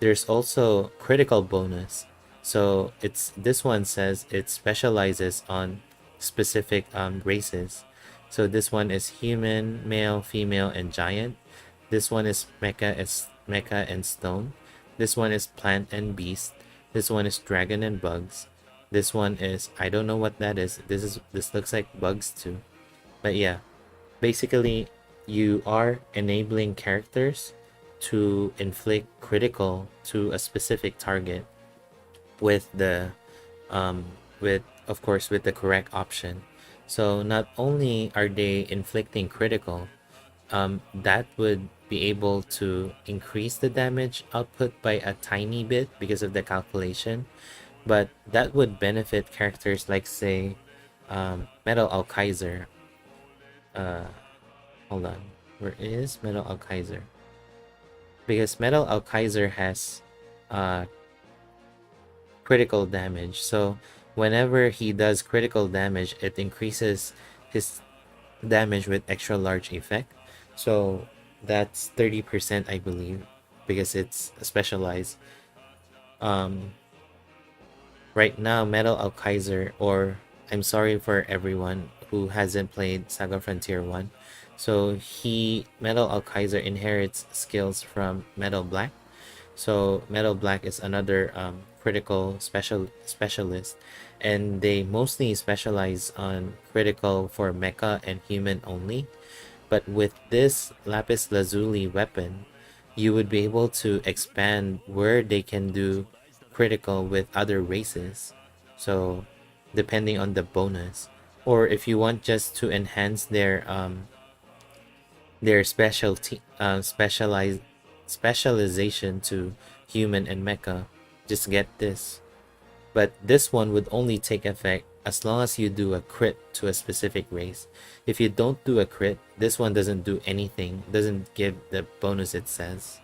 there's also critical bonus. So this one says it specializes on specific races. So this one is human, male, female, and giant. This one is mecha and stone. This one is plant and beast. This one is dragon and bugs. This one is, I don't know what that is. This looks like bugs too. But yeah, basically you are enabling characters to inflict critical to a specific target with the with of course with the correct option. So not only are they inflicting critical, that would be able to increase the damage output by a tiny bit because of the calculation, but that would benefit characters like say Metal Alkaiser. Hold on, where is Metal Alkaiser? Because Metal Alkaiser has critical damage, so whenever he does critical damage, it increases his damage with extra large effect. So that's 30%, I believe, because it's specialized. Right now, Metal Alkaiser, or I'm sorry for everyone who hasn't played SaGa Frontier 1. So Metal Alkaiser inherits skills from Metal Black. So Metal Black is another critical specialist, and they mostly specialize on critical for mecha and human only. But with this lapis lazuli weapon, you would be able to expand where they can do critical with other races. So depending on the bonus, or if you want just to enhance their specialty specialized specialization to human and mecha. Just get this. But this one would only take effect as long as you do a crit to a specific race. If you don't do a crit, this one doesn't do anything, doesn't give the bonus it says.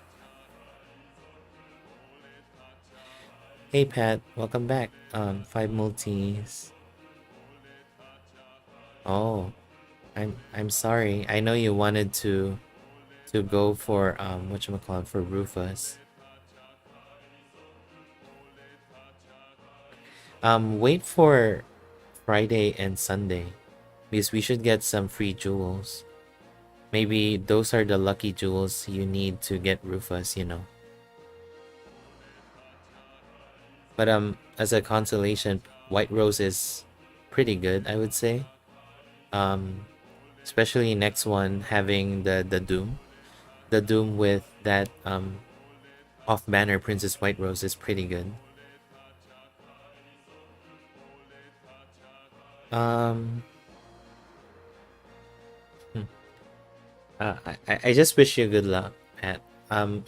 Hey Pat, welcome back. 5 multis. Oh, I'm sorry. I know you wanted to go for whatchamacallit, for Rufus. Wait for Friday and Sunday because we should get some free jewels. Maybe those are the lucky jewels you need to get Rufus, you know. But as a consolation, White Rose is pretty good, I would say. Um Especially next one having the Doom. The Doom with that off banner Princess White Rose is pretty good. Um hmm, I just wish you good luck, Pat.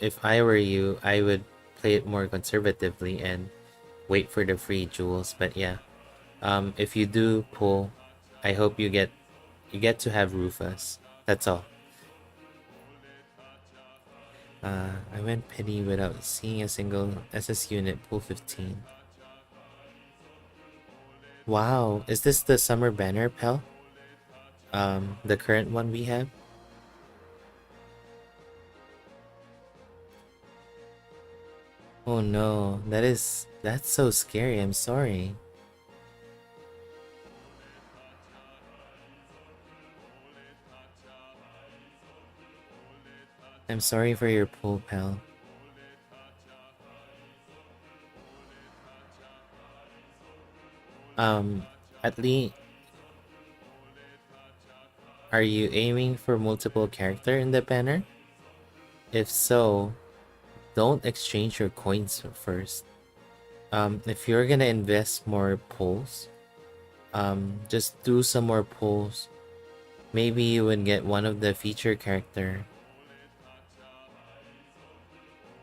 If I were you, I would play it more conservatively and wait for the free jewels. But yeah, if you do pull, I hope you get to have Rufus. That's all. I went pity without seeing a single SS unit pull 15. Wow, is this the summer banner, Pel? The current one we have? Oh no, that's so scary. I'm sorry. I'm sorry for your pull, Pel. Um, at least, are you aiming for multiple character in the banner? If so, don't exchange your coins first. If you're gonna invest more pulls, just do some more pulls. Maybe you would get one of the feature character.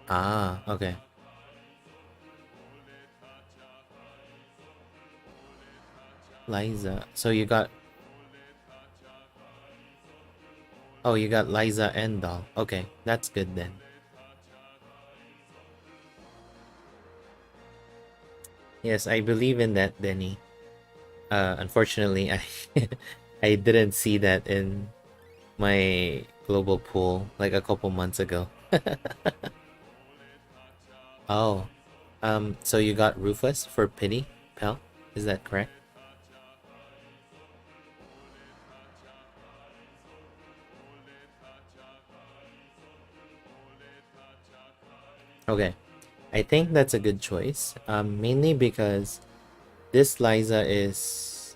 Ah, okay. Liza. So you got, oh, you got Liza and Doll. Okay, that's good then. Yes, I believe in that, Denny. Unfortunately, I I didn't see that in my global pool like a couple months ago. Oh, so you got Rufus for pity, pal? Is that correct? Okay, I think that's a good choice. Mainly because this Liza is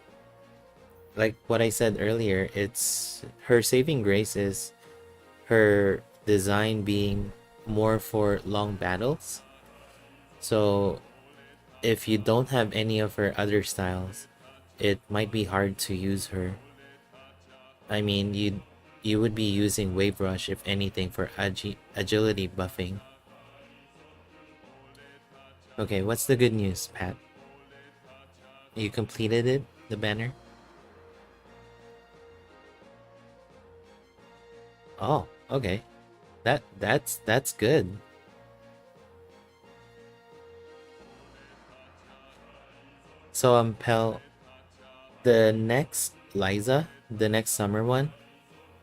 like what I said earlier. It's her saving grace is her design being more for long battles. So if you don't have any of her other styles, it might be hard to use her. I mean, you would be using Wave Rush if anything for agility buffing. Okay, what's the good news, Pat? You completed it, the banner? Oh, okay. That's good. So Pel, the next Liza, the next summer one,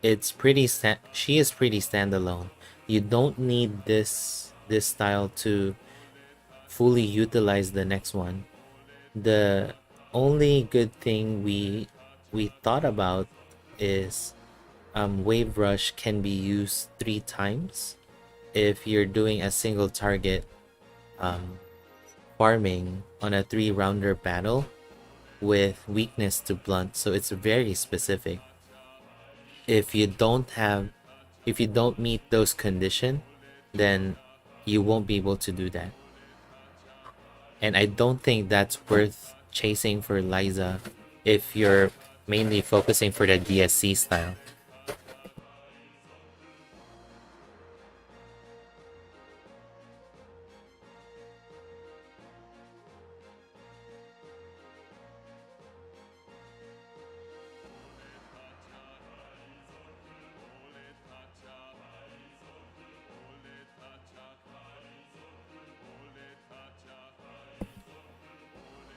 she is pretty standalone. You don't need this style to fully utilize the next one. The only good thing we thought about is Wave Rush can be used 3 times if you're doing a single target um, farming on a 3 rounder battle with weakness to blunt, so it's very specific. If you don't have, if you don't meet those conditions, then you won't be able to do that. And I don't think that's worth chasing for Liza if you're mainly focusing for the DSC style.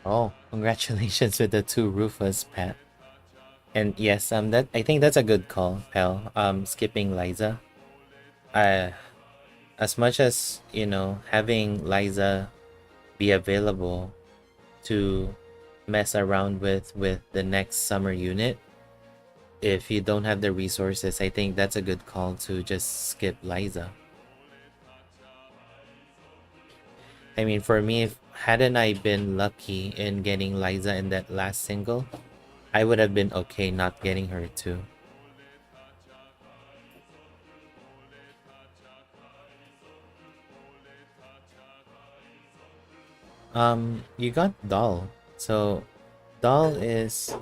Oh, congratulations with the two Rufus, Pat. And yes, that I think that's a good call, pal. Skipping Liza. Uh, as much as having Liza be available to mess around with the next summer unit, if you don't have the resources, I think that's a good call to just skip Liza. I mean, for me, if hadn't I been lucky in getting Liza in that last single, I would have been okay not getting her too. You got Doll. So Doll is,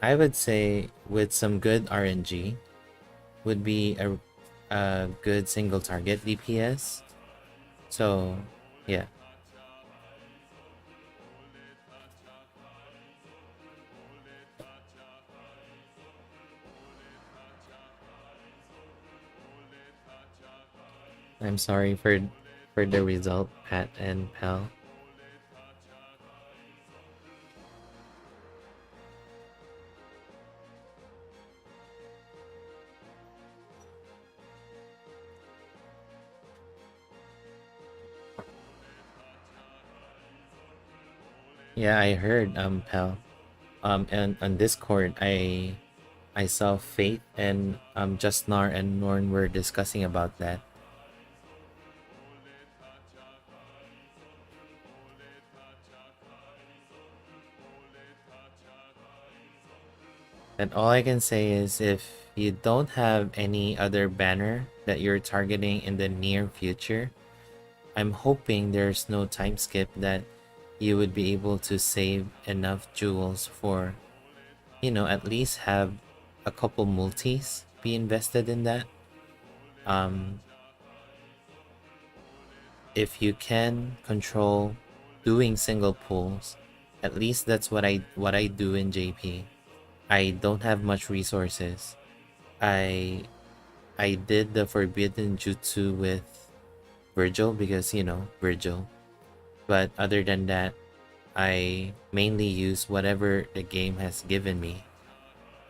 I would say, with some good RNG, would be a good single target DPS. So yeah, I'm sorry for the result, Pat and Pal. Yeah, I heard Pal. And on Discord, I saw Faith and Justnar and Norn were discussing about that. And all I can say is if you don't have any other banner that you're targeting in the near future, I'm hoping there's no time skip that you would be able to save enough jewels for, at least have a couple multis be invested in that. Um, if you can control doing single pulls, at least that's what I do in JP. I don't have much resources. I I did the forbidden jutsu with Virgil because Virgil. But other than that, I mainly use whatever the game has given me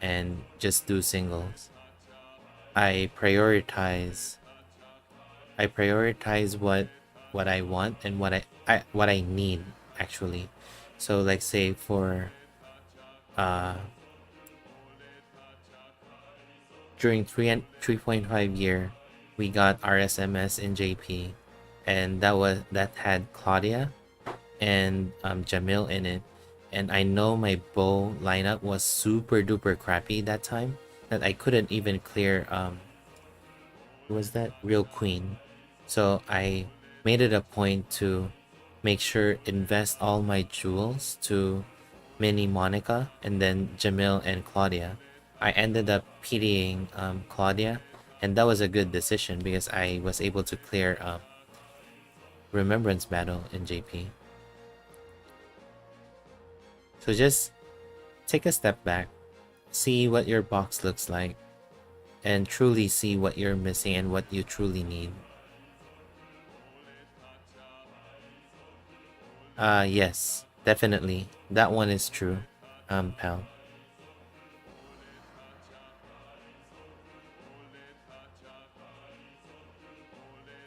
and just do singles. I prioritize I prioritize what I want and what I need actually. So like say for uh during 3.5 year, we got RSMS in JP, and that had Claudia and Jamil in it. And I know my bow lineup was super duper crappy that time that I couldn't even clear who was that real queen. So I made it a point to make sure invest all my jewels to Mini Monica and then Jamil and Claudia. I ended up PDing Claudia, and that was a good decision because I was able to clear Remembrance battle in JP. So just take a step back, see what your box looks like, and truly see what you're missing and what you truly need. Yes, definitely. That one is true, pal.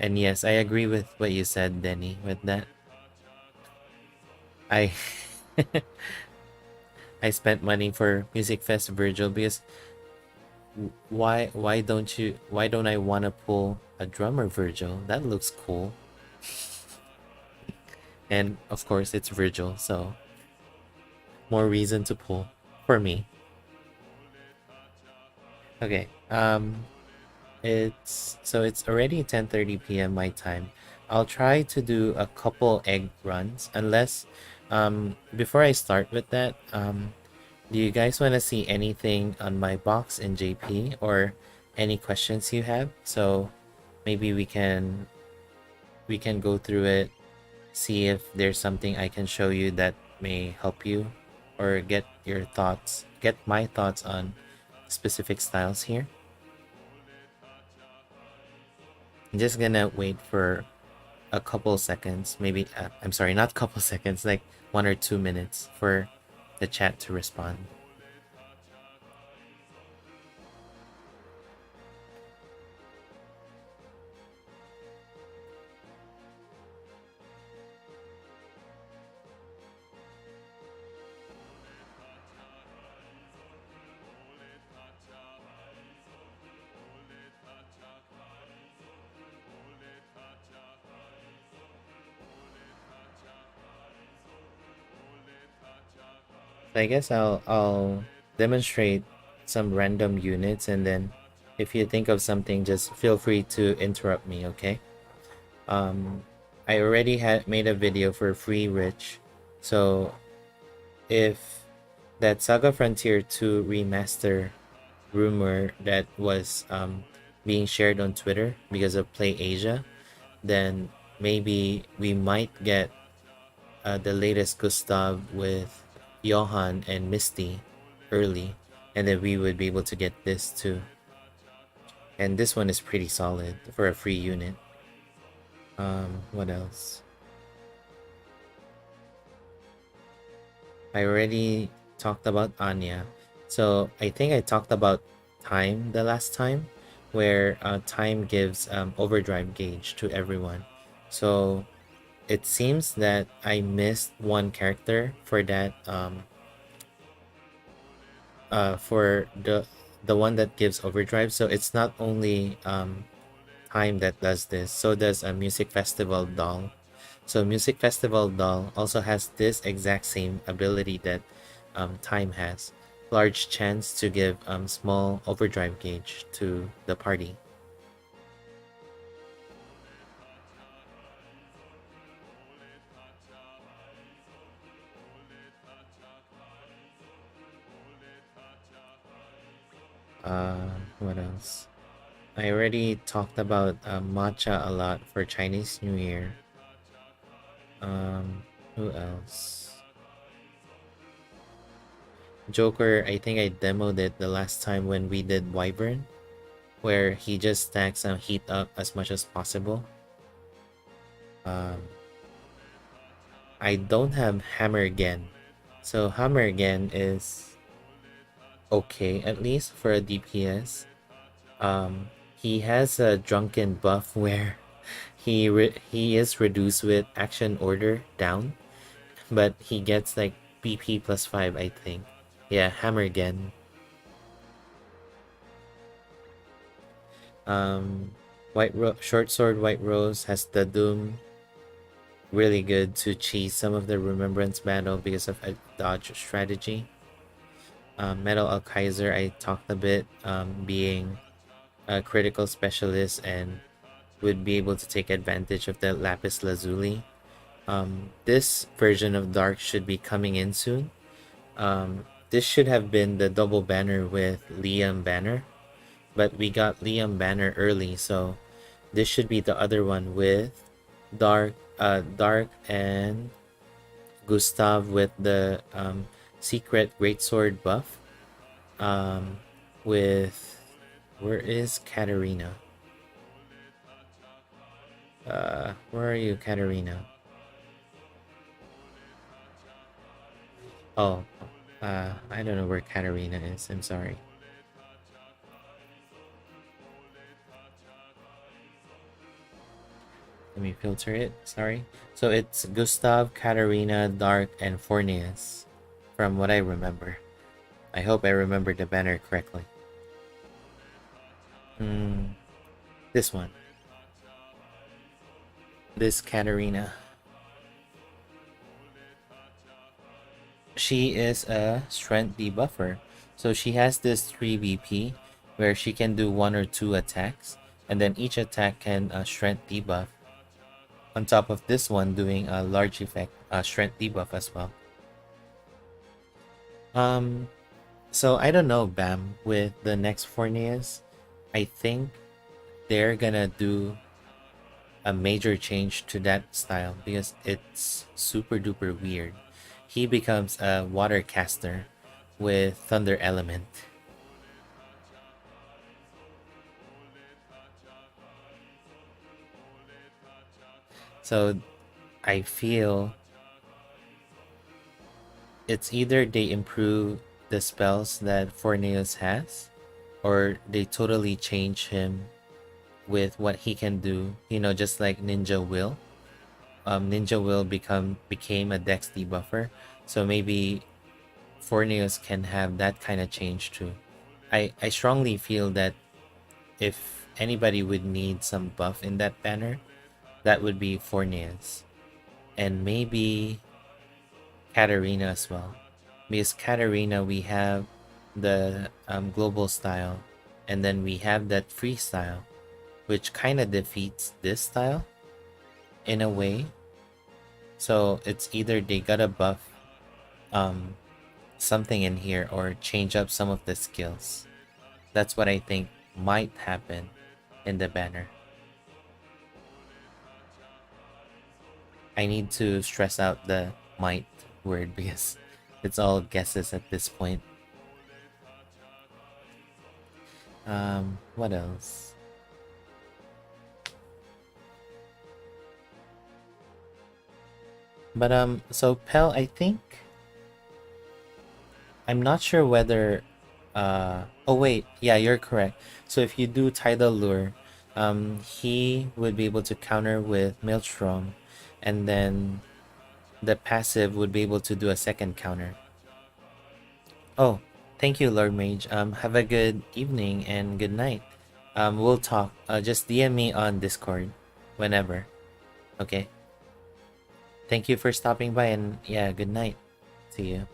And yes, I agree with what you said, Denny, with that. I I spent money for Music Fest Virgil because why don't I want to pull a drummer Virgil? That looks cool. And of course it's Virgil, so more reason to pull for me. Okay. It's already 10:30 p.m. my time. I'll try to do a couple egg runs unless before I start with that, do you guys want to see anything on my box in JP or any questions you have? So maybe we can go through it, see if there's something I can show you that may help you or get my thoughts on specific styles here. I'm just gonna wait for a couple seconds, maybe I'm sorry, not couple seconds, like 1 or 2 minutes for the chat to respond. I guess I'll demonstrate some random units, and then if you think of something, just feel free to interrupt me, okay? Um, I already had made a video for Free Rich, so if that Saga Frontier 2 remaster rumor that was being shared on Twitter because of Play Asia, then maybe we might get the latest Gustav with Johan and Misty early, and then we would be able to get this too. And this one is pretty solid for a free unit. What else? I already talked about Anya. So I think I talked about time the last time, where time gives overdrive gauge to everyone. So it seems that I missed one character for that for the one that gives overdrive. So it's not only time that does this, so does a music festival doll. So music festival doll also has this exact same ability that time has, large chance to give small overdrive gauge to the party. What else? I already talked about matcha a lot for Chinese New Year. Um, who else? Joker, I think I demoed it the last time when we did Wyvern, where he just stacks some heat up as much as possible. Um, I don't have Hammer again. So Hammer again is okay, at least for a DPS. He has a drunken buff where he is reduced with action order down, but he gets like BP plus 5, I think. Yeah, Hammer again. Um, Short Sword White Rose has the Doom, really good to cheese some of the Remembrance battle because of a dodge strategy. Metal Alkaiser, I talked a bit, being a critical specialist and would be able to take advantage of the Lapis Lazuli. This version of Dark should be coming in soon. This should have been the double banner with Liam Banner, but we got Liam Banner early, so this should be the other one with Dark and Gustav with the secret greatsword buff. Um, with where is Katarina? Where are you, Katarina? Oh, I don't know where Katarina is. I'm sorry. Let me filter it. Sorry. So it's Gustav, Katarina, Dark, and Fornius, from what I remember. I hope I remember the banner correctly. This one. This Katarina. She is a strength debuffer. So she has this 3 BP where she can do 1 or 2 attacks, and then each attack can strength debuff. On top of this one, doing a large effect strength debuff as well. Um, so I don't know, Bam, with the next Fornias. I think they're gonna do a major change to that style because it's super duper weird. He becomes a water caster with thunder element. So I feel it's either they improve the spells that Forneos has, or they totally change him with what he can do. You know, just like Ninja Will. Ninja Will became a Dex debuffer, so maybe Forneos can have that kind of change too. I strongly feel that if anybody would need some buff in that banner, that would be Forneos. And maybe Katarina as well. Because Katarina, we have the global style, and then we have that free style, which kind of defeats this style in a way. So it's either they gotta buff um, something in here or change up some of the skills. That's what I think might happen in the banner. I need to stress out the might word because it's all guesses at this point. What else? But so Pel, I think I'm not sure whether oh wait, yeah, you're correct. So if you do Tidal Lure, he would be able to counter with Maelstrom, and then the passive would be able to do a second counter. Oh, thank you, Lord Mage. Have a good evening and good night. We'll talk. Just DM me on Discord whenever. Okay. Thank you for stopping by, and yeah, good night. See you.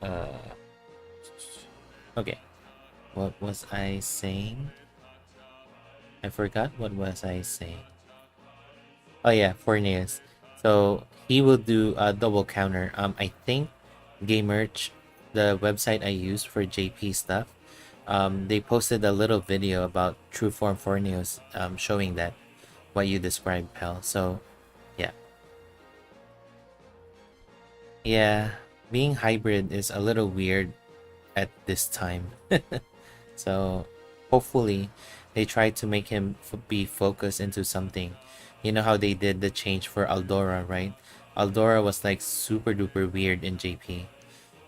uh, okay. What was I saying? I forgot what was I saying. Oh yeah, Forneus. So he will do a double counter. I think Game Merch, the website I use for JP stuff, they posted a little video about True Form Forneus, showing that what you described, Pel. So yeah, yeah, being hybrid is a little weird at this time. So hopefully they try to make him be focused into something. You know how they did the change for Aldora, right? Aldora was like super duper weird in JP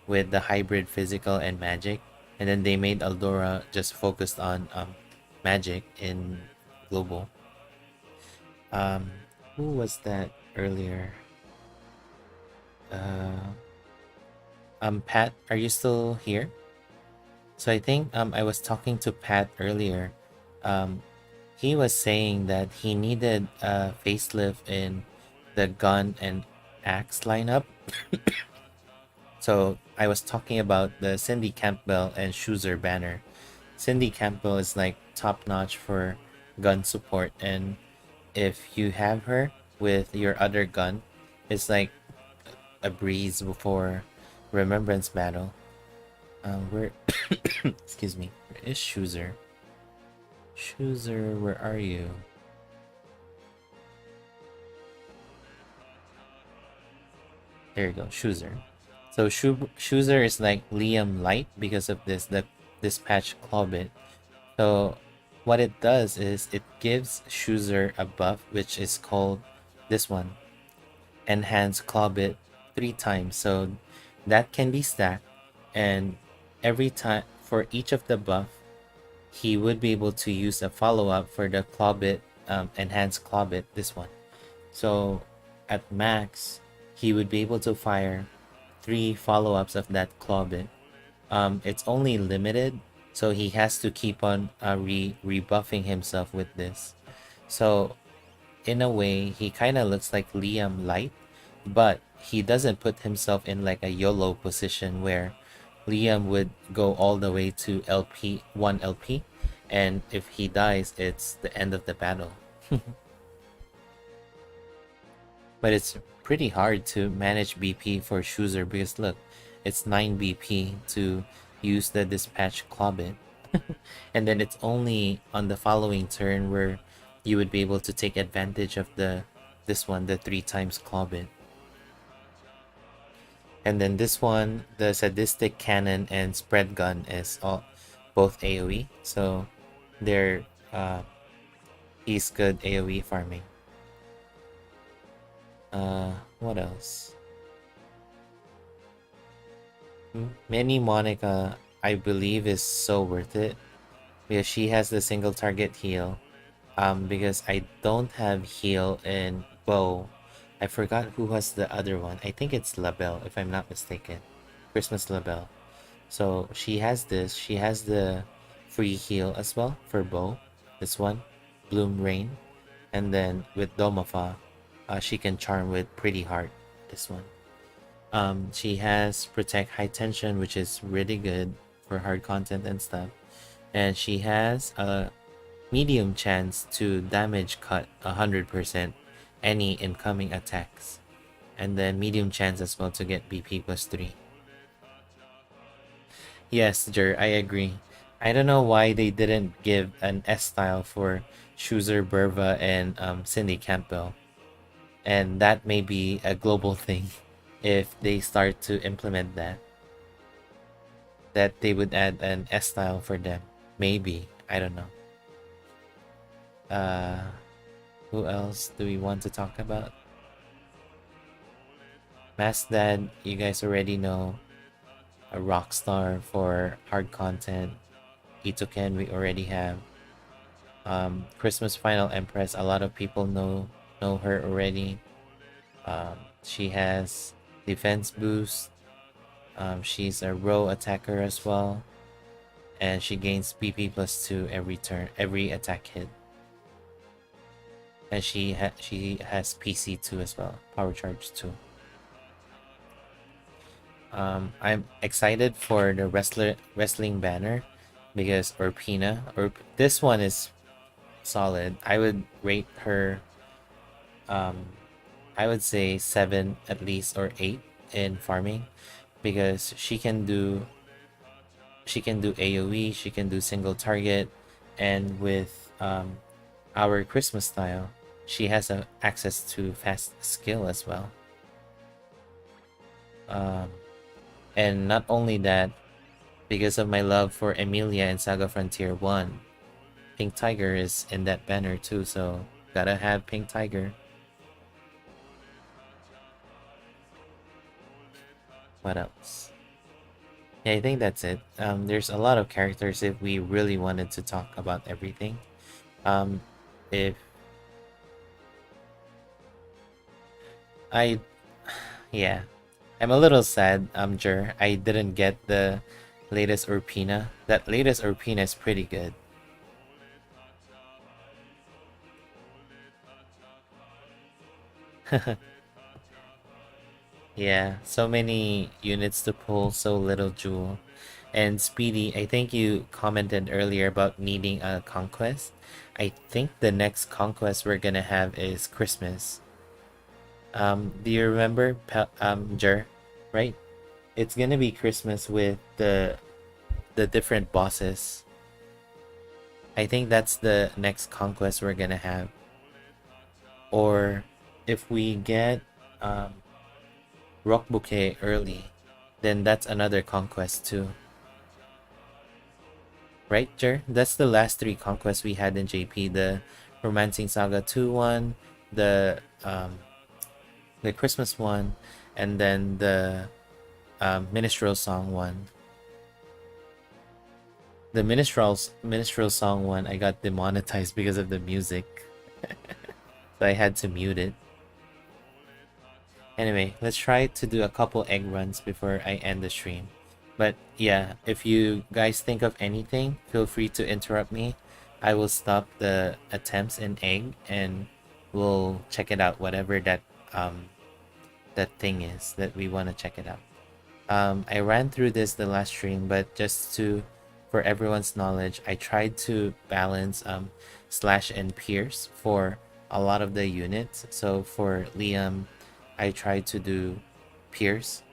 with the hybrid physical and magic, and then they made Aldora just focused on magic in global. Um, who was that earlier? Uh, Pat, are you still here? So I think I was talking to Pat earlier. Um, he was saying that he needed a facelift in the gun and axe lineup. So I was talking about the Cindy Campbell and Schuzer banner. Cindy Campbell is like top notch for gun support, and if you have her with your other gun, it's like a breeze before Remembrance battle. Where excuse me, where is Schuzer? Schuzer, where are you? There you go, Schuzer. So Schuzer is like Liam Light because of the dispatch clawbit. So what it does is it gives Schuzer a buff which is called this one, enhance clawbit 3 times. So that can be stacked, and every time for each of the buff, he would be able to use a follow-up for the clawbit, enhanced clawbit, this one. So at max, he would be able to fire 3 follow-ups of that clawbit. It's only limited, so he has to keep on rebuffing himself with this. So in a way, he kind of looks like Liam Light, but he doesn't put himself in like a YOLO position where Liam would go all the way to LP 1 LP, and if he dies, it's the end of the battle. But it's pretty hard to manage BP for Schuzer because look, it's 9 BP to use the dispatch clawbit. And then it's only on the following turn where you would be able to take advantage of this one, the 3 times clawbit. And then this one, the sadistic cannon and spread gun is all both AoE, so they're he's good AoE farming. What else? Mini Monica, I believe, is so worth it because she has the single target heal. Because I don't have heal in bow. I forgot who has the other one. I think it's Labelle, if I'm not mistaken. Christmas Labelle. So she has this. She has the free heal as well for bow. This one, Bloom Rain, and then with Domafa, she can charm with Pretty Heart. This one. She has Protect High Tension, which is really good for hard content and stuff. And she has a medium chance to damage cut 100% any incoming attacks. And then medium chance as well to get BP plus 3. Yes, Jer, I agree. I don't know why they didn't give an S style for Schuzer, Berva, and Cindy Campbell. And that may be a global thing if they start to implement that. That they would add an S style for them. Maybe. I don't know. Uh, who else do we want to talk about? Mask Dad, you guys already know. A rock star for hard content. Itoken, we already have. Christmas Final Empress, a lot of people know her already. She has defense boost. She's a row attacker as well, and she gains PP plus 2 every turn, every attack hit. And she has PC 2 as well, power charge 2. I'm excited for the wrestling banner because Orpina, or this one is solid. I would rate her, um, I would say 7 at least or 8 in farming because she can do AoE, she can do single target, and with our Christmas style, she has access to fast skill as well. Um, and not only that, because of my love for Emilia in Saga Frontier 1, Pink Tiger is in that banner too, so gotta have Pink Tiger. What else? Yeah, I think that's it. There's a lot of characters if we really wanted to talk about everything. Um, if I, yeah, I'm a little sad, Jer. I didn't get the latest Urpina. That latest Urpina is pretty good. Yeah, so many units to pull, so little jewel. And Speedy, I think you commented earlier about needing a conquest. I think the next conquest we're gonna have is Christmas. Do you remember, Jer? Right? It's gonna be Christmas with the different bosses. I think that's the next conquest we're gonna have. Or if we get um, Rock Bouquet early, then that's another conquest too. Right, Jer? That's the last 3 conquests we had in JP. The Romancing Saga 2 one, the Christmas one, and then the Minstrel Song one. The Minstrel Song one, I got demonetized because of the music. So I had to mute it. Anyway, let's try to do a couple egg runs before I end the stream. But yeah, if you guys think of anything, feel free to interrupt me. I will stop the attempts in egg and we'll check it out, whatever that thing is that we want to check it out. I ran through this the last stream, but just to for everyone's knowledge, I tried to balance slash and pierce for a lot of the units. So for Liam, I tried to do pierce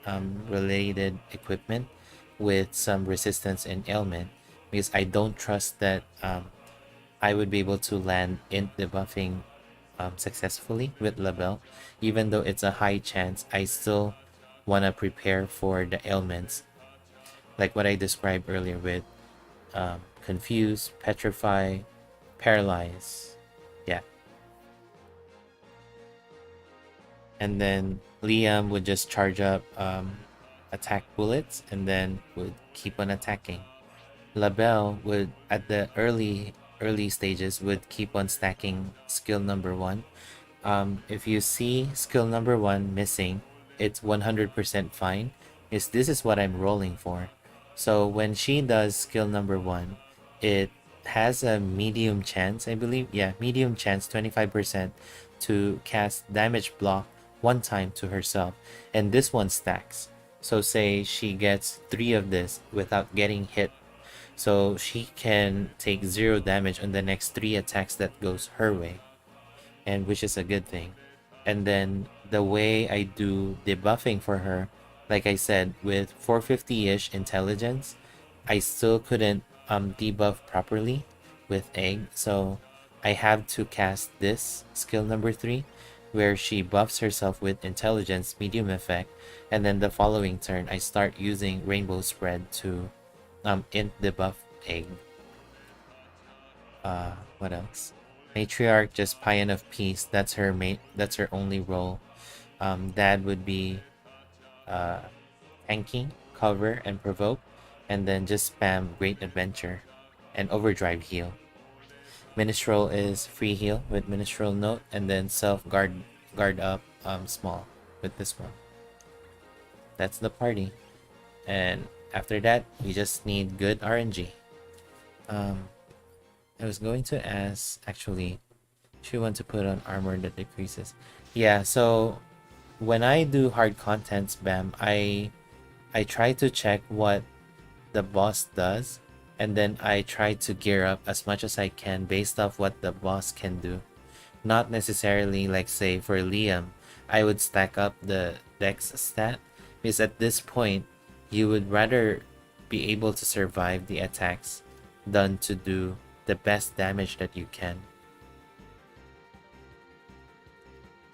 related equipment with some resistance and ailment because I don't trust that I would be able to land in debuffing successfully with Labelle. Even though it's a high chance, I still want to prepare for the ailments like what I described earlier with confuse, petrify, paralyze. Yeah. and then Liam would just charge up attack bullets and then would keep on attacking. Labelle would at the early stages would keep on stacking skill number 1. If you see skill number 1 missing, it's 100% fine, because this is what I'm rolling for. So when she does skill number 1, it has a medium chance, I believe. Yeah, medium chance, 25%, to cast damage block one time to herself. And this one stacks. So say she gets 3 of this without getting hit. So she can take 0 damage on the next 3 attacks that goes her way, and which is a good thing. And then the way I do debuffing for her, like I said, with 450-ish intelligence, I still couldn't debuff properly with egg, so I have to cast this skill number 3, where she buffs herself with intelligence medium effect, and then the following turn I start using rainbow spread to int debuff egg. What else? Matriarch, just Paean of Peace. That's her main. That's her only role. Dad would be tanking, cover, and provoke, and then just spam Great Adventure and Overdrive heal. Minstrel is free heal with Minstrel Note, and then self guard up small with this one. That's the party, and after that we just need good RNG. I was going to ask, actually, she wants to put on armor that decreases. Yeah, so when I do hard content spam, I try to check what the boss does, and then I try to gear up as much as I can based off what the boss can do. Not necessarily, like say for Liam, I would stack up the dex stat, because at this point you would rather be able to survive the attacks than to do the best damage that you can.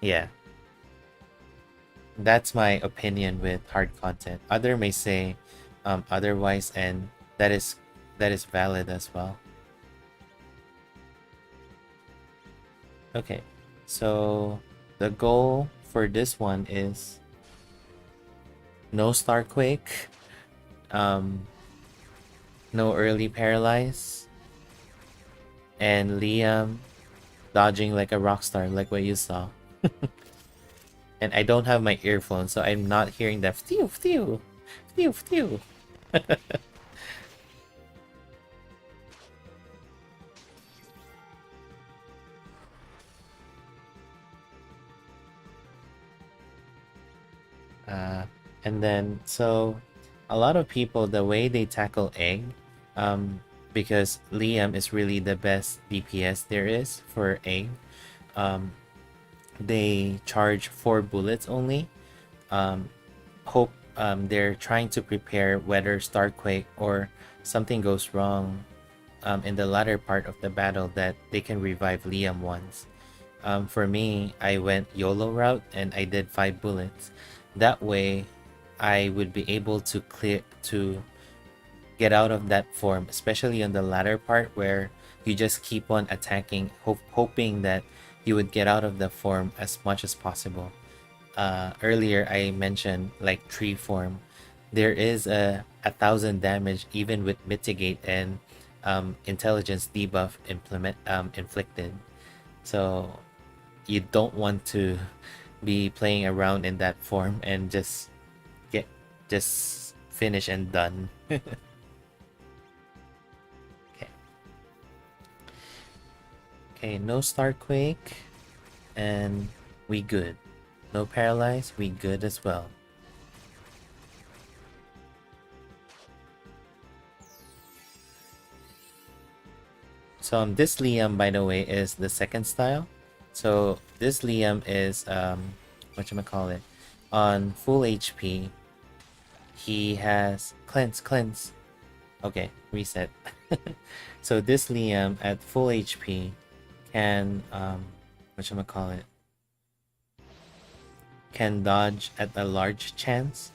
Yeah, that's my opinion with hard content. Other may say otherwise, and that is valid as well. Okay, so the goal for this one is no Starquake, no early paralyze, and Liam dodging like a rock star, like what you saw. And I don't have my earphones, so I'm not hearing that phew phew phew phew. And then so a lot of people, the way they tackle egg, because Liam is really the best DPS there is for egg, they charge 4 bullets only. Hope they're trying to prepare whether Starquake or something goes wrong in the latter part of the battle that they can revive Liam once. For me, I went YOLO route and I did 5 bullets. That way, I would be able to get out of that form, especially on the latter part where you just keep on attacking, hoping that you would get out of the form as much as possible. Earlier I mentioned like tree form. There is a 1,000 damage even with mitigate and intelligence debuff inflicted. So you don't want to be playing around in that form and get just finish and done. Okay. Okay, no Starquake, and we good. No Paralyze, we good as well. So this Liam, by the way, is the second style. So this Liam is whatchamacallit, on full HP. He has cleanse. Okay, reset. So this Liam at full HP can whatchamacallit, can dodge at a large chance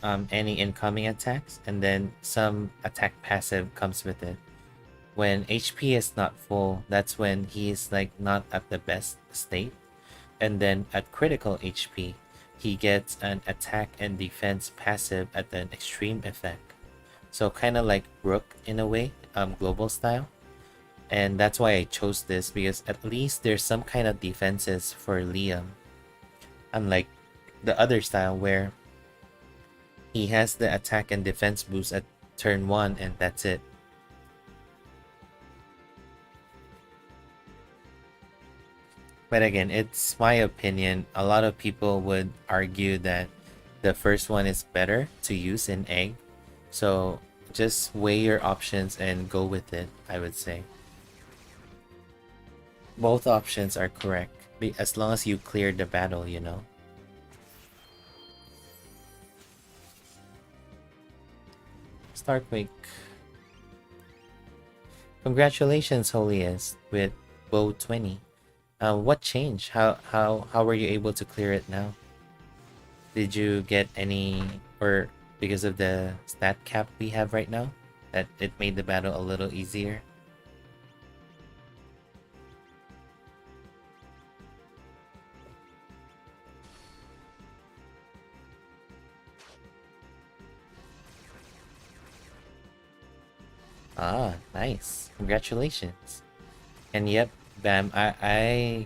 any incoming attacks, and then some attack passive comes with it. When HP is not full, that's when he is like not at the best state. and then at critical HP, he gets an attack and defense passive at an extreme effect. So kind of like Rook in a way, global style. And that's why I chose this, because at least there's some kind of defenses for Liam. Unlike the other style where he has the attack and defense boost at turn 1 and that's it. But again, it's my opinion. A lot of people would argue that the first one is better to use in Egg. So just weigh your options and go with it, I would say. Both options are correct, as long as you clear the battle, you know. Starquake. Congratulations, Holiest, with Bow 20. What changed? How were you able to clear it now? Did you get any, or because of the stat cap we have right now, that it made the battle a little easier? Ah, nice. Congratulations. And yep, Bam, I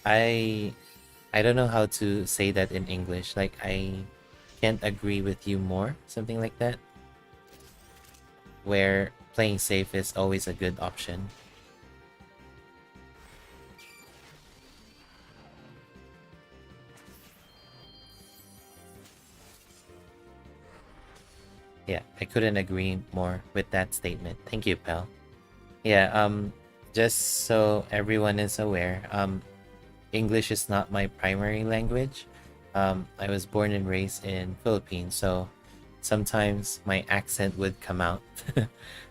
I don't know how to say that in English. Like I can't agree with you more, something like that. Where playing safe is always a good option. Yeah, I couldn't agree more with that statement. Thank you, pal. Yeah, just so everyone is aware, English is not my primary language. I was born and raised in Philippines, so sometimes my accent would come out.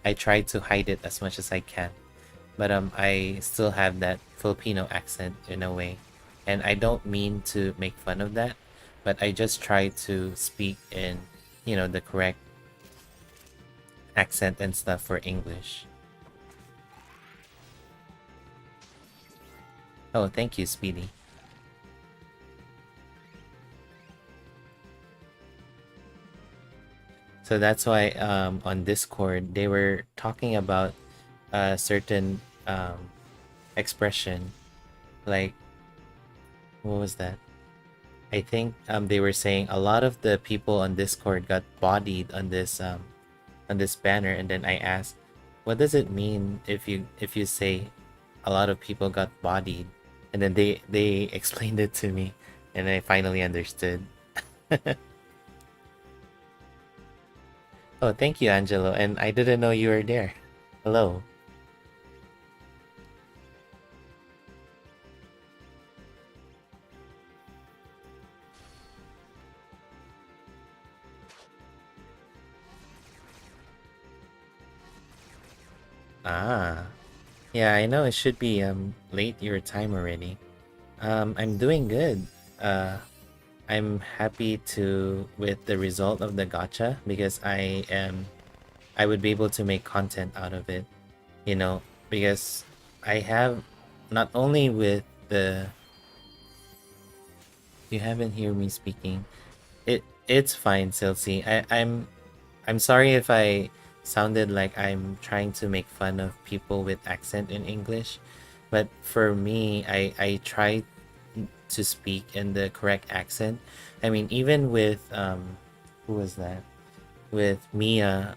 I try to hide it as much as I can, but I still have that Filipino accent in a way, and I don't mean to make fun of that, but I just try to speak in, the correct accent and stuff for English. Oh, thank you, Speedy. So that's why on Discord they were talking about a certain expression, like what was that? I think they were saying a lot of the people on Discord got bodied on this banner, and then I asked, what does it mean if you say a lot of people got bodied? And then they explained it to me, and I finally understood. Oh, thank you, Angelo. And I didn't know you were there. Hello. Ah. Yeah, I know it should be late your time already. I'm doing good. I'm happy to with the result of the gacha, because I would be able to make content out of it, because I have not only with the you haven't heard me speaking. It's fine, Silsey. I'm sorry if I sounded like I'm trying to make fun of people with accent in English, but for me, I try to speak in the correct accent. I mean, even with who was that? With Mia-san,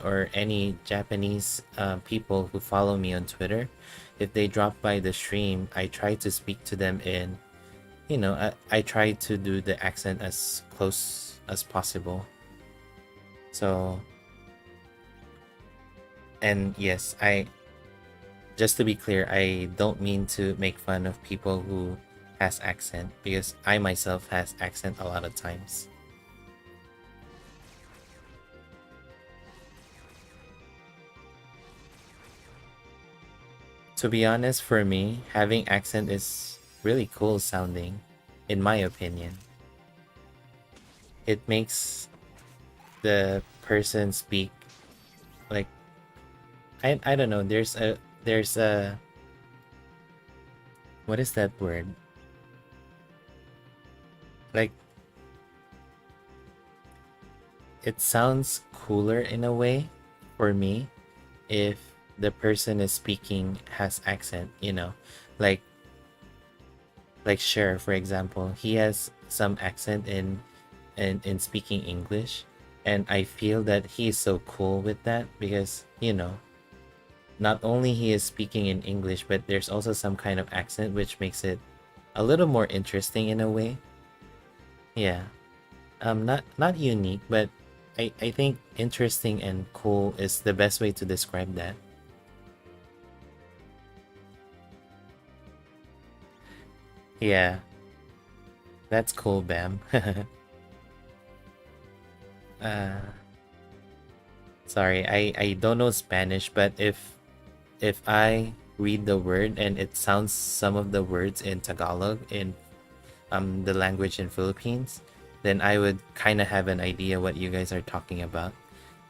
or any Japanese people who follow me on Twitter, if they drop by the stream, I try to speak to them in, I try to do the accent as close as possible. So, and yes, just to be clear, I don't mean to make fun of people who has accent, because I myself has accent a lot of times. To be honest, for me, having accent is really cool sounding, in my opinion. It makes the person speak like, I don't know, there's a what is that word? Like, it sounds cooler in a way for me if the person is speaking has accent, you know. Like Cher, for example, he has some accent in speaking English, and I feel that he is so cool with that because, you know, not only he is speaking in English, but there's also some kind of accent which makes it a little more interesting in a way. Yeah. Not unique, but I think interesting and cool is the best way to describe that. Yeah, that's cool, Bam. uh Sorry, I don't know Spanish, but if I read the word and it sounds some of the words in Tagalog in the language in Philippines, then I would kind of have an idea what you guys are talking about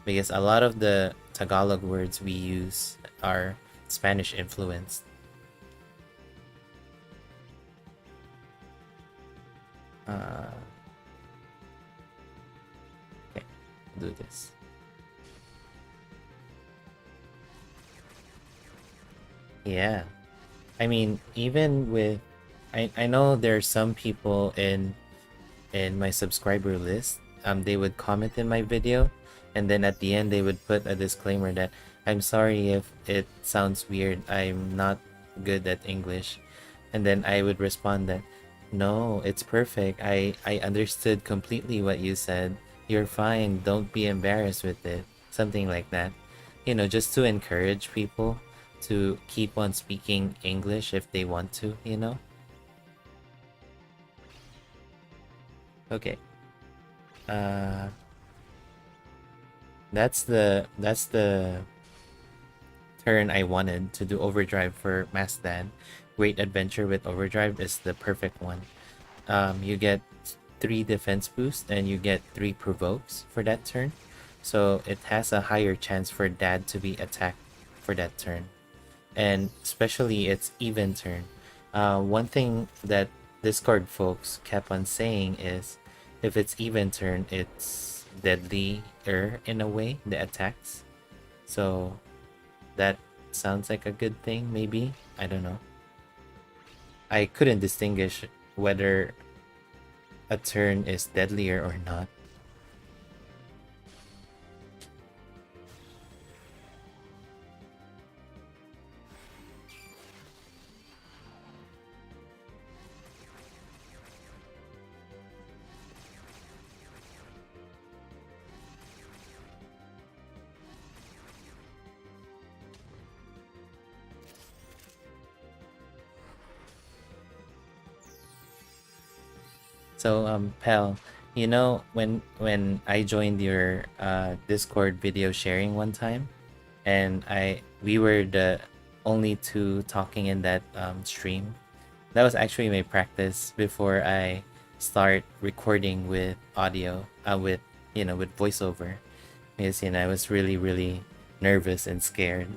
because a lot of the Tagalog words we use are Spanish influenced. Uh, okay, do this. Yeah, I mean, even with I know there's some people in my subscriber list, they would comment in my video, and then at the end they would put a disclaimer that I'm sorry if it sounds weird. I'm not good at English, and then I would respond that no, it's perfect. I understood completely what you said. You're fine. Don't be embarrassed with it. Something like that. You know, just to encourage people to keep on speaking English if they want to, you know? Okay. Uh that's the turn I wanted to do overdrive for Masdan. Great adventure with overdrive is the perfect one. You get 3 defense boosts and you get 3 provokes for that turn. So it has a higher chance for dad to be attacked for that turn. And especially its even turn. One thing that Discord folks kept on saying is if it's even turn, it's deadlier in a way, the attacks. So that sounds like a good thing, maybe. I don't know. I couldn't distinguish whether a turn is deadlier or not. So Pal, you know when I joined your Discord video sharing one time, and I we were the only two talking in that stream. That was actually my practice before I start recording with audio, with with voiceover, because I was really nervous and scared,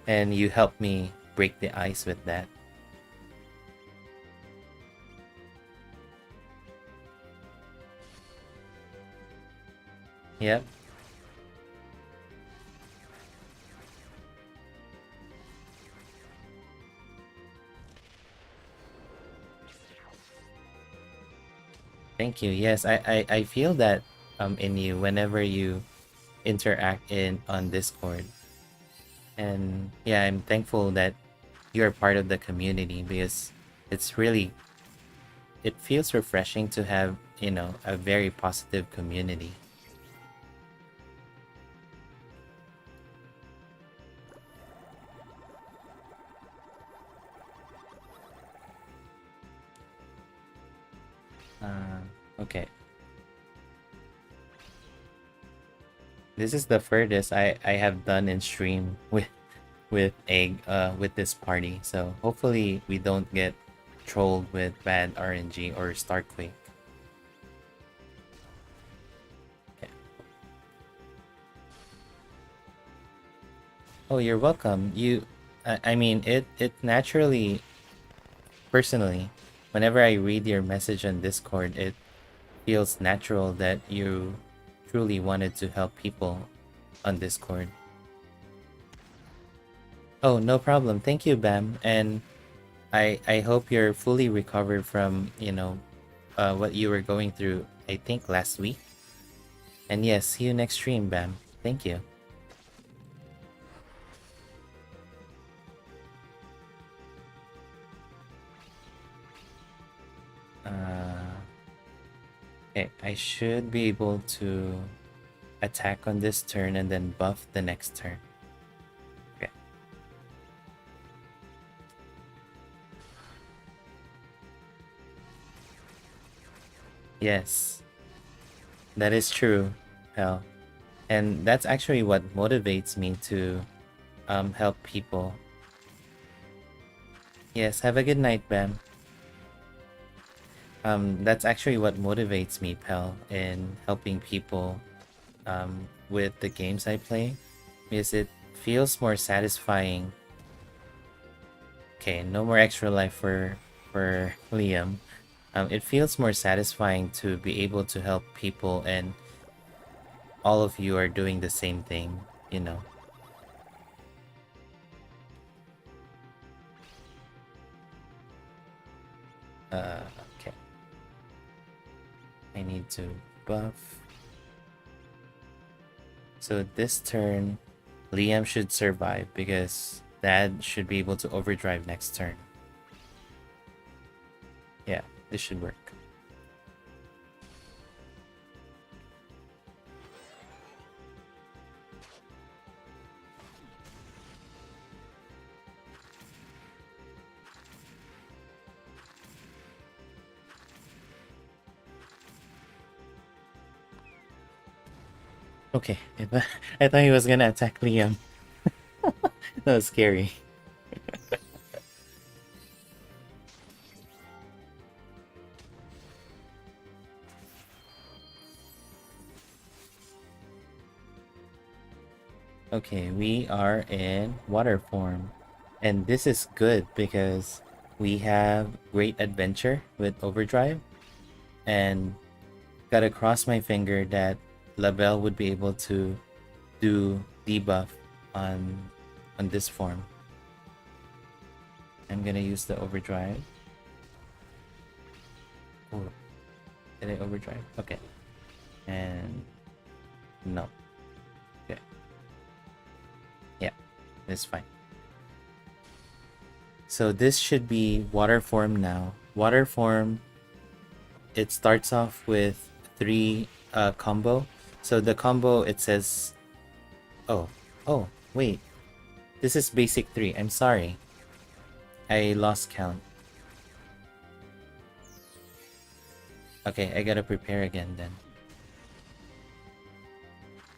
and you helped me break the ice with that. Yep. Thank you. Yes, I feel that in you whenever you interact in on Discord. And yeah, I'm thankful that you're part of the community because it's really it feels refreshing to have, a very positive community. Okay. This is the furthest I have done in stream with egg with this party. So hopefully we don't get trolled with bad RNG or Starquake. Okay. Oh, you're welcome. I mean it naturally personally, whenever I read your message on Discord, it feels natural that you truly wanted to help people on Discord. Oh, no problem. Thank you, Bam. And I hope you're fully recovered from, what you were going through, I think last week. And yes, see you next stream, Bam. Thank you. Okay, I should be able to attack on this turn and then buff the next turn. Okay. Yes, that is true, Hell. And that's actually what motivates me to help people. Yes, have a good night, Bam. That's actually what motivates me, Pal, in helping people with the games I play, because it feels more satisfying. Okay, no more extra life for Liam. It feels more satisfying to be able to help people, and all of you are doing the same thing, you know. Okay. I need to buff. So this turn, Liam should survive because Dad should be able to overdrive next turn. Yeah, this should work. Okay, I thought he was gonna attack Liam. That was scary. Okay, we are in water form. And this is good because we have great adventure with overdrive. And gotta cross my finger that Labelle would be able to do debuff on this form. I'm gonna use the overdrive. Oh, did I overdrive? Okay. And no. Okay. Yeah, it's fine. So this should be water form now. Water form, it starts off with 3 combo. So the combo, it says, oh, wait. This is basic 3. I'm sorry. I lost count. Okay, I gotta prepare again then.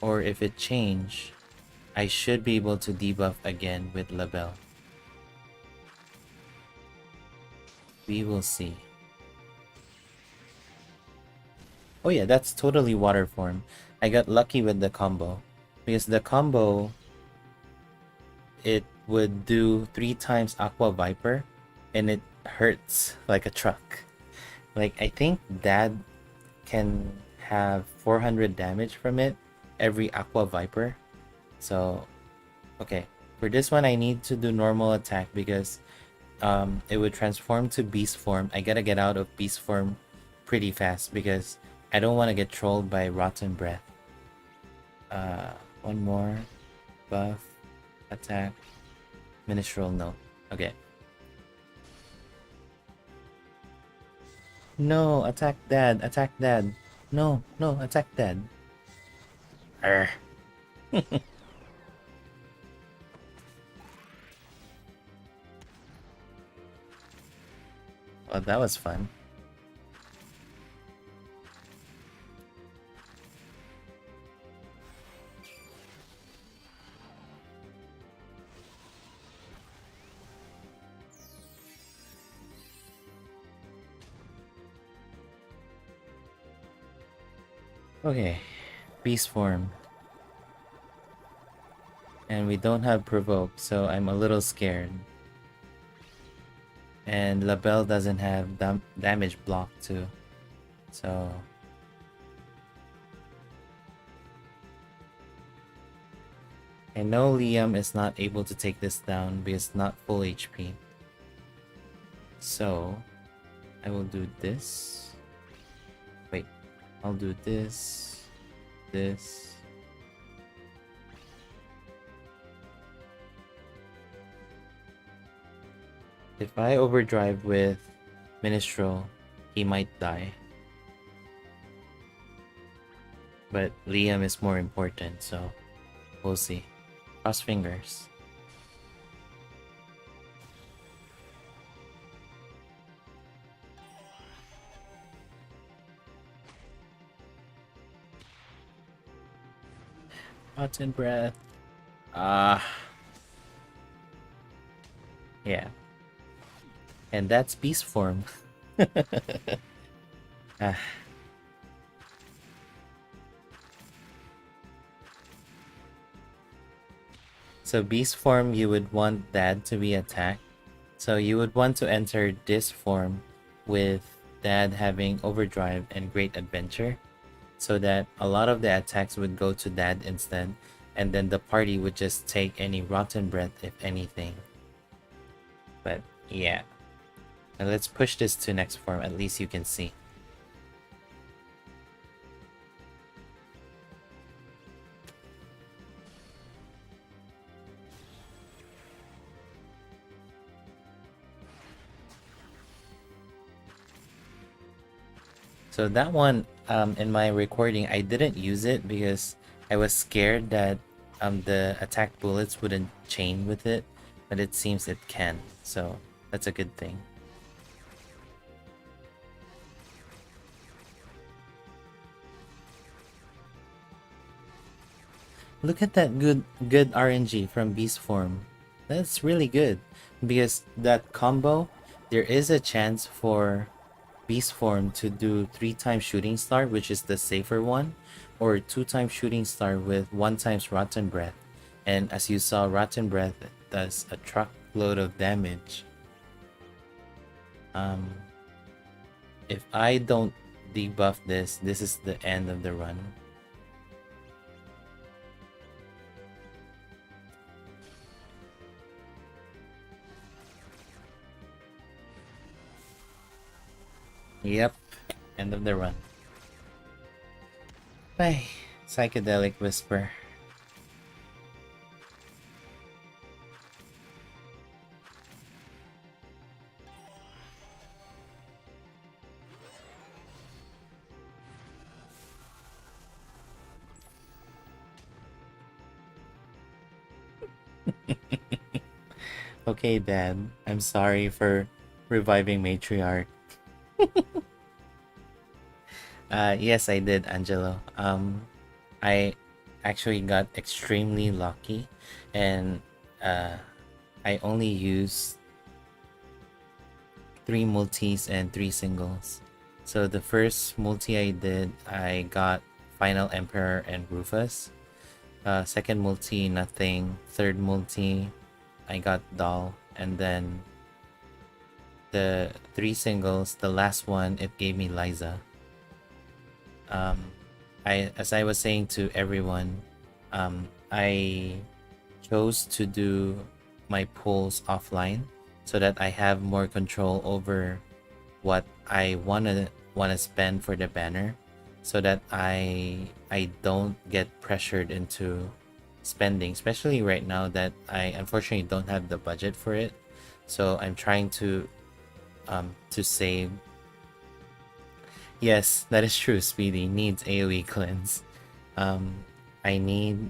Or if it change, I should be able to debuff again with Labelle. We will see. Oh yeah, that's totally water form. I got lucky with the combo. Because the combo, it would do 3 times Aqua Viper, and it hurts like a truck. Like, I think Dad can have 400 damage from it every Aqua Viper. So, okay. For this one, I need to do normal attack because it would transform to beast form. I gotta get out of beast form pretty fast because I don't want to get trolled by rotten breath. One more buff, attack, minstrel. No. Okay. No, attack Dad, attack Dad. No, no, attack Dad. Arr. Well, that was fun. Okay, beast form. And we don't have provoke, so I'm a little scared. And Labelle doesn't have damage block too. So I know Liam is not able to take this down because not full HP. So I will do this. Wait, I'll do this, this. If I overdrive with Minstrel, he might die. But Liam is more important, so we'll see. Cross fingers. Rotten breath. Ah. Yeah. And that's beast form. Ah. So beast form, you would want Dad to be attacked. So you would want to enter this form with Dad having overdrive and great adventure, so that a lot of the attacks would go to Dad instead, and then the party would just take any rotten breath if anything. But yeah. Now let's push this to next form, at least you can see. So that one, in my recording, I didn't use it because I was scared that the attack bullets wouldn't chain with it, but it seems it can, so that's a good thing. Look at that good RNG from Beast Form. That's really good because that combo, there is a chance for Beast Form to do 3 times Shooting Star, which is the safer one, or 2 times Shooting Star with 1 times Rotten Breath. And as you saw, Rotten Breath does a truckload of damage. If I don't debuff this, this is the end of the run. Yep, end of the run. Bye, Psychedelic Whisper. Okay, Dad. I'm sorry for reviving Matriarch. Yes, I did, Angelo. I actually got extremely lucky, and I only used 3 multis and 3 singles. So the first multi I did, I got Final Emperor and Rufus. Second multi, nothing. Third multi, I got Doll, and then the 3 singles, the last one, it gave me Liza. As I was saying to everyone, I chose to do my pulls offline so that I have more control over what I wanna spend for the banner, so that I don't get pressured into spending, especially right now that I unfortunately don't have the budget for it. So I'm trying to save. Yes, that is true. Speedy needs AoE cleanse. I need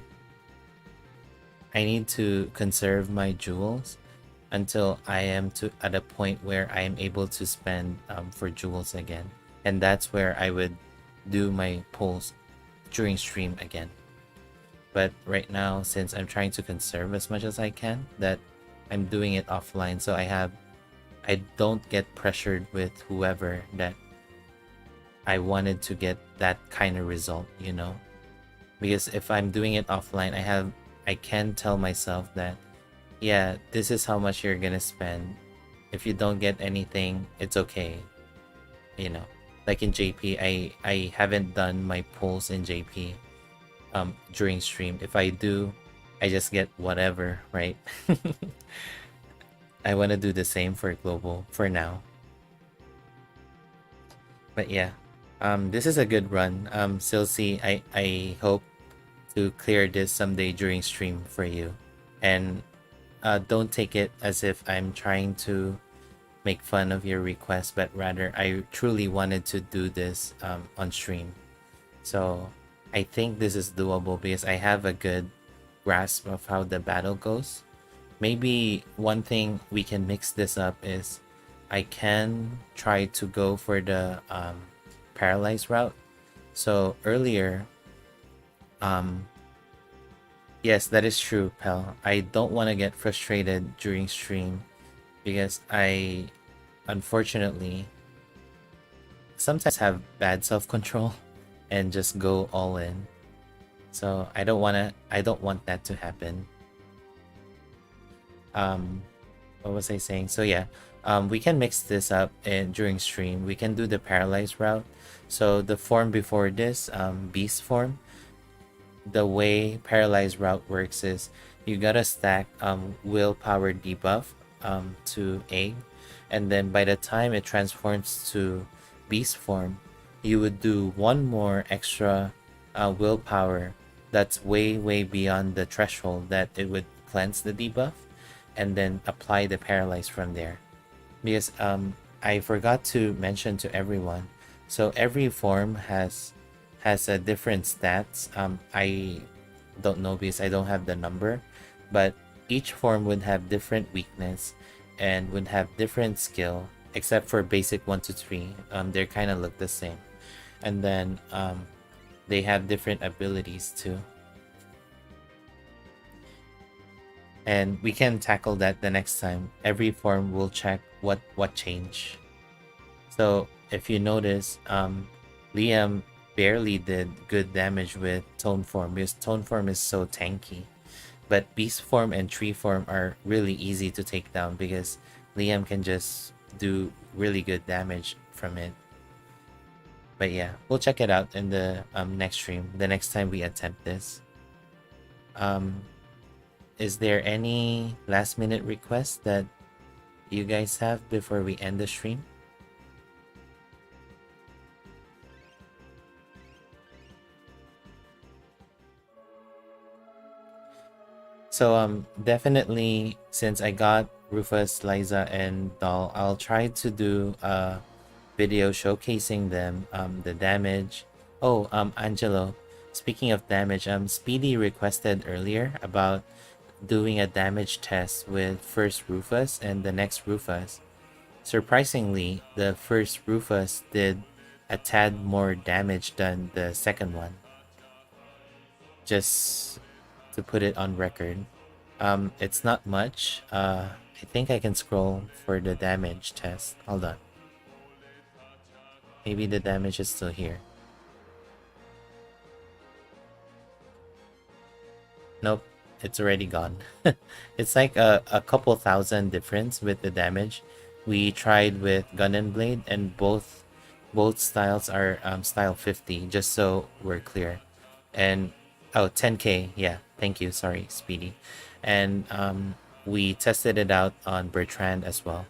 to conserve my jewels until I am at a point where I am able to spend for jewels again, and that's where I would do my pulls during stream again. But right now, since I'm trying to conserve as much as I can, that I'm doing it offline, so I don't get pressured with whoever that I wanted to get that kind of result, you know? Because if I'm doing it offline, I can tell myself that, yeah, this is how much you're gonna spend. If you don't get anything, it's okay. You know, like in JP, I haven't done my pulls in JP during stream. If I do, I just get whatever, right? I want to do the same for global for now. But yeah, this is a good run. Silsey, I hope to clear this someday during stream for you, and don't take it as if I'm trying to make fun of your request, but rather I truly wanted to do this on stream. So I think this is doable because I have a good grasp of how the battle goes. Maybe one thing we can mix this up is I can try to go for the paralyzed route. So earlier, um, yes, that is true, Pal. I don't want to get frustrated during stream because I unfortunately sometimes have bad self-control and just go all in. So I don't want that to happen. Um what was I saying? So yeah, we can mix this up and during stream. We can do the paralyzed route. So the form before this, beast form, the way paralyzed route works is you gotta stack willpower debuff to egg, and then by the time it transforms to beast form, you would do one more extra willpower that's way beyond the threshold that it would cleanse the debuff, and then apply the paralyze from there. Because I forgot to mention to everyone, so every form has a different stats. I don't know because I don't have the number, but each form would have different weakness and would have different skill, except for basic 1 to 3. They kind of look the same, and then they have different abilities too. And we can tackle that the next time. Every form will check what change. So if you notice, Liam barely did good damage with Tone Form because Tone Form is so tanky. But Beast Form and Tree Form are really easy to take down because Liam can just do really good damage from it. But yeah, we'll check it out in the next stream, the next time we attempt this. Is there any last minute requests that you guys have before we end the stream? So definitely, since I got Rufus, Liza, and Doll, I'll try to do a video showcasing them, the damage. Oh, Angelo, speaking of damage, Speedy requested earlier about doing a damage test with first Rufus and the next Rufus. Surprisingly, the first Rufus did a tad more damage than the second one. Just to put it on record. It's not much. I think I can scroll for the damage test. Hold on. Maybe the damage is still here. Nope, it's already gone. It's like a couple thousand difference with the damage. We tried with Gun and Blade, and both styles are style 50, just so we're clear. And oh, 10k, yeah, thank you, sorry, Speedy. And we tested it out on Bertrand as well.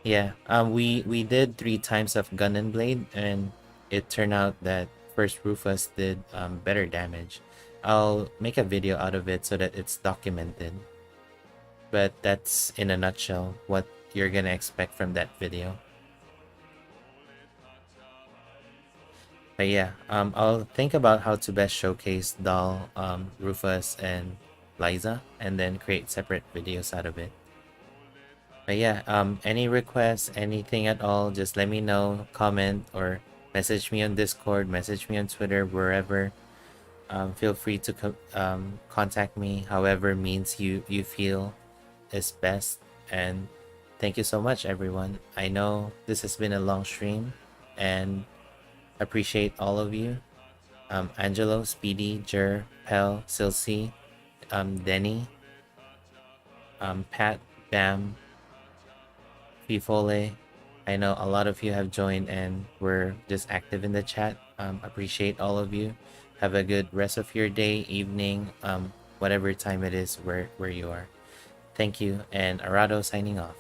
Yeah, we did 3 times of Gun and Blade, and it turned out that first Rufus did better damage. I'll make a video out of it so that it's documented. But that's in a nutshell what you're gonna expect from that video. But yeah, I'll think about how to best showcase Doll, Rufus, and Liza, and then create separate videos out of it. But yeah, any requests, anything at all, just let me know, comment, or message me on Discord, message me on Twitter, wherever. Feel free to contact me however means you feel is best. And thank you so much, everyone. I know this has been a long stream, and appreciate all of you. Angelo, Speedy, Jer, Pel, Silsey, Denny, Pat, Bam, Fifole. I know a lot of you have joined and were just active in the chat. Appreciate all of you. Have a good rest of your day, evening, whatever time it is where you are. Thank you, and Arado signing off.